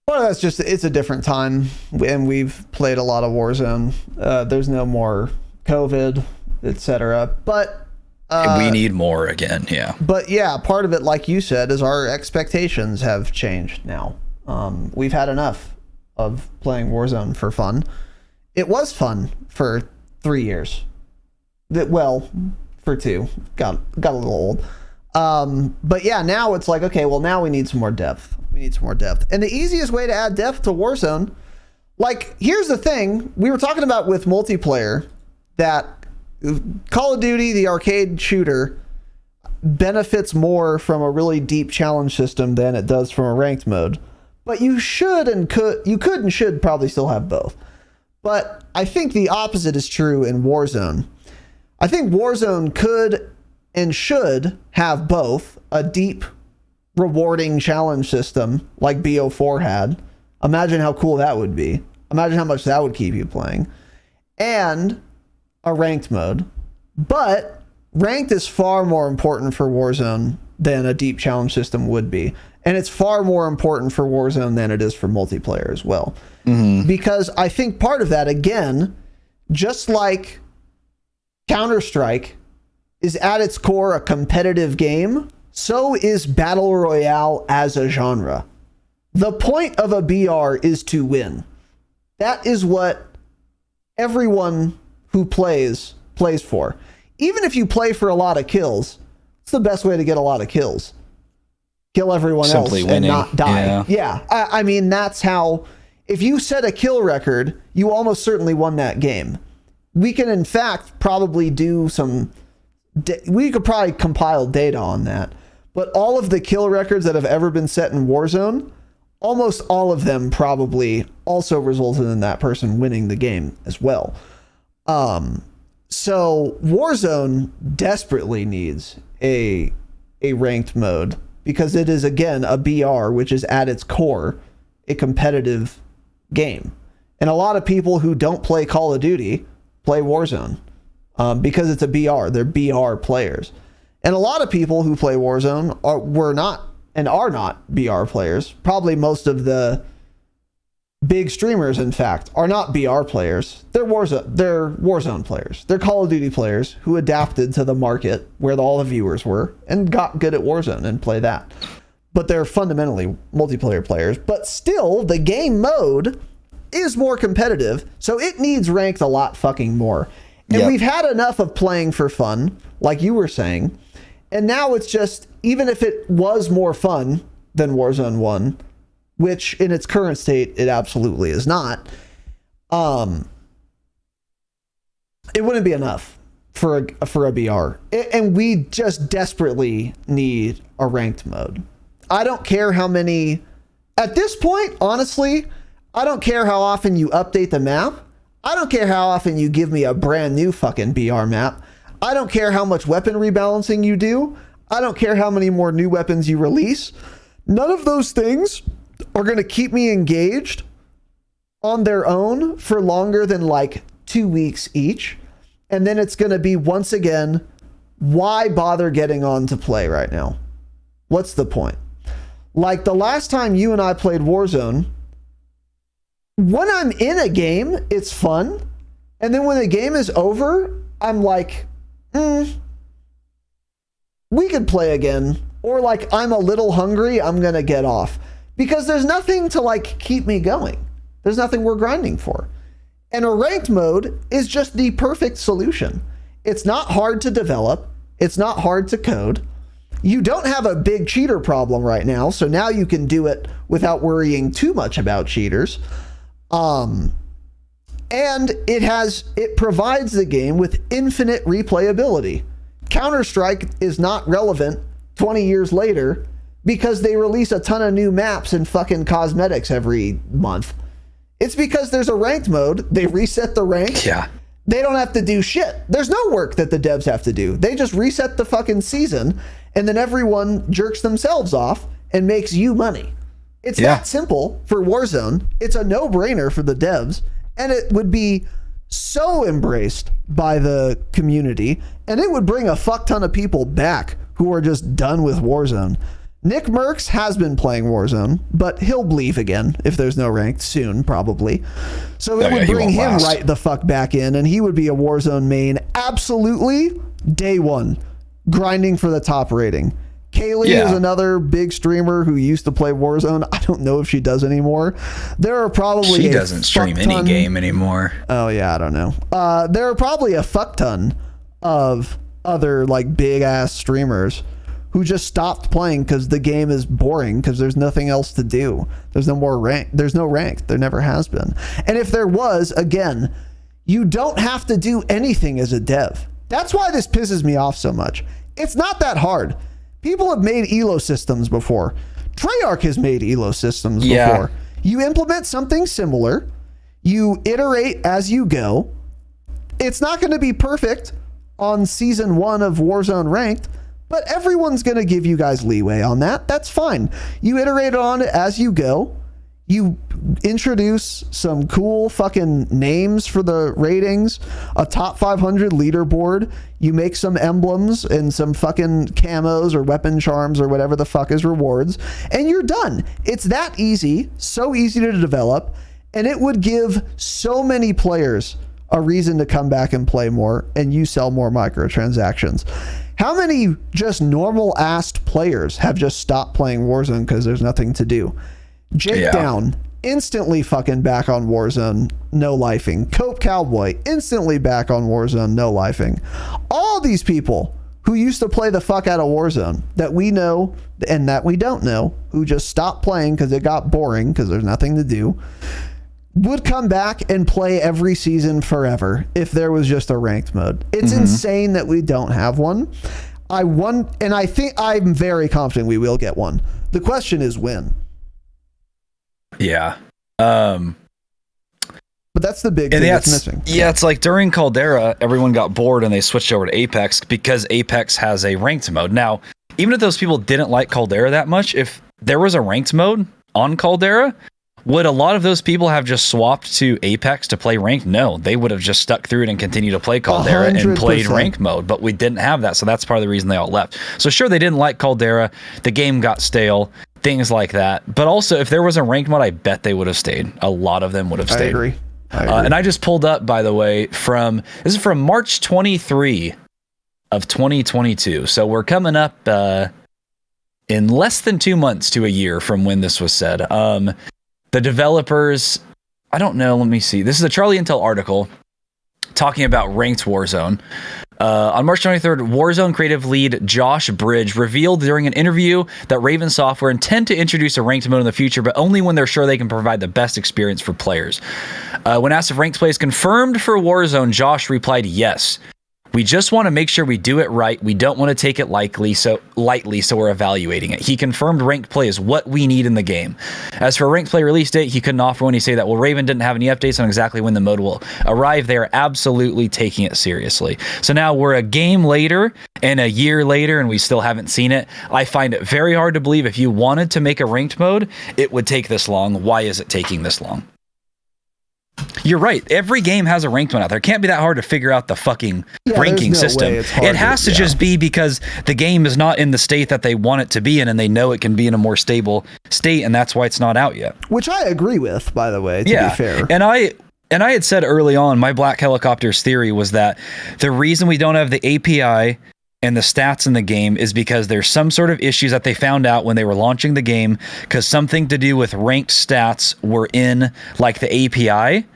of that's just it's a different time, and we've played a lot of Warzone. There's no more COVID, etc. But we need more again, yeah. But yeah, part of it, like you said, is our expectations have changed now. We've had enough of playing Warzone for fun. It was fun for 3 years. For 2. Got a little old. But yeah, now it's like, okay, well, now we need some more depth. And the easiest way to add depth to Warzone, like, here's the thing. We were talking about with multiplayer that Call of Duty, the arcade shooter, benefits more from a really deep challenge system than it does from a ranked mode. But you could and should probably still have both. But I think the opposite is true in Warzone. I think Warzone could and should have both a deep, rewarding challenge system like BO4 had. Imagine how cool that would be. Imagine how much that would keep you playing. And a ranked mode. But ranked is far more important for Warzone than a deep challenge system would be. And it's far more important for Warzone than it is for multiplayer as well. Mm-hmm. Because I think part of that, again, just like Counter-Strike is at its core a competitive game, so is Battle Royale as a genre. The point of a BR is to win. That is what everyone who plays for. Even if you play for a lot of kills, it's the best way to get a lot of kills. Kill everyone Simply else winning. And not die. Yeah. I mean, that's how, if you set a kill record, you almost certainly won that game. We can, in fact, probably do we could probably compile data on that. But all of the kill records that have ever been set in Warzone, almost all of them probably also resulted in that person winning the game as well. So Warzone desperately needs a ranked mode because it is, again, a BR, which is at its core a competitive game. And a lot of people who don't play Call of Duty play Warzone because it's a BR. They're BR players. And a lot of people who play Warzone are not BR players. Probably most of the big streamers, in fact, are not BR players. They're Warzone players. They're Call of Duty players who adapted to the market where all the viewers were and got good at Warzone and play that. But they're fundamentally multiplayer players. But still, the game mode is more competitive, so it needs ranked a lot fucking more. And we've had enough of playing for fun, like you were saying. And now it's just, even if it was more fun than Warzone 1, which in its current state, it absolutely is not, it wouldn't be enough for a BR. And we just desperately need a ranked mode. I don't care how many, at this point, honestly, I don't care how often you update the map. I don't care how often you give me a brand new fucking BR map. I don't care how much weapon rebalancing you do. I don't care how many more new weapons you release. None of those things are going to keep me engaged on their own for longer than like 2 weeks each. And then it's going to be, once again, why bother getting on to play right now? What's the point? Like the last time you and I played Warzone, when I'm in a game, it's fun. And then when the game is over, I'm like, we could play again. Or like, I'm a little hungry, I'm going to get off. Because there's nothing to like keep me going. There's nothing we're grinding for. And a ranked mode is just the perfect solution. It's not hard to develop. It's not hard to code. You don't have a big cheater problem right now, so now you can do it without worrying too much about cheaters. And it provides the game with infinite replayability. Counter-Strike is not relevant 20 years later because they release a ton of new maps and fucking cosmetics every month. It's because there's a ranked mode. They reset the rank. Yeah. They don't have to do shit. There's no work that the devs have to do. They just reset the fucking season, and then everyone jerks themselves off and makes you money. It's that simple for Warzone. It's a no-brainer for the devs, and it would be so embraced by the community, and it would bring a fuck ton of people back who are just done with Warzone. Nick Merckx has been playing Warzone, but he'll leave again if there's no ranked soon, probably. So it would bring him right the fuck back in, and he would be a Warzone main absolutely day one, grinding for the top rating. Kaylee is another big streamer who used to play Warzone. I don't know if she does anymore. There are probably she doesn't stream any game anymore. Oh yeah, I don't know. There are probably a fuck ton of other like big ass streamers who just stopped playing because the game is boring because there's nothing else to do. There's no more rank. There's no rank. There never has been. And if there was, again, you don't have to do anything as a dev. That's why this pisses me off so much. It's not that hard. People have made ELO systems before. Treyarch has made ELO systems before. You implement something similar. You iterate as you go. It's not going to be perfect on season 1 of Warzone Ranked, but everyone's going to give you guys leeway on that. That's fine. You iterate on it as you go. You introduce some cool fucking names for the ratings, a top 500 leaderboard. You make some emblems and some fucking camos or weapon charms or whatever the fuck is rewards, and you're done. It's that easy, so easy to develop, and it would give so many players a reason to come back and play more, and you sell more microtransactions. How many just normal-assed players have just stopped playing Warzone because there's nothing to do? Jake Down, instantly fucking back on Warzone, no lifing. Cope Cowboy, instantly back on Warzone, no lifing. All these people who used to play the fuck out of Warzone that we know and that we don't know, who just stopped playing because it got boring because there's nothing to do, would come back and play every season forever if there was just a ranked mode. It's insane that we don't have one. And I think I'm very confident we will get one. The question is when. Yeah. But But that's the big And thing that's missing. Yeah, it's like during Caldera, everyone got bored and they switched over to Apex because Apex has a ranked mode. Now, even if those people didn't like Caldera that much, if there was a ranked mode on Caldera, would a lot of those people have just swapped to Apex to play ranked? No, they would have just stuck through it and continued to play Caldera 100%. and played ranked mode, but we didn't have that. So that's part of the reason they all left. So sure, they didn't like Caldera. The game got stale, things like that. But also, if there was a ranked mode, I bet they would have stayed. A lot of them would have stayed. I agree. And I just pulled up, by the way, this is from March 23 of 2022. So we're coming up in less than 2 months to a year from when this was said. The developers, I don't know, let me see. This is a Charlie Intel article talking about ranked Warzone. On March 23rd, Warzone creative lead Josh Bridge revealed during an interview that Raven Software intend to introduce a ranked mode in the future, but only when they're sure they can provide the best experience for players. When asked if ranked play is confirmed for Warzone, Josh replied, yes. We just want to make sure we do it right. We don't want to take it lightly, so we're evaluating it. He confirmed ranked play is what we need in the game. As for ranked play release date, he couldn't offer when he said that, well, Raven didn't have any updates on exactly when the mode will arrive. They are absolutely taking it seriously. So now we're a game later and a year later, and we still haven't seen it. I find it very hard to believe if you wanted to make a ranked mode, it would take this long. Why is it taking this long? You're right. Every game has a ranked one out there. It can't be that hard to figure out the fucking ranking system. It has to just be because the game is not in the state that they want it to be in, and they know it can be in a more stable state, and that's why it's not out yet. Which I agree with, by the way, to be fair. And I had said early on, my Black Helicopters theory was that the reason we don't have the API and the stats in the game is because there's some sort of issues that they found out when they were launching the game, because something to do with ranked stats were in like the API,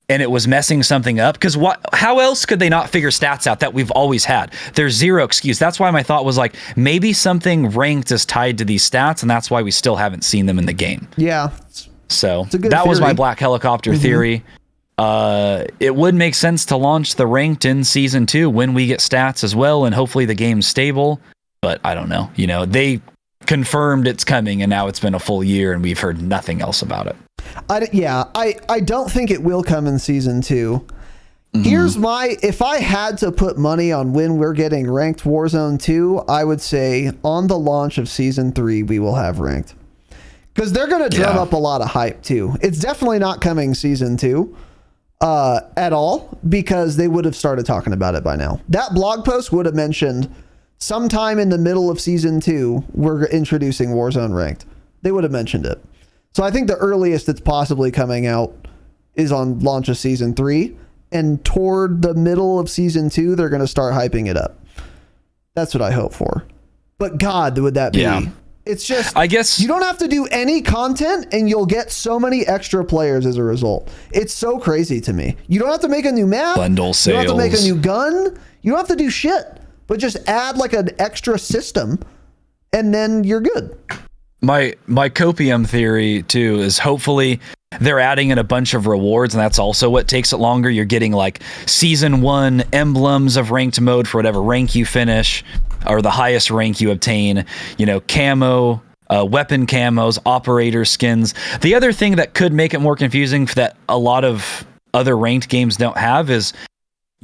and it was messing something up. Because how else could they not figure stats out that we've always had? There's zero excuse. That's why my thought was like, maybe something ranked is tied to these stats, and that's why we still haven't seen them in the game. Yeah. So that was my Black Helicopter theory. It would make sense to launch the ranked in season 2 when we get stats as well, and hopefully the game's stable. But I don't know. You know, they confirmed it's coming, and now it's been a full year, and we've heard nothing else about it. I don't think it will come in season 2. Here's if I had to put money on when we're getting ranked Warzone 2, I would say on the launch of season 3, we will have ranked. Because they're going to drum up a lot of hype too. It's definitely not coming season 2 at all, because they would have started talking about it by now. That blog post would have mentioned sometime in the middle of season 2, we're introducing Warzone ranked. They would have mentioned it. So I think the earliest it's possibly coming out is on launch of season 3, and toward the middle of season 2, they're going to start hyping it up. That's what I hope for. But God, would that be? Yeah. It's just, I guess you don't have to do any content and you'll get so many extra players as a result. It's so crazy to me. You don't have to make a new map. Bundle sales. You don't have to make a new gun. You don't have to do shit, but just add like an extra system and then you're good. My copium theory too is hopefully they're adding in a bunch of rewards, and that's also what takes it longer. You're getting like season 1 emblems of ranked mode for whatever rank you finish or the highest rank you obtain, you know, camo, weapon camos, operator skins. The other thing that could make it more confusing that a lot of other ranked games don't have is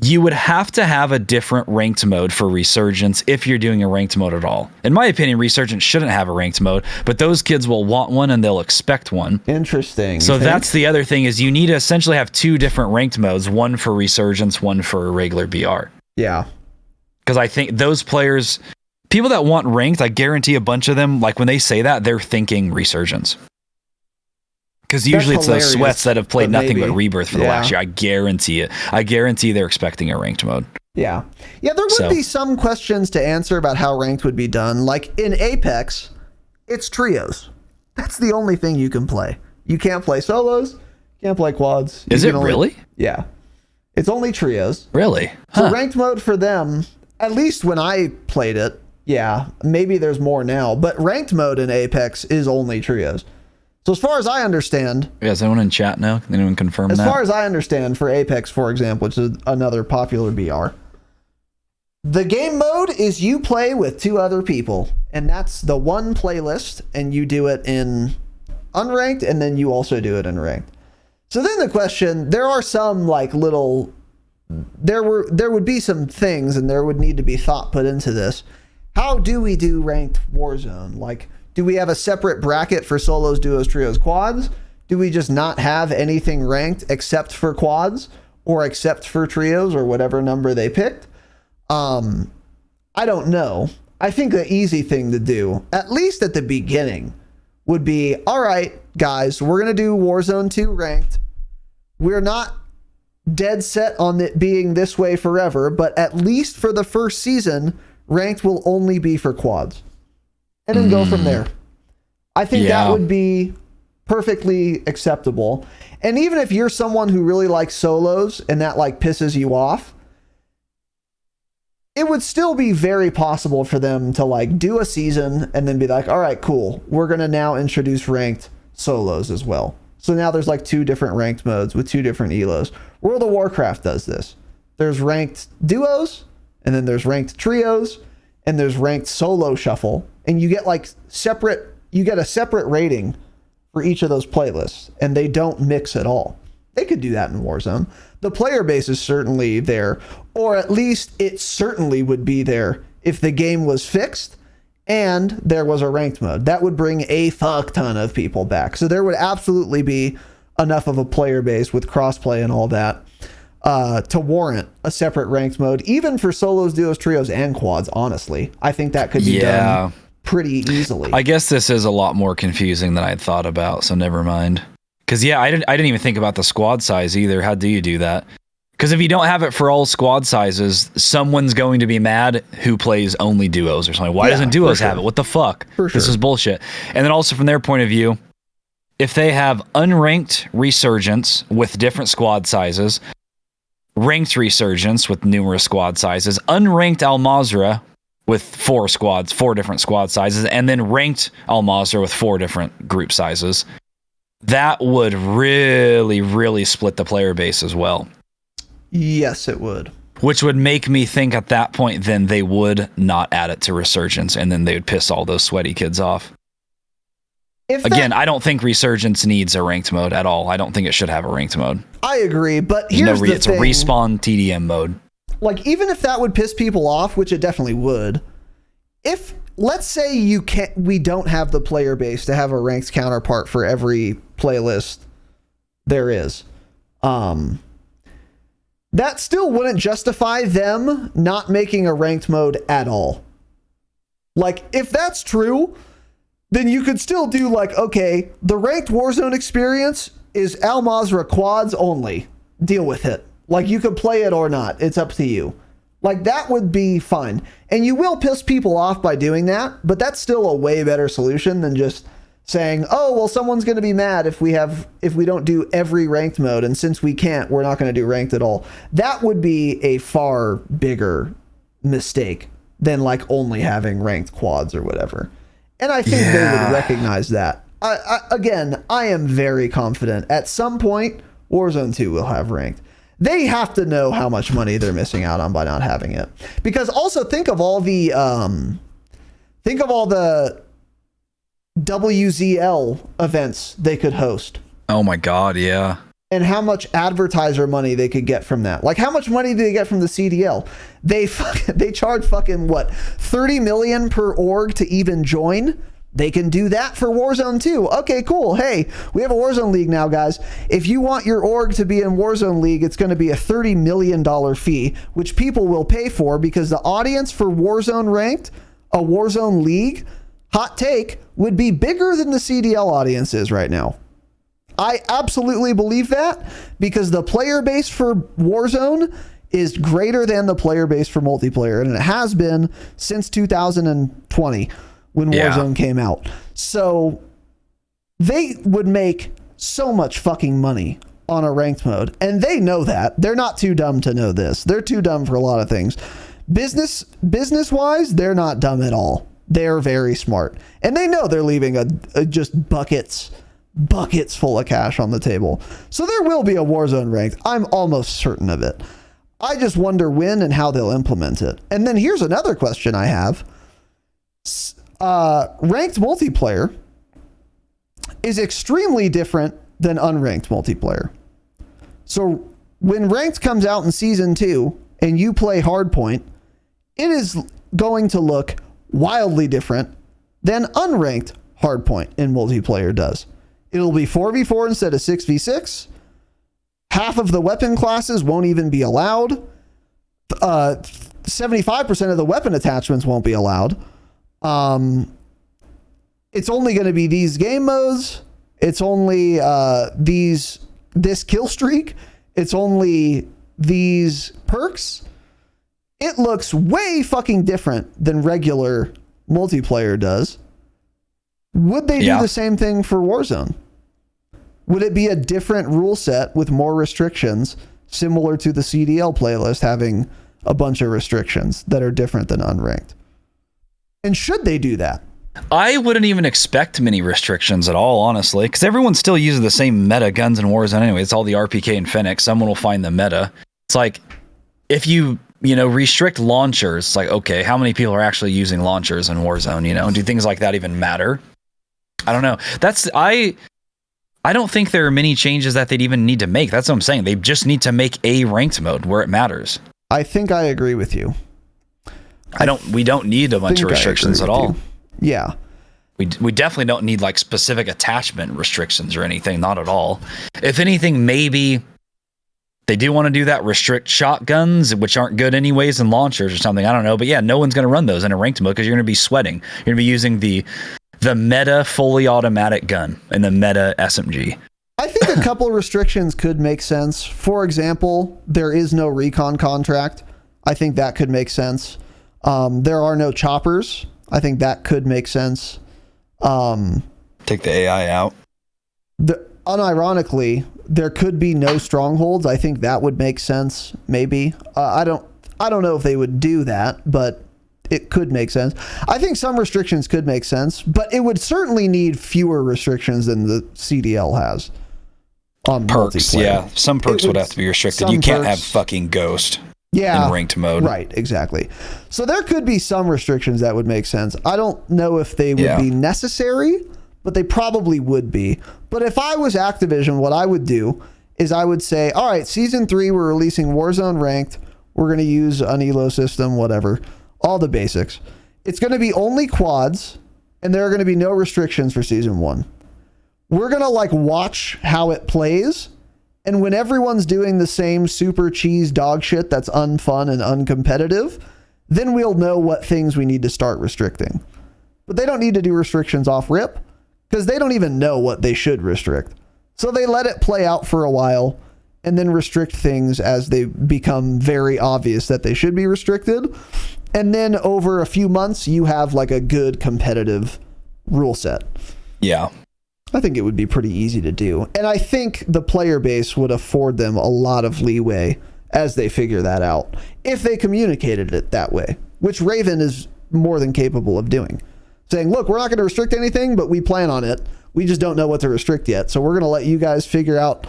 you would have to have a different ranked mode for Resurgence if you're doing a ranked mode at all. In my opinion, Resurgence shouldn't have a ranked mode, but those kids will want one and they'll expect one. Interesting. So that's the other thing, is you need to essentially have 2 different ranked modes, one for Resurgence, one for regular BR. Yeah. Because I think those players, people that want ranked, I guarantee a bunch of them, like when they say that, they're thinking Resurgence. Because usually it's those sweats that have played nothing but Rebirth for the last year. I guarantee it. I guarantee they're expecting a ranked mode. Yeah. Yeah, there would be some questions to answer about how ranked would be done. Like in Apex, it's trios. That's the only thing you can play. You can't play solos. Can't play quads. Is it really? Yeah. It's only trios. Really? So ranked mode for them, at least when I played it, yeah, maybe there's more now, but ranked mode in Apex is only trios. So as far as I understand... Yeah, is anyone in chat now? Can anyone confirm that? As far as I understand, for Apex, for example, which is another popular BR, the game mode is you play with 2 other people, and that's the one playlist, and you do it in unranked, and then you also do it in ranked. So then the question, there are some like little, there would be some things and there would need to be thought put into this. How do we do ranked Warzone? Like, do we have a separate bracket for solos, duos, trios, quads? Do we just not have anything ranked except for quads or except for trios or whatever number they picked? I don't know. I think the easy thing to do, at least at the beginning, would be, all right, guys, we're going to do Warzone 2 ranked. We're not dead set on it being this way forever, but at least for the first season, ranked will only be for quads. And then go from there. I think that would be perfectly acceptable. And even if you're someone who really likes solos and that like pisses you off, it would still be very possible for them to like do a season and then be like, all right, cool. We're going to now introduce ranked solos as well. So now there's like 2 different ranked modes with 2 different elos. World of Warcraft does this. There's ranked duos, and then there's ranked trios, and there's ranked solo shuffle. And you get like you get a separate rating for each of those playlists, and they don't mix at all. They could do that in Warzone. The player base is certainly there, or at least it certainly would be there if the game was fixed and there was a ranked mode. That would bring a fuck ton of people back. So there would absolutely be enough of a player base with crossplay and all that to warrant a separate ranked mode, even for solos, duos, trios, and quads. Honestly, I think that could be done pretty easily. I guess this is a lot more confusing than I'd thought about, so never mind. Because I didn't even think about the squad size either. How do you do that? Because if you don't have it for all squad sizes, someone's going to be mad who plays only duos or something. Why doesn't duos have it? What the fuck? This is bullshit. And then also from their point of view, if they have unranked Resurgence with different squad sizes, ranked Resurgence with numerous squad sizes, unranked Al Mazrah with 4 different squad sizes, and then ranked Al Mazrah with 4 different group sizes, that would really, really split the player base as well. Yes, it would. Which would make me think at that point, then they would not add it to Resurgence, and then they would piss all those sweaty kids off. Again, I don't think Resurgence needs a ranked mode at all. I don't think it should have a ranked mode. I agree, but here's the thing. It's a respawn TDM mode. Like, even if that would piss people off, which it definitely would, if, let's say we don't have the player base to have a ranked counterpart for every playlist there is, that still wouldn't justify them not making a ranked mode at all. Like, if that's true, then you could still do like, okay, the ranked Warzone experience is Al Mazrah quads only. Deal with it. Like, you could play it or not. It's up to you. Like, that would be fine. And you will piss people off by doing that, but that's still a way better solution than just saying, oh, well, someone's going to be mad if we don't do every ranked mode, and since we can't, we're not going to do ranked at all. That would be a far bigger mistake than like only having ranked quads or whatever. And I think they would recognize that. I am very confident at some point Warzone 2 will have ranked. They have to know how much money they're missing out on by not having it. Because also think of all the WZL events they could host. Oh my God, yeah. And how much advertiser money they could get from that. Like, how much money do they get from the CDL? They charge fucking what, 30 million per org to even join? They can do that for Warzone 2. Okay, cool. Hey, we have a Warzone League now, guys. If you want your org to be in Warzone League, it's going to be a $30 million fee, which people will pay for because the audience for Warzone Ranked, a Warzone League, hot take, would be bigger than the CDL audience is right now. I absolutely believe that because the player base for Warzone is greater than the player base for multiplayer, and it has been since 2020 when Warzone came out. So they would make so much fucking money on a ranked mode, and they know that. They're not too dumb to know this. They're too dumb for a lot of things. Business-wise, they're not dumb at all. They're very smart, and they know they're leaving a just buckets full of cash on the table. So there will be a Warzone ranked. I'm almost certain of it. I just wonder when and how they'll implement it. And then here's another question I have. Ranked multiplayer is extremely different than unranked multiplayer. So when ranked comes out in season 2 and you play hardpoint, it is going to look wildly different than unranked hardpoint in multiplayer does. It'll be 4v4 instead of 6v6. Half of the weapon classes won't even be allowed. 75% of the weapon attachments won't be allowed. It's only going to be these game modes. It's only this kill streak. It's only these perks. It looks way fucking different than regular multiplayer does. Would they do the same thing for Warzone? Would it be a different rule set with more restrictions, similar to the CDL playlist having a bunch of restrictions that are different than unranked? And should they do that? I wouldn't even expect many restrictions at all, honestly, because everyone still uses the same meta guns in Warzone anyway. It's all the RPK and Fennec. Someone will find the meta. It's like, if you restrict launchers, it's like, okay, how many people are actually using launchers in Warzone? Do things like that even matter? I don't know. I don't think there are many changes that they'd even need to make. That's what I'm saying. They just need to make a ranked mode where it matters. I think I agree with you. We don't need a bunch of restrictions at all. Yeah. We definitely don't need like specific attachment restrictions or anything. Not at all. If anything, maybe they do want to do that, restrict shotguns, which aren't good anyways, and launchers or something. I don't know. But yeah, no one's going to run those in a ranked mode because you're going to be sweating. You're going to be using the meta fully automatic gun and the meta SMG. I think a couple of restrictions could make sense. For example, there is no recon contract. I think that could make sense. There are no choppers. I think that could make sense. Take the AI out. Unironically, there could be no strongholds. I think that would make sense. Maybe. I don't know if they would do that, but it could make sense. I think some restrictions could make sense, but it would certainly need fewer restrictions than the CDL has on perks. Multiplayer. Yeah, some perks would have to be restricted. You can't have fucking Ghost. Yeah, in ranked mode. Right, exactly. So there could be some restrictions that would make sense. I don't know if they would be necessary, but they probably would be. But if I was Activision, what I would do is I would say, all right, season 3, we're releasing Warzone ranked. We're going to use an elo system, whatever, all the basics. It's going to be only quads, and there are going to be no restrictions for season 1. We're going to watch how it plays. And when everyone's doing the same super cheese dog shit that's unfun and uncompetitive, then we'll know what things we need to start restricting. But they don't need to do restrictions off rip because they don't even know what they should restrict. So they let it play out for a while and then restrict things as they become very obvious that they should be restricted. And then over a few months, you have a good competitive rule set. Yeah. I think it would be pretty easy to do. And I think the player base would afford them a lot of leeway as they figure that out, if they communicated it that way, which Raven is more than capable of doing. Saying, look, we're not going to restrict anything, but we plan on it. We just don't know what to restrict yet. So we're going to let you guys figure out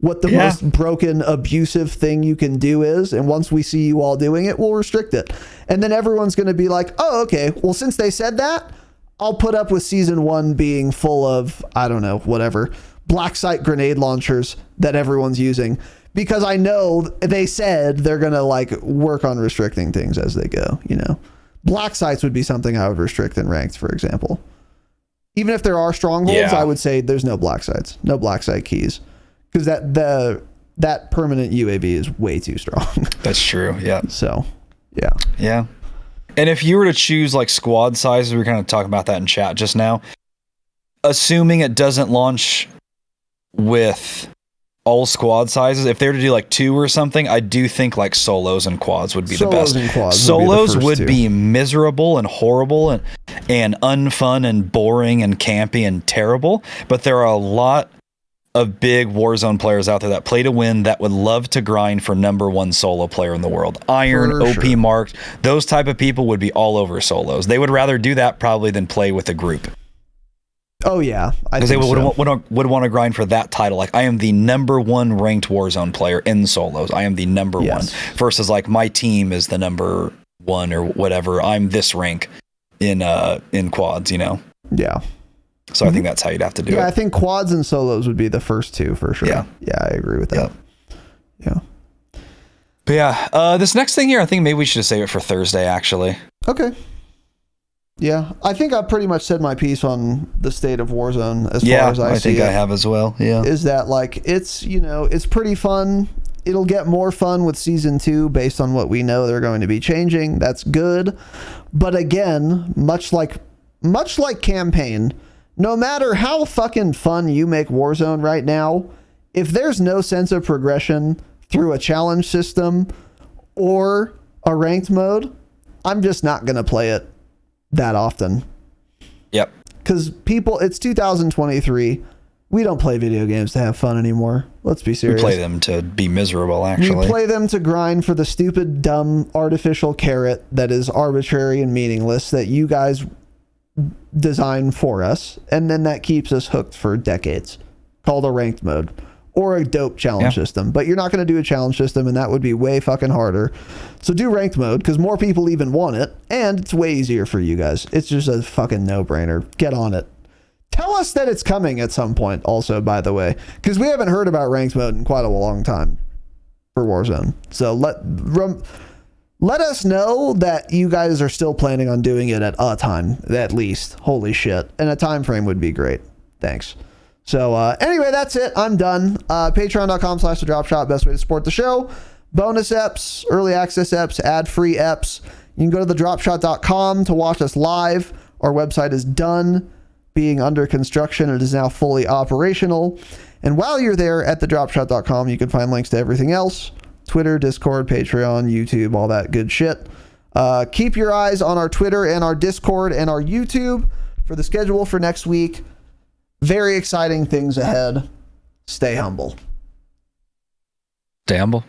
what the most broken, abusive thing you can do is. And once we see you all doing it, we'll restrict it. And then everyone's going to be like, oh, okay, well, since they said that, I'll put up with season 1 being full of, I don't know, whatever, black site grenade launchers that everyone's using, because I know they said they're going to work on restricting things as they go, Black sites would be something I would restrict in ranked, for example. Even if there are strongholds, I would say there's no black sites, no black site keys, because that permanent UAV is way too strong. That's true. Yeah. So, yeah. Yeah. And if you were to choose squad sizes, we were kind of talking about that in chat just now, assuming it doesn't launch with all squad sizes, if they were to do 2 or something, I do think solos and quads would be the best. Solos would be miserable and horrible and unfun and boring and campy and terrible, but there are a lot of big Warzone players out there that play to win that would love to grind for number 1 solo player in the world. Iron, OP marked, those type of people would be all over solos. They would rather do that probably than play with a group. Oh yeah, because they would want to grind for that title. I am the number 1 ranked Warzone player in solos. I am the number 1 versus my team is the number 1 or whatever. I'm this rank in quads. Yeah. So I think that's how you'd have to do it. Yeah, I think quads and solos would be the first 2 for sure. Yeah, I agree with that. But yeah, this next thing here, I think maybe we should just save it for Thursday, actually. Okay. Yeah, I think I pretty much said my piece on the state of Warzone as far as I see think it. I have as well. Yeah. Is that like, it's, it's pretty fun. It'll get more fun with season 2 based on what we know they're going to be changing. That's good. But again, much like campaign, no matter how fucking fun you make Warzone right now, if there's no sense of progression through a challenge system or a ranked mode, I'm just not going to play it that often. Yep. Because it's 2023. We don't play video games to have fun anymore. Let's be serious. We play them to be miserable, actually. We play them to grind for the stupid, dumb, artificial carrot that is arbitrary and meaningless that you guys design for us. And then that keeps us hooked for decades. Called a ranked mode. Or a dope challenge system. But you're not going to do a challenge system, and that would be way fucking harder. So do ranked mode, because more people even want it, and it's way easier for you guys. It's just a fucking no-brainer. Get on it. Tell us that it's coming at some point also, by the way, because we haven't heard about ranked mode in quite a long time for Warzone. So let us know that you guys are still planning on doing it at a time, at least. Holy shit. And a time frame would be great. Thanks. So anyway, that's it. I'm done. Patreon.com/thedropshot. Best way to support the show. Bonus eps, early access eps, ad-free eps. You can go to thedropshot.com to watch us live. Our website is done being under construction. It is now fully operational. And while you're there at thedropshot.com, you can find links to everything else. Twitter, Discord, Patreon, YouTube, all that good shit. Keep your eyes on our Twitter and our Discord and our YouTube for the schedule for next week. Very exciting things ahead. Stay humble. Stay humble.